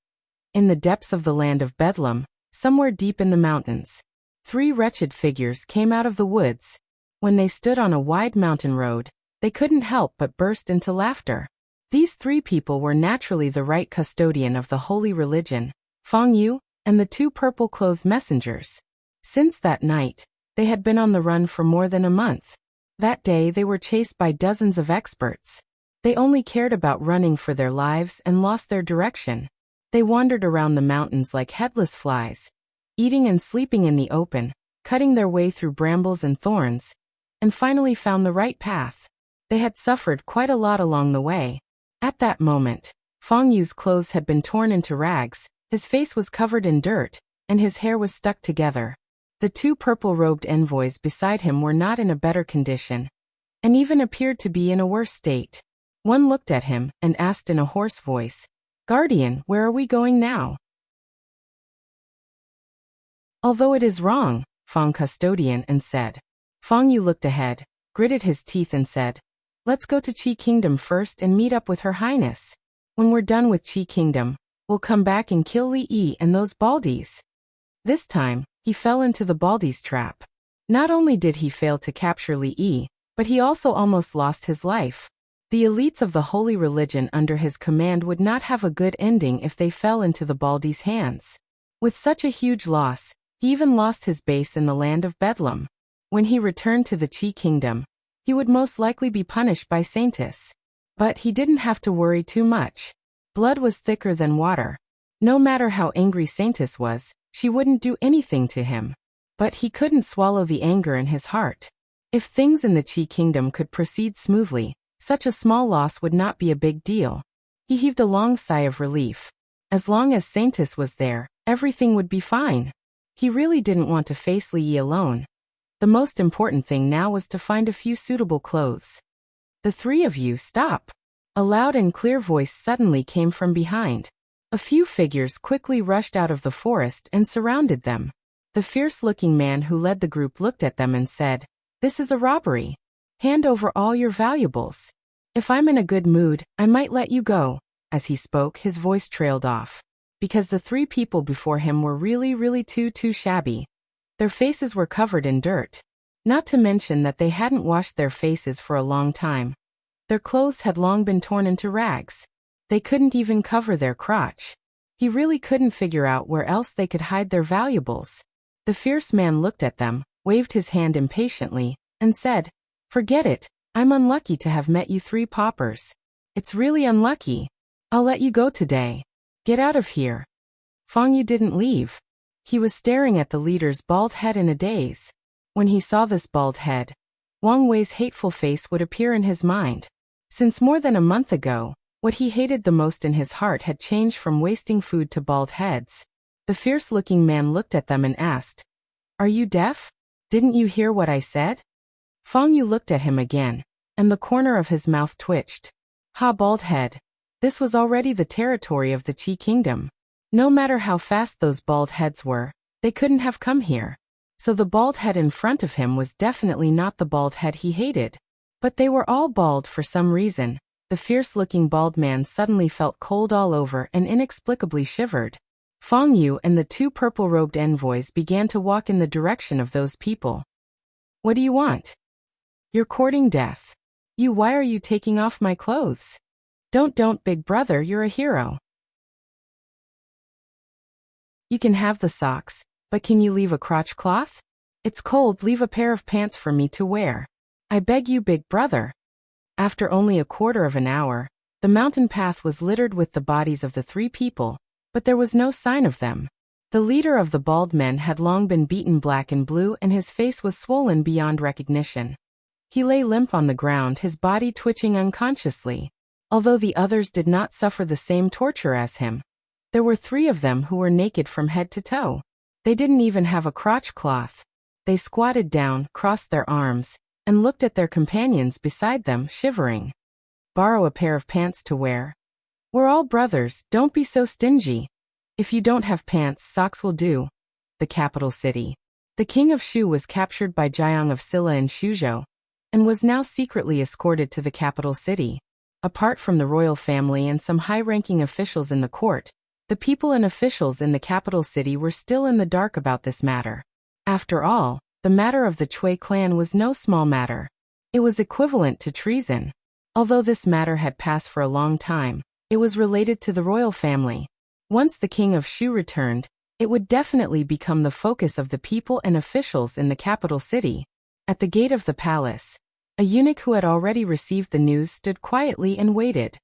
In the depths of the land of Bedlam, somewhere deep in the mountains, 3 wretched figures came out of the woods. When they stood on a wide mountain road, they couldn't help but burst into laughter. These 3 people were naturally the right custodian of the holy religion, Feng Yu, and the 2 purple-clothed messengers. Since that night, they had been on the run for more than a month. That day they were chased by dozens of experts. They only cared about running for their lives and lost their direction. They wandered around the mountains like headless flies, eating and sleeping in the open, cutting their way through brambles and thorns, and finally found the right path. They had suffered quite a lot along the way. At that moment, Feng Yu's clothes had been torn into rags, his face was covered in dirt, and his hair was stuck together. The 2 purple-robed envoys beside him were not in a better condition, and even appeared to be in a worse state. One looked at him and asked in a hoarse voice, "Guardian, where are we going now?" "Although it is wrong," Feng Custodian and said. Feng Yu looked ahead, gritted his teeth and said, "Let's go to Qi Kingdom first and meet up with Her Highness. When we're done with Qi Kingdom, we'll come back and kill Li Yi and those Baldies." This time, he fell into the Baldies trap. Not only did he fail to capture Li Yi, but he also almost lost his life. The elites of the holy religion under his command would not have a good ending if they fell into the Baldies' hands. With such a huge loss, he even lost his base in the land of Bedlam. When he returned to the Qi Kingdom, he would most likely be punished by Saintis. But he didn't have to worry too much. Blood was thicker than water. No matter how angry Saintis was, she wouldn't do anything to him. But he couldn't swallow the anger in his heart. If things in the Qi Kingdom could proceed smoothly, such a small loss would not be a big deal. He heaved a long sigh of relief. As long as Saintis was there, everything would be fine. He really didn't want to face Li Yi alone. The most important thing now was to find a few suitable clothes. "The 3 of you, stop!" A loud and clear voice suddenly came from behind. A few figures quickly rushed out of the forest and surrounded them. The fierce-looking man who led the group looked at them and said, "This is a robbery. Hand over all your valuables. If I'm in a good mood, I might let you go." As he spoke, his voice trailed off, because the 3 people before him were really too shabby. Their faces were covered in dirt. Not to mention that they hadn't washed their faces for a long time. Their clothes had long been torn into rags. They couldn't even cover their crotch. He really couldn't figure out where else they could hide their valuables. The fierce man looked at them, waved his hand impatiently, and said, "Forget it. I'm unlucky to have met you 3 paupers. It's really unlucky. I'll let you go today. Get out of here." Feng Yu didn't leave. He was staring at the leader's bald head in a daze. When he saw this bald head, Wang Wei's hateful face would appear in his mind. Since more than a month ago, what he hated the most in his heart had changed from wasting food to bald heads. The fierce-looking man looked at them and asked, "Are you deaf? Didn't you hear what I said?" Feng Yu looked at him again, and the corner of his mouth twitched. Ha, bald head. This was already the territory of the Qi Kingdom. No matter how fast those bald heads were, they couldn't have come here. So the bald head in front of him was definitely not the bald head he hated. But they were all bald for some reason. The fierce-looking bald man suddenly felt cold all over and inexplicably shivered. Feng Yu and the 2 purple-robed envoys began to walk in the direction of those people. "What do you want?" "You're courting death. Why are you taking off my clothes?" Don't, big brother, you're a hero." "You can have the socks, but can you leave a crotch cloth? It's cold, leave a pair of pants for me to wear. I beg you, big brother." After only a quarter of an hour, the mountain path was littered with the bodies of the 3 people, but there was no sign of them. The leader of the bald men had long been beaten black and blue and his face was swollen beyond recognition. He lay limp on the ground, his body twitching unconsciously. Although the others did not suffer the same torture as him, there were 3 of them who were naked from head to toe. They didn't even have a crotch cloth. They squatted down, crossed their arms, and looked at their companions beside them, shivering. "Borrow a pair of pants to wear. We're all brothers, don't be so stingy. If you don't have pants, socks will do." The capital city. The king of Shu was captured by Jiang of Silla and Shuzhou, and was now secretly escorted to the capital city. Apart from the royal family and some high-ranking officials in the court, The people and officials in the capital city were still in the dark about this matter. After all, the matter of the Chui clan was no small matter. It was equivalent to treason. Although this matter had passed for a long time, it was related to the royal family. Once the king of Shu returned, it would definitely become the focus of the people and officials in the capital city. At the gate of the palace, a eunuch who had already received the news stood quietly and waited.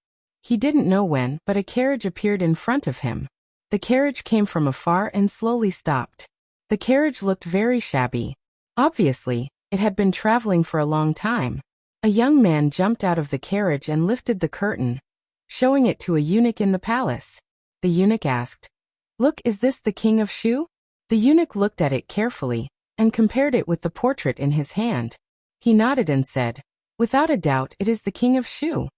He didn't know when, but a carriage appeared in front of him. The carriage came from afar and slowly stopped. The carriage looked very shabby. Obviously, it had been traveling for a long time. A young man jumped out of the carriage and lifted the curtain, showing it to a eunuch in the palace. The eunuch asked, "Look, is this the king of Shu?" The eunuch looked at it carefully and compared it with the portrait in his hand. He nodded and said, "Without a doubt, it is the king of Shu.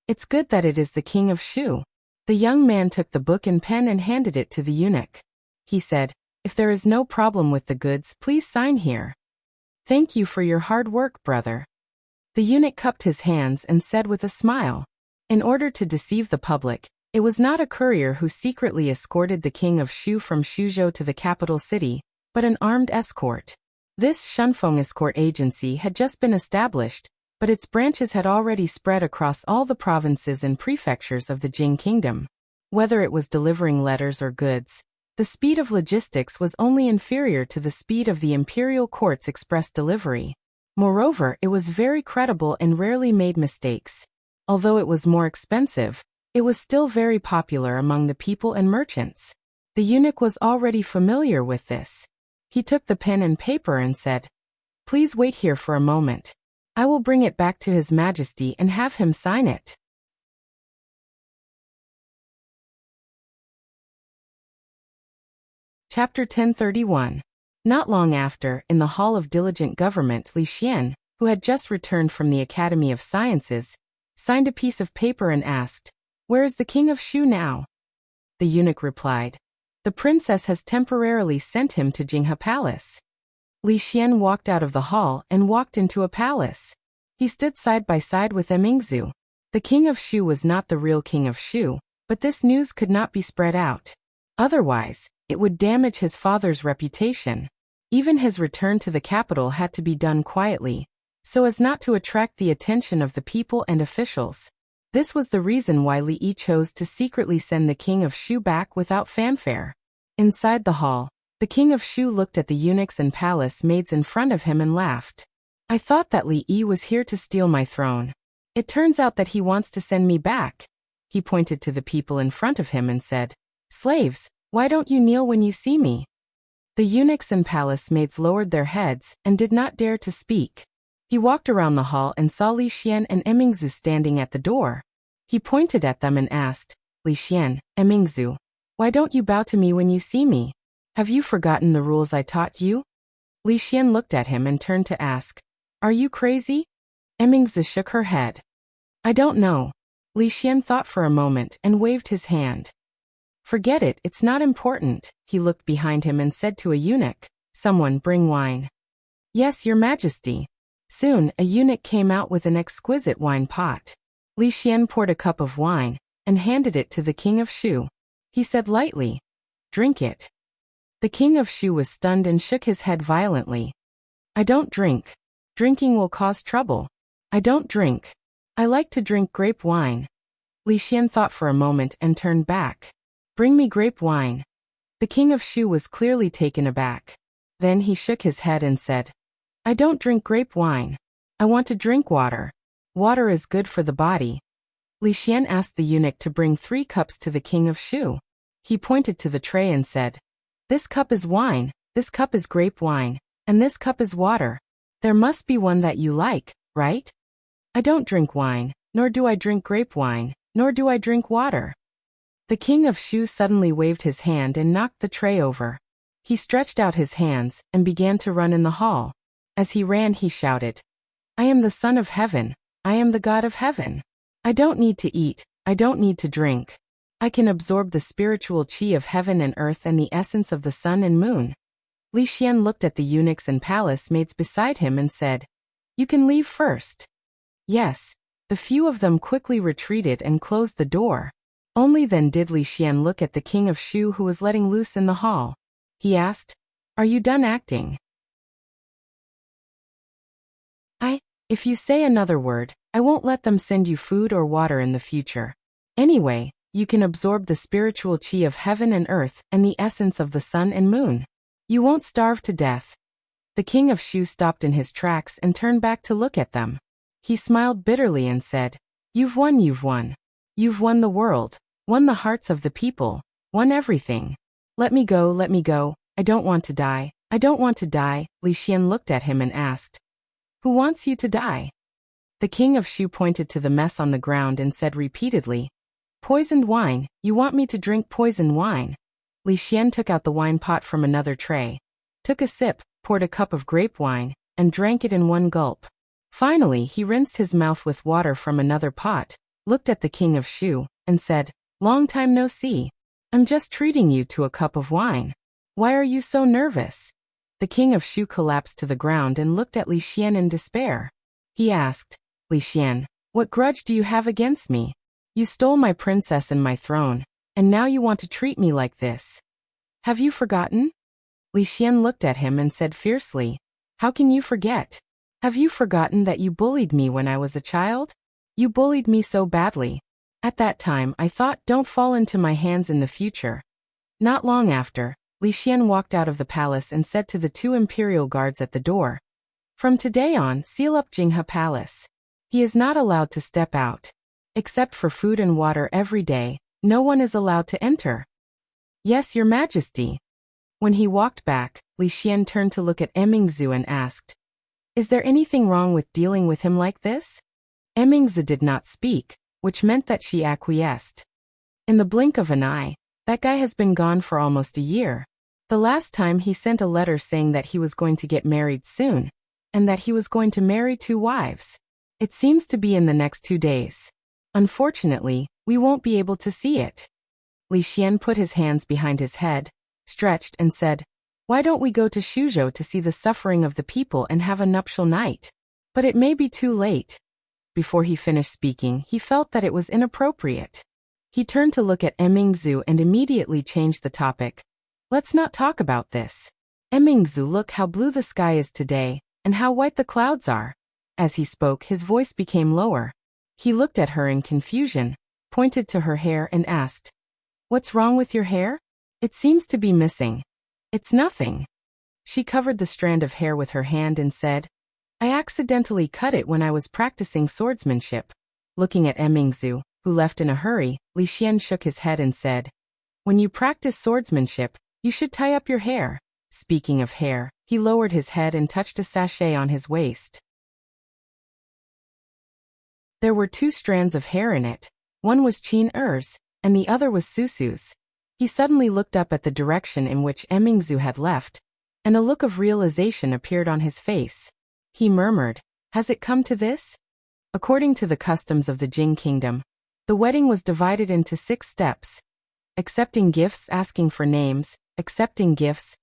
It's good that it is the king of Shu." The young man took the book and pen and handed it to the eunuch. He said, "If there is no problem with the goods, please sign here. Thank you for your hard work, brother." The eunuch cupped his hands and said with a smile, in order to deceive the public, it was not a courier who secretly escorted the king of Shu from Shuzhou to the capital city, but an armed escort. This Shunfeng escort agency had just been established, but its branches had already spread across all the provinces and prefectures of the Jing kingdom. Whether it was delivering letters or goods, the speed of logistics was only inferior to the speed of the imperial court's express delivery. Moreover, it was very credible and rarely made mistakes. Although it was more expensive, it was still very popular among the people and merchants. The eunuch was already familiar with this. He took the pen and paper and said, "Please wait here for a moment. I will bring it back to His Majesty and have him sign it." Chapter 1031. Not long after, in the Hall of Diligent Government, Li Xian, who had just returned from the Academy of Sciences, signed a piece of paper and asked, "Where is the king of Shu now?" The eunuch replied, "The princess has temporarily sent him to Jinghe Palace." Li Xian walked out of the hall and walked into a palace. He stood side by side with Emingzu. The king of Shu was not the real king of Shu, but this news could not be spread out. Otherwise, it would damage his father's reputation. Even his return to the capital had to be done quietly, so as not to attract the attention of the people and officials. This was the reason why Li Yi chose to secretly send the king of Shu back without fanfare. Inside the hall, the king of Shu looked at the eunuchs and palace maids in front of him and laughed. "I thought that Li Yi was here to steal my throne. It turns out that he wants to send me back." He pointed to the people in front of him and said, "Slaves, why don't you kneel when you see me?" The eunuchs and palace maids lowered their heads and did not dare to speak. He walked around the hall and saw Li Xian and Emingzu standing at the door. He pointed at them and asked, "Li Xian, Emingzu, why don't you bow to me when you see me? Have you forgotten the rules I taught you?" Li Xian looked at him and turned to ask, "Are you crazy?" Emingzu shook her head. "I don't know." Li Xian thought for a moment and waved his hand. "Forget it, it's not important." He looked behind him and said to a eunuch, "Someone bring wine." "Yes, Your Majesty." Soon, a eunuch came out with an exquisite wine pot. Li Xian poured a cup of wine and handed it to the king of Shu. He said lightly, "Drink it." The king of Shu was stunned and shook his head violently. "I don't drink. Drinking will cause trouble. I don't drink. I like to drink grape wine." Li Xian thought for a moment and turned back. "Bring me grape wine." The king of Shu was clearly taken aback. Then he shook his head and said, "I don't drink grape wine. I want to drink water. Water is good for the body." Li Xian asked the eunuch to bring 3 cups to the king of Shu. He pointed to the tray and said, "This cup is wine, this cup is grape wine, and this cup is water. There must be one that you like, right? I don't drink wine, nor do I drink grape wine, nor do I drink water." The king of Shu suddenly waved his hand and knocked the tray over. He stretched out his hands and began to run in the hall. As he ran, he shouted, "I am the son of heaven. I am the god of heaven. I don't need to eat. I don't need to drink. I can absorb the spiritual qi of heaven and earth and the essence of the sun and moon." Li Xian looked at the eunuchs and palace maids beside him and said, "You can leave first." Yes. The few of them quickly retreated and closed the door. Only then did Li Xian look at the king of Shu, who was letting loose in the hall. He asked, "Are you done acting?" If you say another word, I won't let them send you food or water in the future. Anyway, you can absorb the spiritual qi of heaven and earth and the essence of the sun and moon. You won't starve to death." The king of Shu stopped in his tracks and turned back to look at them. He smiled bitterly and said, "You've won, you've won. You've won the world, won the hearts of the people, won everything. Let me go, let me go. I don't want to die. I don't want to die." Li Xian looked at him and asked, "Who wants you to die?" The king of Shu pointed to the mess on the ground and said repeatedly, "Poisoned wine, you want me to drink poisoned wine?" Li Xian took out the wine pot from another tray, took a sip, poured a cup of grape wine, and drank it in one gulp. Finally, he rinsed his mouth with water from another pot, looked at the king of Shu, and said, "Long time no see. I'm just treating you to a cup of wine. Why are you so nervous?" The king of Shu collapsed to the ground and looked at Li Xian in despair. He asked, "Li Xian, what grudge do you have against me? You stole my princess and my throne, and now you want to treat me like this. Have you forgotten?" Li Xian looked at him and said fiercely, "How can you forget? Have you forgotten that you bullied me when I was a child? You bullied me so badly. At that time I thought, don't fall into my hands in the future." Not long after, Li Xian walked out of the palace and said to the 2 imperial guards at the door, "From today on, seal up Jinghe Palace. He is not allowed to step out. Except for food and water every day, no one is allowed to enter." "Yes, Your Majesty." When he walked back, Li Xian turned to look at Emingzu and asked, "Is there anything wrong with dealing with him like this?" Emingzu did not speak, which meant that she acquiesced. "In the blink of an eye, that guy has been gone for almost a year. The last time he sent a letter saying that he was going to get married soon, and that he was going to marry 2 wives. It seems to be in the next 2 days. Unfortunately, we won't be able to see it." Li Xian put his hands behind his head, stretched and said, "Why don't we go to Shuzhou to see the suffering of the people and have a nuptial night? But it may be too late." Before he finished speaking, he felt that it was inappropriate. He turned to look at Emingzu and immediately changed the topic. "Let's not talk about this. Emingzu, look how blue the sky is today, and how white the clouds are." As he spoke, his voice became lower. He looked at her in confusion, pointed to her hair and asked, "What's wrong with your hair? It seems to be missing." "It's nothing." She covered the strand of hair with her hand and said, "I accidentally cut it when I was practicing swordsmanship." Looking at Emingzu, who left in a hurry, Li Xian shook his head and said, "When you practice swordsmanship, you should tie up your hair." Speaking of hair, he lowered his head and touched a sachet on his waist. There were 2 strands of hair in it. One was Qin Er's, and the other was Susu's. He suddenly looked up at the direction in which Emingzu had left, and a look of realization appeared on his face. He murmured, "Has it come to this?" According to the customs of the Jing kingdom, the wedding was divided into 6 steps. Accepting gifts, asking for names, accepting gifts,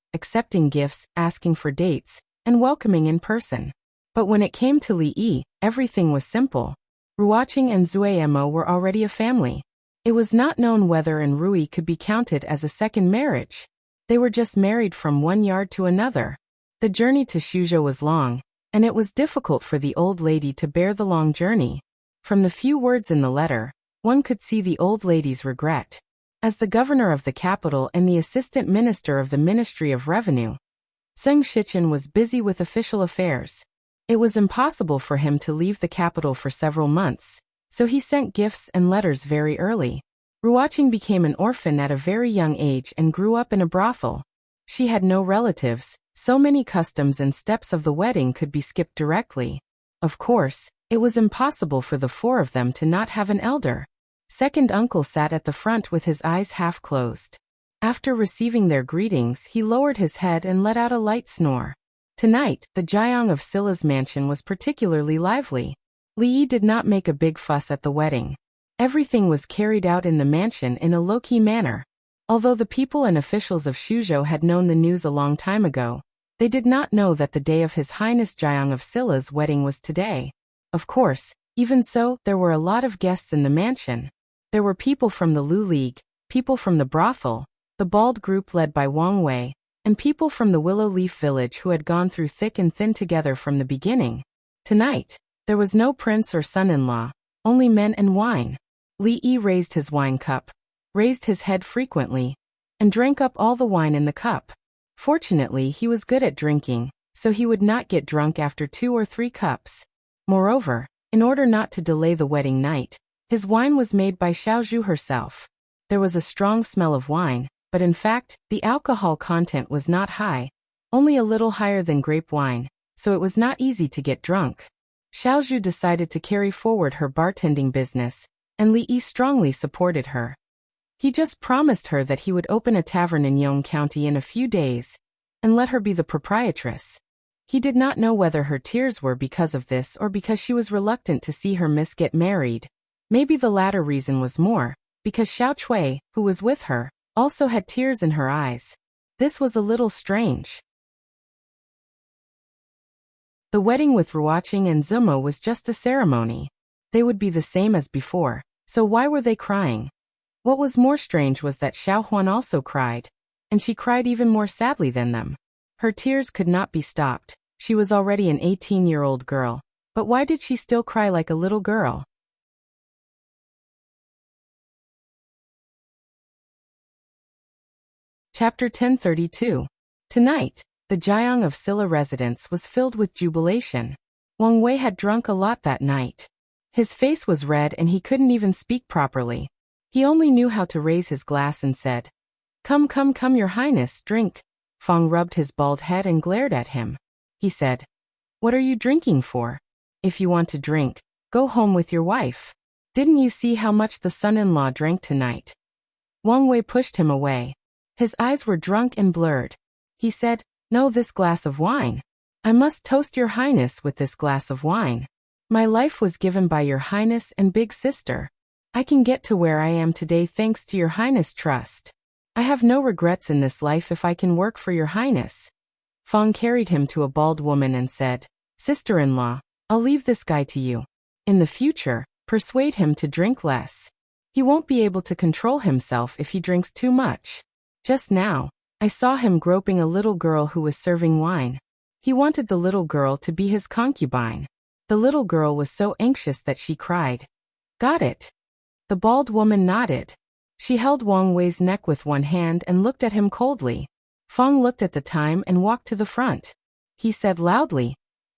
asking for dates, and welcoming in person. But when it came to Li Yi, everything was simple. Ruoqing and Zuemo were already a family. It was not known whether and Rui could be counted as a second marriage. They were just married from one yard to another. The journey to Shuzhou was long, and it was difficult for the old lady to bear the long journey. From the few words in the letter, one could see the old lady's regret. As the governor of the capital and the assistant minister of the Ministry of Revenue, Zheng Shichen was busy with official affairs. It was impossible for him to leave the capital for several months, so he sent gifts and letters very early. Ruoqing became an orphan at a very young age and grew up in a brothel. She had no relatives, so many customs and steps of the wedding could be skipped directly. Of course, it was impossible for the 4 of them to not have an elder. Second uncle sat at the front with his eyes half closed. After receiving their greetings, he lowered his head and let out a light snore. Tonight, the Jiang of Silla's mansion was particularly lively. Li Yi did not make a big fuss at the wedding. Everything was carried out in the mansion in a low-key manner. Although the people and officials of Shuzhou had known the news a long time ago, they did not know that the day of His Highness Jiang of Silla's wedding was today. Of course, even so, there were a lot of guests in the mansion. There were people from the Lu League, people from the brothel, the bald group led by Wang Wei, and people from the Willow Leaf Village who had gone through thick and thin together from the beginning. Tonight, there was no prince or son-in-law, only men and wine. Li Yi raised his wine cup, raised his head frequently, and drank up all the wine in the cup. Fortunately, he was good at drinking, so he would not get drunk after 2 or 3 cups. Moreover, in order not to delay the wedding night, his wine was made by Xiaozhu herself. There was a strong smell of wine, but in fact, the alcohol content was not high, only a little higher than grape wine, so it was not easy to get drunk. Xiaozhu decided to carry forward her bartending business, and Li Yi strongly supported her. He just promised her that he would open a tavern in Yong County in a few days, and let her be the proprietress. He did not know whether her tears were because of this or because she was reluctant to see her miss get married. Maybe the latter reason was more, because Xiao Chui, who was with her, also had tears in her eyes. This was a little strange. The wedding with Ruoqing and Zimo was just a ceremony. They would be the same as before, so why were they crying? What was more strange was that Xiao Huan also cried, and she cried even more sadly than them. Her tears could not be stopped. She was already an 18-year-old girl, but why did she still cry like a little girl? Chapter 1032. Tonight, the Jiang of Silla residence was filled with jubilation. Wang Wei had drunk a lot that night. His face was red and he couldn't even speak properly. He only knew how to raise his glass and said, "Come, come, come, your highness, drink." Fang rubbed his bald head and glared at him. He said, "What are you drinking for? If you want to drink, go home with your wife. Didn't you see how much the son-in-law drank tonight?" Wang Wei pushed him away. His eyes were drunk and blurred. He said, "No, this glass of wine. I must toast your highness with this glass of wine. My life was given by your highness and big sister. I can get to where I am today thanks to your highness' trust. I have no regrets in this life if I can work for your highness." Fang carried him to a bald woman and said, "Sister-in-law, I'll leave this guy to you. In the future, persuade him to drink less. He won't be able to control himself if he drinks too much. Just now, I saw him groping a little girl who was serving wine. He wanted the little girl to be his concubine. The little girl was so anxious that she cried." "Got it." The bald woman nodded. She held Wang Wei's neck with one hand and looked at him coldly. Fang looked at the time and walked to the front. He said loudly,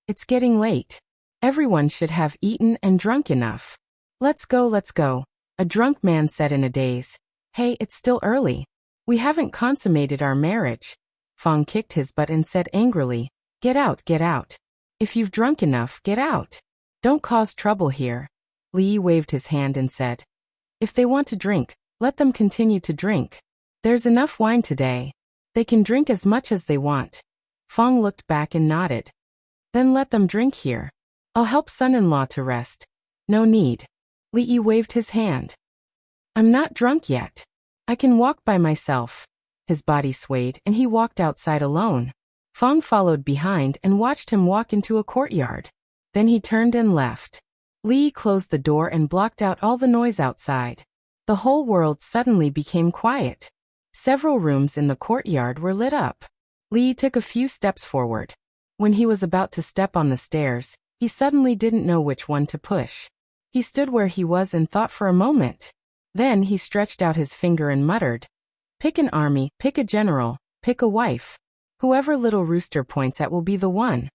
"It's getting late. Everyone should have eaten and drunk enough. Let's go, let's go." A drunk man said in a daze, "Hey, it's still early. We haven't consummated our marriage." Fang kicked his butt and said angrily, "Get out, get out. If you've drunk enough, get out. Don't cause trouble here." Li Yi waved his hand and said, "If they want to drink, let them continue to drink. There's enough wine today. They can drink as much as they want." Fang looked back and nodded. "Then let them drink here. I'll help son-in-law to rest. No need." Li Yi waved his hand. "I'm not drunk yet. I can walk by myself." His body swayed and he walked outside alone. Fang followed behind and watched him walk into a courtyard. Then he turned and left. Li Yi closed the door and blocked out all the noise outside. The whole world suddenly became quiet. Several rooms in the courtyard were lit up. Li Yi took a few steps forward. When he was about to step on the stairs, he suddenly didn't know which one to push. He stood where he was and thought for a moment. Then he stretched out his finger and muttered, "Pick an army, pick a general, pick a wife. Whoever little rooster points at will be the one."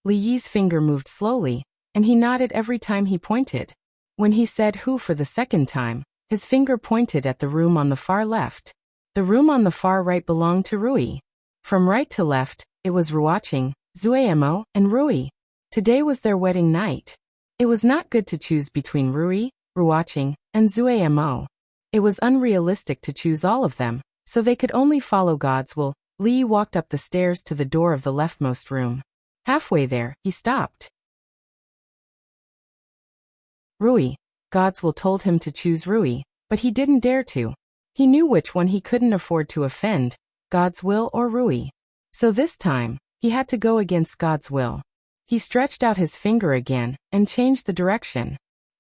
Li Yi's finger moved slowly, and he nodded every time he pointed. When he said who for the second time, his finger pointed at the room on the far left. The room on the far right belonged to Rui. From right to left, it was Ruoqing, Zuemo, and Rui. Today was their wedding night. It was not good to choose between Rui, Ruoqing, and Zuemo. It was unrealistic to choose all of them, so they could only follow God's will. Li Yi walked up the stairs to the door of the leftmost room. Halfway there, he stopped. Rui. God's will told him to choose Rui, but he didn't dare to. He knew which one he couldn't afford to offend, God's will or Rui. So this time, he had to go against God's will. He stretched out his finger again and changed the direction.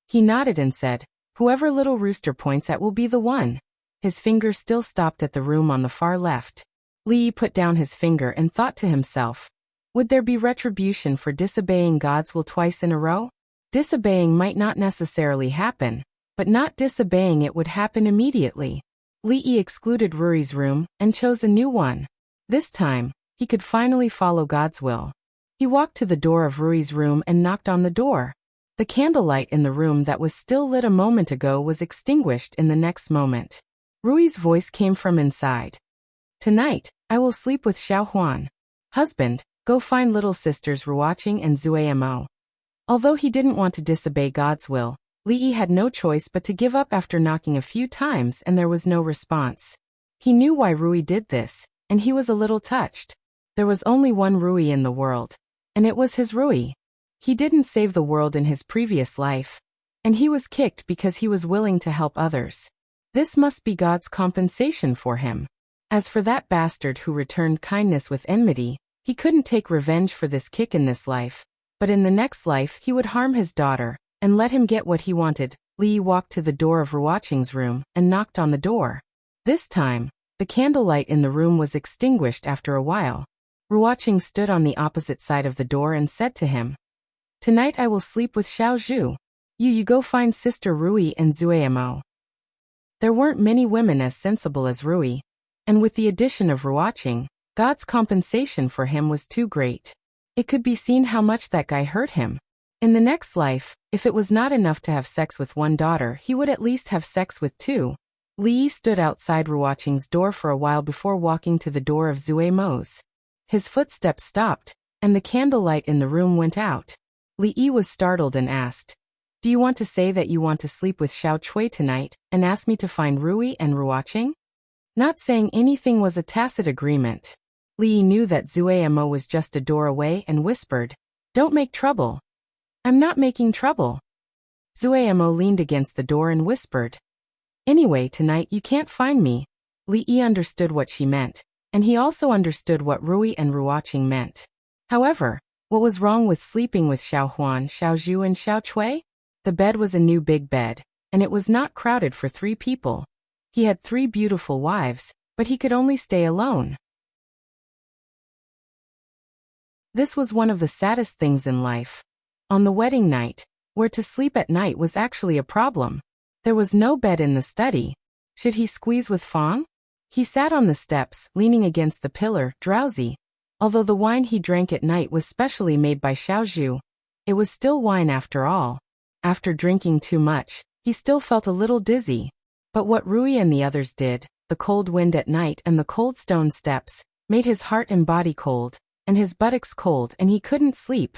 He nodded and said, Whoever little rooster points at will be the one. His finger still stopped at the room on the far left. Lee put down his finger and thought to himself, would there be retribution for disobeying God's will twice in a row? Disobeying might not necessarily happen, but not disobeying it would happen immediately. Lee excluded Ruri's room and chose a new one. This time, he could finally follow God's will. He walked to the door of Ruri's room and knocked on the door. The candlelight in the room that was still lit a moment ago was extinguished in the next moment. Rui's voice came from inside. Tonight, I will sleep with Xiao Huan. Husband, go find little sisters Ruoqing and Zuamo. Although he didn't want to disobey God's will, Li had no choice but to give up after knocking a few times and there was no response. He knew why Rui did this, and he was a little touched. There was only one Rui in the world, and it was his Rui. He didn't save the world in his previous life, and he was kicked because he was willing to help others. This must be God's compensation for him. As for that bastard who returned kindness with enmity, he couldn't take revenge for this kick in this life, but in the next life he would harm his daughter and let him get what he wanted. Li walked to the door of Ruoqing's room and knocked on the door. This time, the candlelight in the room was extinguished after a while. Ruoqing stood on the opposite side of the door and said to him, "Tonight I will sleep with Xiao Zhu. You go find sister Rui and Zuamo." There weren't many women as sensible as Rui, and with the addition of Ruoqing, God's compensation for him was too great. It could be seen how much that guy hurt him. In the next life, if it was not enough to have sex with one daughter, he would at least have sex with two. Li stood outside Ruoqing's door for a while before walking to the door of Zuamo's. His footsteps stopped, and the candlelight in the room went out. Li was startled and asked, "Do you want to say that you want to sleep with Xiao Chui tonight, and ask me to find Rui and Ruoqing?" Not saying anything was a tacit agreement. Li knew that Zuamo was just a door away and whispered, "Don't make trouble." "I'm not making trouble." Zuamo leaned against the door and whispered, "Anyway, tonight you can't find me." Li understood what she meant, and he also understood what Rui and Ruoqing meant. However, what was wrong with sleeping with Xiao Huan, Xiao Zhu and Xiao Chui? The bed was a new big bed, and it was not crowded for 3 people. He had 3 beautiful wives, but he could only stay alone. This was one of the saddest things in life. On the wedding night, where to sleep at night was actually a problem. There was no bed in the study. Should he squeeze with Fang? He sat on the steps, leaning against the pillar, drowsy. Although the wine he drank at night was specially made by Xiao Zhu, it was still wine after all. After drinking too much, he still felt a little dizzy. But what Rui and the others did, the cold wind at night and the cold stone steps, made his heart and body cold, and his buttocks cold, and he couldn't sleep.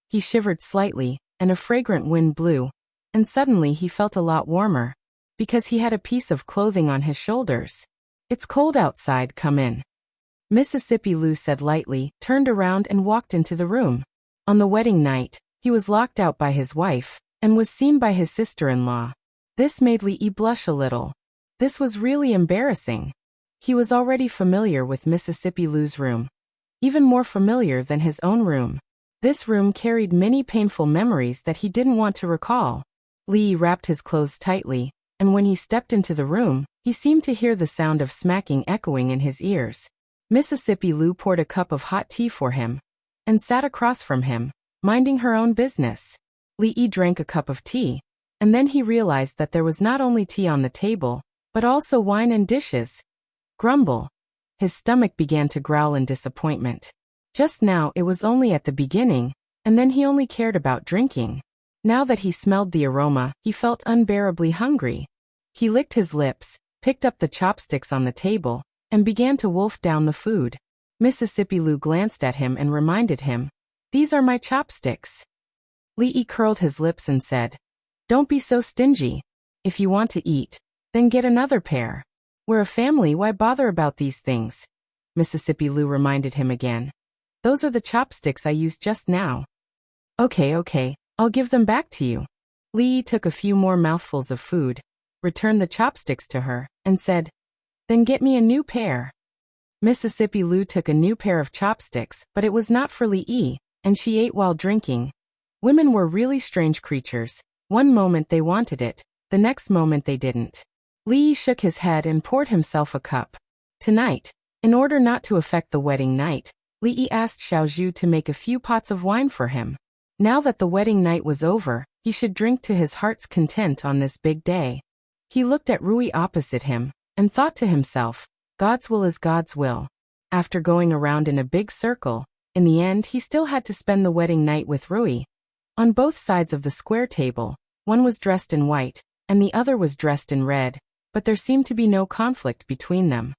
He shivered slightly, and a fragrant wind blew, and suddenly he felt a lot warmer, because he had a piece of clothing on his shoulders. "It's cold outside, come in." Mississippi Lou said lightly, turned around and walked into the room. On the wedding night, he was locked out by his wife, and was seen by his sister-in-law. This made Li blush a little. This was really embarrassing. He was already familiar with Mississippi Lou's room. Even more familiar than his own room. This room carried many painful memories that he didn't want to recall. Li wrapped his clothes tightly, and when he stepped into the room, he seemed to hear the sound of smacking echoing in his ears. Mississippi Lou poured a cup of hot tea for him, and sat across from him, minding her own business. Li drank a cup of tea, and then he realized that there was not only tea on the table, but also wine and dishes. Grumble. His stomach began to growl in disappointment. Just now it was only at the beginning, and then he only cared about drinking. Now that he smelled the aroma, he felt unbearably hungry. He licked his lips, picked up the chopsticks on the table, and began to wolf down the food. Mississippi Lou glanced at him and reminded him, "These are my chopsticks." Li curled his lips and said, "Don't be so stingy. If you want to eat, then get another pair. We're a family, why bother about these things?" Mississippi Lou reminded him again. "Those are the chopsticks I used just now." Okay, I'll give them back to you." Li took a few more mouthfuls of food, returned the chopsticks to her, and said, "Then get me a new pair." Mississippi Lou took a new pair of chopsticks, but it was not for Li, and she ate while drinking. Women were really strange creatures. One moment they wanted it, The next moment they didn't. Li shook his head and poured himself a cup. Tonight, in order not to affect the wedding night, Li asked Xiaozhu to make a few pots of wine for him. Now that the wedding night was over, he should drink to his heart's content on this big day. He looked at Rui opposite him, and thought to himself, God's will is God's will. After going around in a big circle, in the end he still had to spend the wedding night with Rui. On both sides of the square table, one was dressed in white, and the other was dressed in red, but there seemed to be no conflict between them.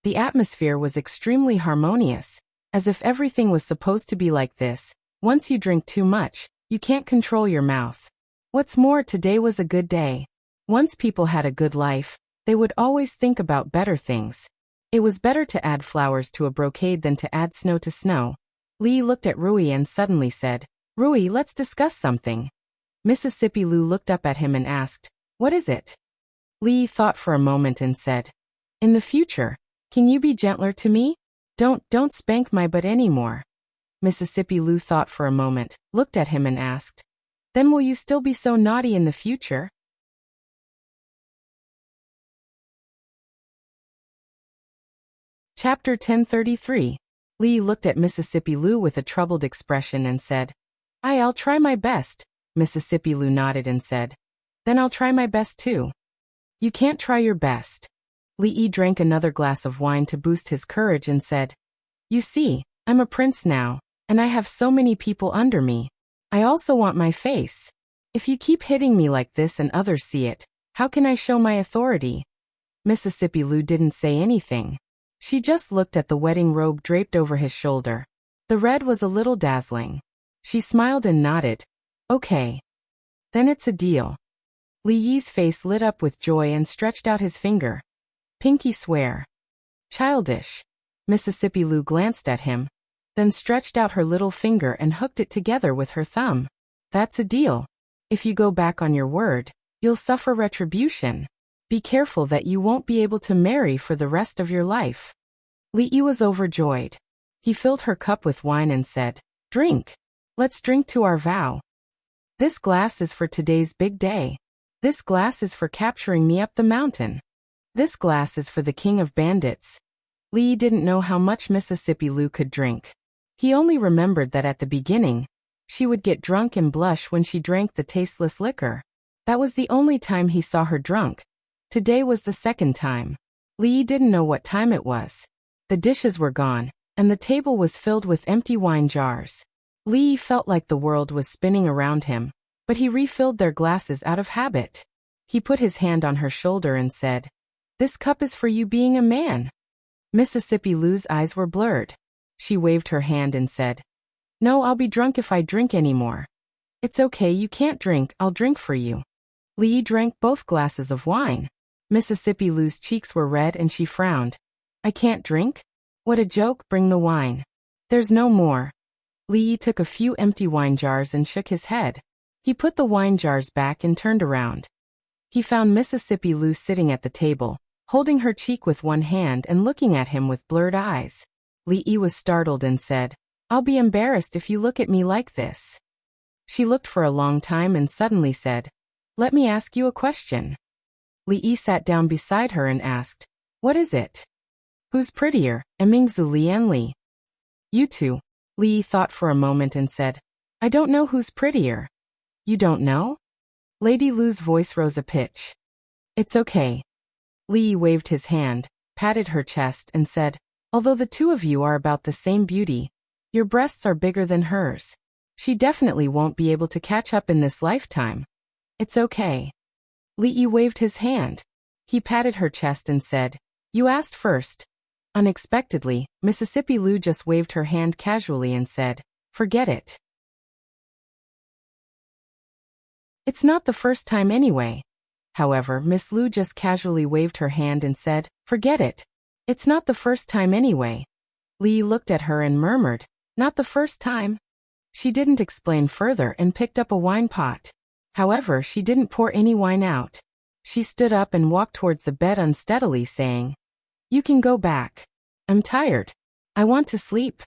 The atmosphere was extremely harmonious, as if everything was supposed to be like this. Once you drink too much, you can't control your mouth. What's more, today was a good day. Once people had a good life, they would always think about better things. It was better to add flowers to a brocade than to add snow to snow. Li looked at Rui and suddenly said, Rui, let's discuss something. Mississippi Lu looked up at him and asked, What is it? Li thought for a moment and said, In the future, can you be gentler to me? Don't spank my butt anymore. Mississippi Lu thought for a moment, looked at him and asked, Then will you still be so naughty in the future? Chapter 1033. Li looked at Mississippi Lu with a troubled expression and said, I'll try my best. Mississippi Lu nodded and said, Then I'll try my best too. You can't try your best. Li drank another glass of wine to boost his courage and said, You see, I'm a prince now, and I have so many people under me. I also want my face. If you keep hitting me like this and others see it, how can I show my authority? Mississippi Lu didn't say anything. She just looked at the wedding robe draped over his shoulder. The red was a little dazzling. She smiled and nodded. Okay. Then it's a deal. Li Yi's face lit up with joy and stretched out his finger. Pinky swear. Childish. Mississippi Lu glanced at him, then stretched out her little finger and hooked it together with her thumb. That's a deal. If you go back on your word, you'll suffer retribution. Be careful that you won't be able to marry for the rest of your life. Li Yi was overjoyed. He filled her cup with wine and said, Drink. Let's drink to our vow. This glass is for today's big day. This glass is for capturing me up the mountain. This glass is for the king of bandits. Li didn't know how much Mississippi Lu could drink. He only remembered that at the beginning, she would get drunk and blush when she drank the tasteless liquor. That was the only time he saw her drunk. Today was the second time. Li didn't know what time it was. The dishes were gone, and the table was filled with empty wine jars. Li felt like the world was spinning around him, but he refilled their glasses out of habit. He put his hand on her shoulder and said, This cup is for you being a man. Mississippi Lu's eyes were blurred. She waved her hand and said, No, I'll be drunk if I drink anymore. It's okay, you can't drink, I'll drink for you. Li drank both glasses of wine. Mississippi Lu's cheeks were red and she frowned. I can't drink? What a joke, bring the wine. There's no more. Li took a few empty wine jars and shook his head. He put the wine jars back and turned around. He found Mississippi Lu sitting at the table, holding her cheek with one hand and looking at him with blurred eyes. Li Yi was startled and said, I'll be embarrassed if you look at me like this. She looked for a long time and suddenly said, Let me ask you a question. Li Yi sat down beside her and asked, What is it? Who's prettier, Emingzu Li and Li? You two. Li Yi thought for a moment and said, I don't know who's prettier. You don't know? Lady Lu's voice rose a pitch. It's okay. Li Yi waved his hand, patted her chest and said, Although the two of you are about the same beauty, your breasts are bigger than hers. She definitely won't be able to catch up in this lifetime. It's okay. Li Yi waved his hand. He patted her chest and said, You asked first. Unexpectedly, Mississippi Lu just waved her hand casually and said, Forget it. It's not the first time anyway. However, Miss Lu just casually waved her hand and said, Forget it. It's not the first time anyway. Li looked at her and murmured, Not the first time. She didn't explain further and picked up a wine pot. However, she didn't pour any wine out. She stood up and walked towards the bed unsteadily, saying, You can go back. I'm tired. I want to sleep.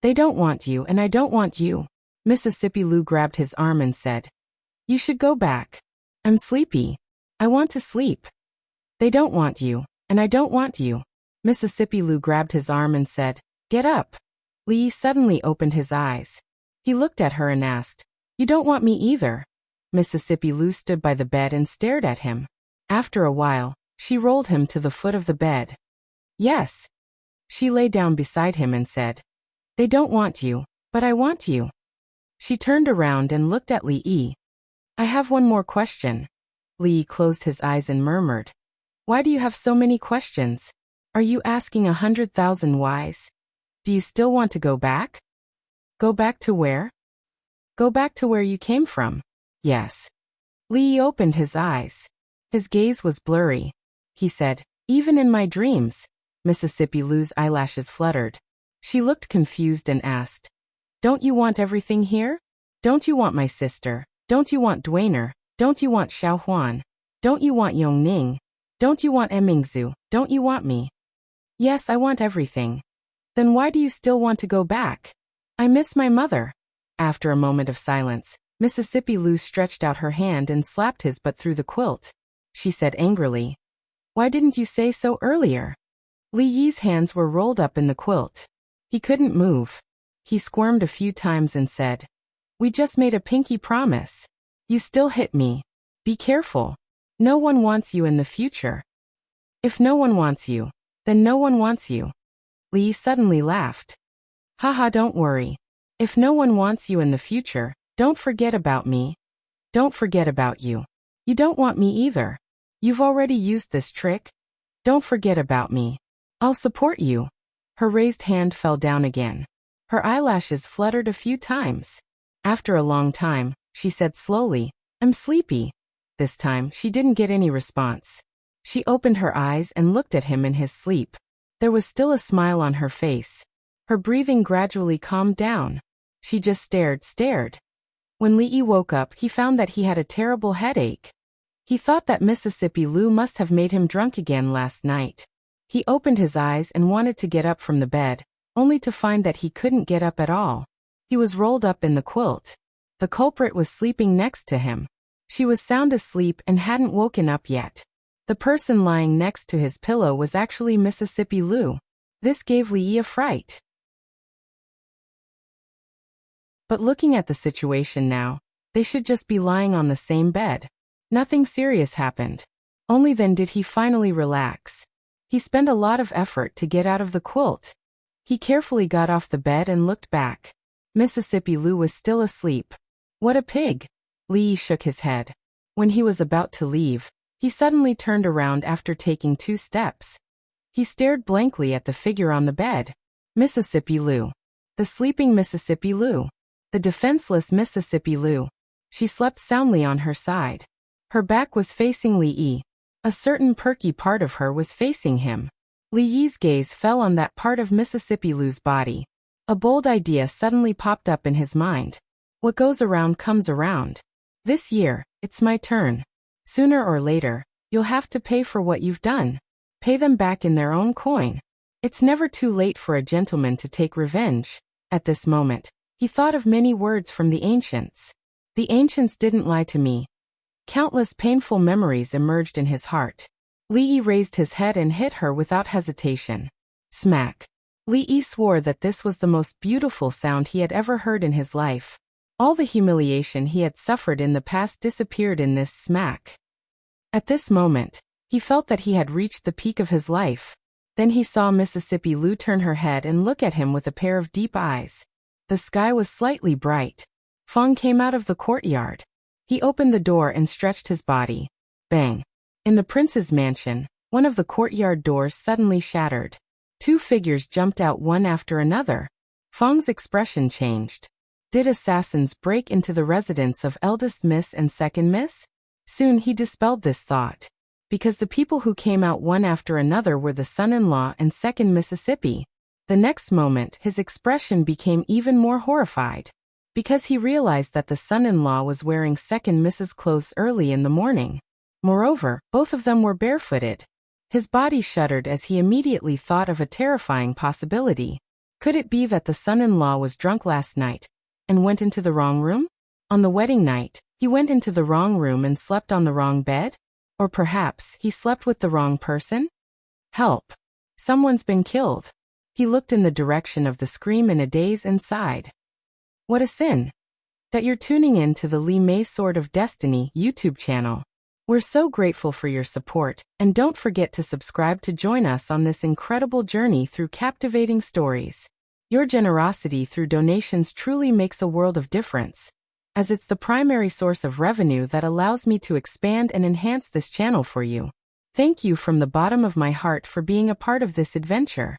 They don't want you and I don't want you. Mississippi Lu grabbed his arm and said, You should go back. I'm sleepy. I want to sleep. They don't want you, and I don't want you. Mississippi Lou grabbed his arm and said, Get up. Lee suddenly opened his eyes. He looked at her and asked, You don't want me either. Mississippi Lou stood by the bed and stared at him. After a while, she rolled him to the foot of the bed. Yes. She lay down beside him and said, They don't want you, but I want you. She turned around and looked at Lee. I have one more question. Lee closed his eyes and murmured, Why do you have so many questions? Are you asking 100,000 whys? Do you still want to go back? Go back to where? Go back to where you came from. Yes. Lee opened his eyes. His gaze was blurry. He said, Even in my dreams. Mississippi Lou's eyelashes fluttered. She looked confused and asked, Don't you want everything here? Don't you want my sister? Don't you want Dwayner? Don't you want Xiao Huan? Don't you want Yong Ning? Don't you want Emingzu? Don't you want me? Yes, I want everything. Then why do you still want to go back? I miss my mother. After a moment of silence, Mississippi Lou stretched out her hand and slapped his butt through the quilt. She said angrily, Why didn't you say so earlier? Li Yi's hands were rolled up in the quilt. He couldn't move. He squirmed a few times and said, We just made a pinky promise. You still hit me. Be careful. No one wants you in the future. If no one wants you, then no one wants you. Li suddenly laughed. Haha, don't worry. If no one wants you in the future, don't forget about me. Don't forget about you. You don't want me either. You've already used this trick. Don't forget about me. I'll support you. Her raised hand fell down again. Her eyelashes fluttered a few times. After a long time, she said slowly, I'm sleepy. This time, she didn't get any response. She opened her eyes and looked at him in his sleep. There was still a smile on her face. Her breathing gradually calmed down. She just stared. When Lee woke up, he found that he had a terrible headache. He thought that Mississippi Lou must have made him drunk again last night. He opened his eyes and wanted to get up from the bed, only to find that he couldn't get up at all. He was rolled up in the quilt. The culprit was sleeping next to him. She was sound asleep and hadn't woken up yet. The person lying next to his pillow was actually Mississippi Lou. This gave Lee a fright. But looking at the situation now, they should just be lying on the same bed. Nothing serious happened. Only then did he finally relax. He spent a lot of effort to get out of the quilt. He carefully got off the bed and looked back. Mississippi Lou was still asleep. What a pig! Lee shook his head. When he was about to leave, he suddenly turned around after taking 2 steps. He stared blankly at the figure on the bed. Mississippi Lou. The sleeping Mississippi Lou. The defenseless Mississippi Lou. She slept soundly on her side. Her back was facing Lee. A certain perky part of her was facing him. Lee's gaze fell on that part of Mississippi Lou's body. A bold idea suddenly popped up in his mind. What goes around comes around. This year, it's my turn. Sooner or later, you'll have to pay for what you've done. Pay them back in their own coin. It's never too late for a gentleman to take revenge. At this moment, he thought of many words from the ancients. The ancients didn't lie to me. Countless painful memories emerged in his heart. Lee raised his head and hit her without hesitation. Smack. Lee swore that this was the most beautiful sound he had ever heard in his life. All the humiliation he had suffered in the past disappeared in this smack. At this moment, he felt that he had reached the peak of his life. Then he saw Mississippi Lou turn her head and look at him with a pair of deep eyes. The sky was slightly bright. Fong came out of the courtyard. He opened the door and stretched his body. Bang. In the prince's mansion, one of the courtyard doors suddenly shattered. 2 figures jumped out one after another. Fong's expression changed. Did assassins break into the residence of eldest miss and second miss? Soon he dispelled this thought. Because the people who came out one after another were the son-in-law and second Mississippi. The next moment his expression became even more horrified. Because he realized that the son-in-law was wearing second Miss's clothes early in the morning. Moreover, both of them were barefooted. His body shuddered as he immediately thought of a terrifying possibility. Could it be that the son-in-law was drunk last night and went into the wrong room? On the wedding night, He went into the wrong room and slept on the wrong bed? Or perhaps he slept with the wrong person? Help! Someone's been killed. He looked in the direction of the scream in a daze and sighed. What a sin! That you're tuning in to the Lee May Sword of Destiny YouTube channel. We're so grateful for your support, and don't forget to subscribe to join us on this incredible journey through captivating stories. Your generosity through donations truly makes a world of difference, as it's the primary source of revenue that allows me to expand and enhance this channel for you. Thank you from the bottom of my heart for being a part of this adventure.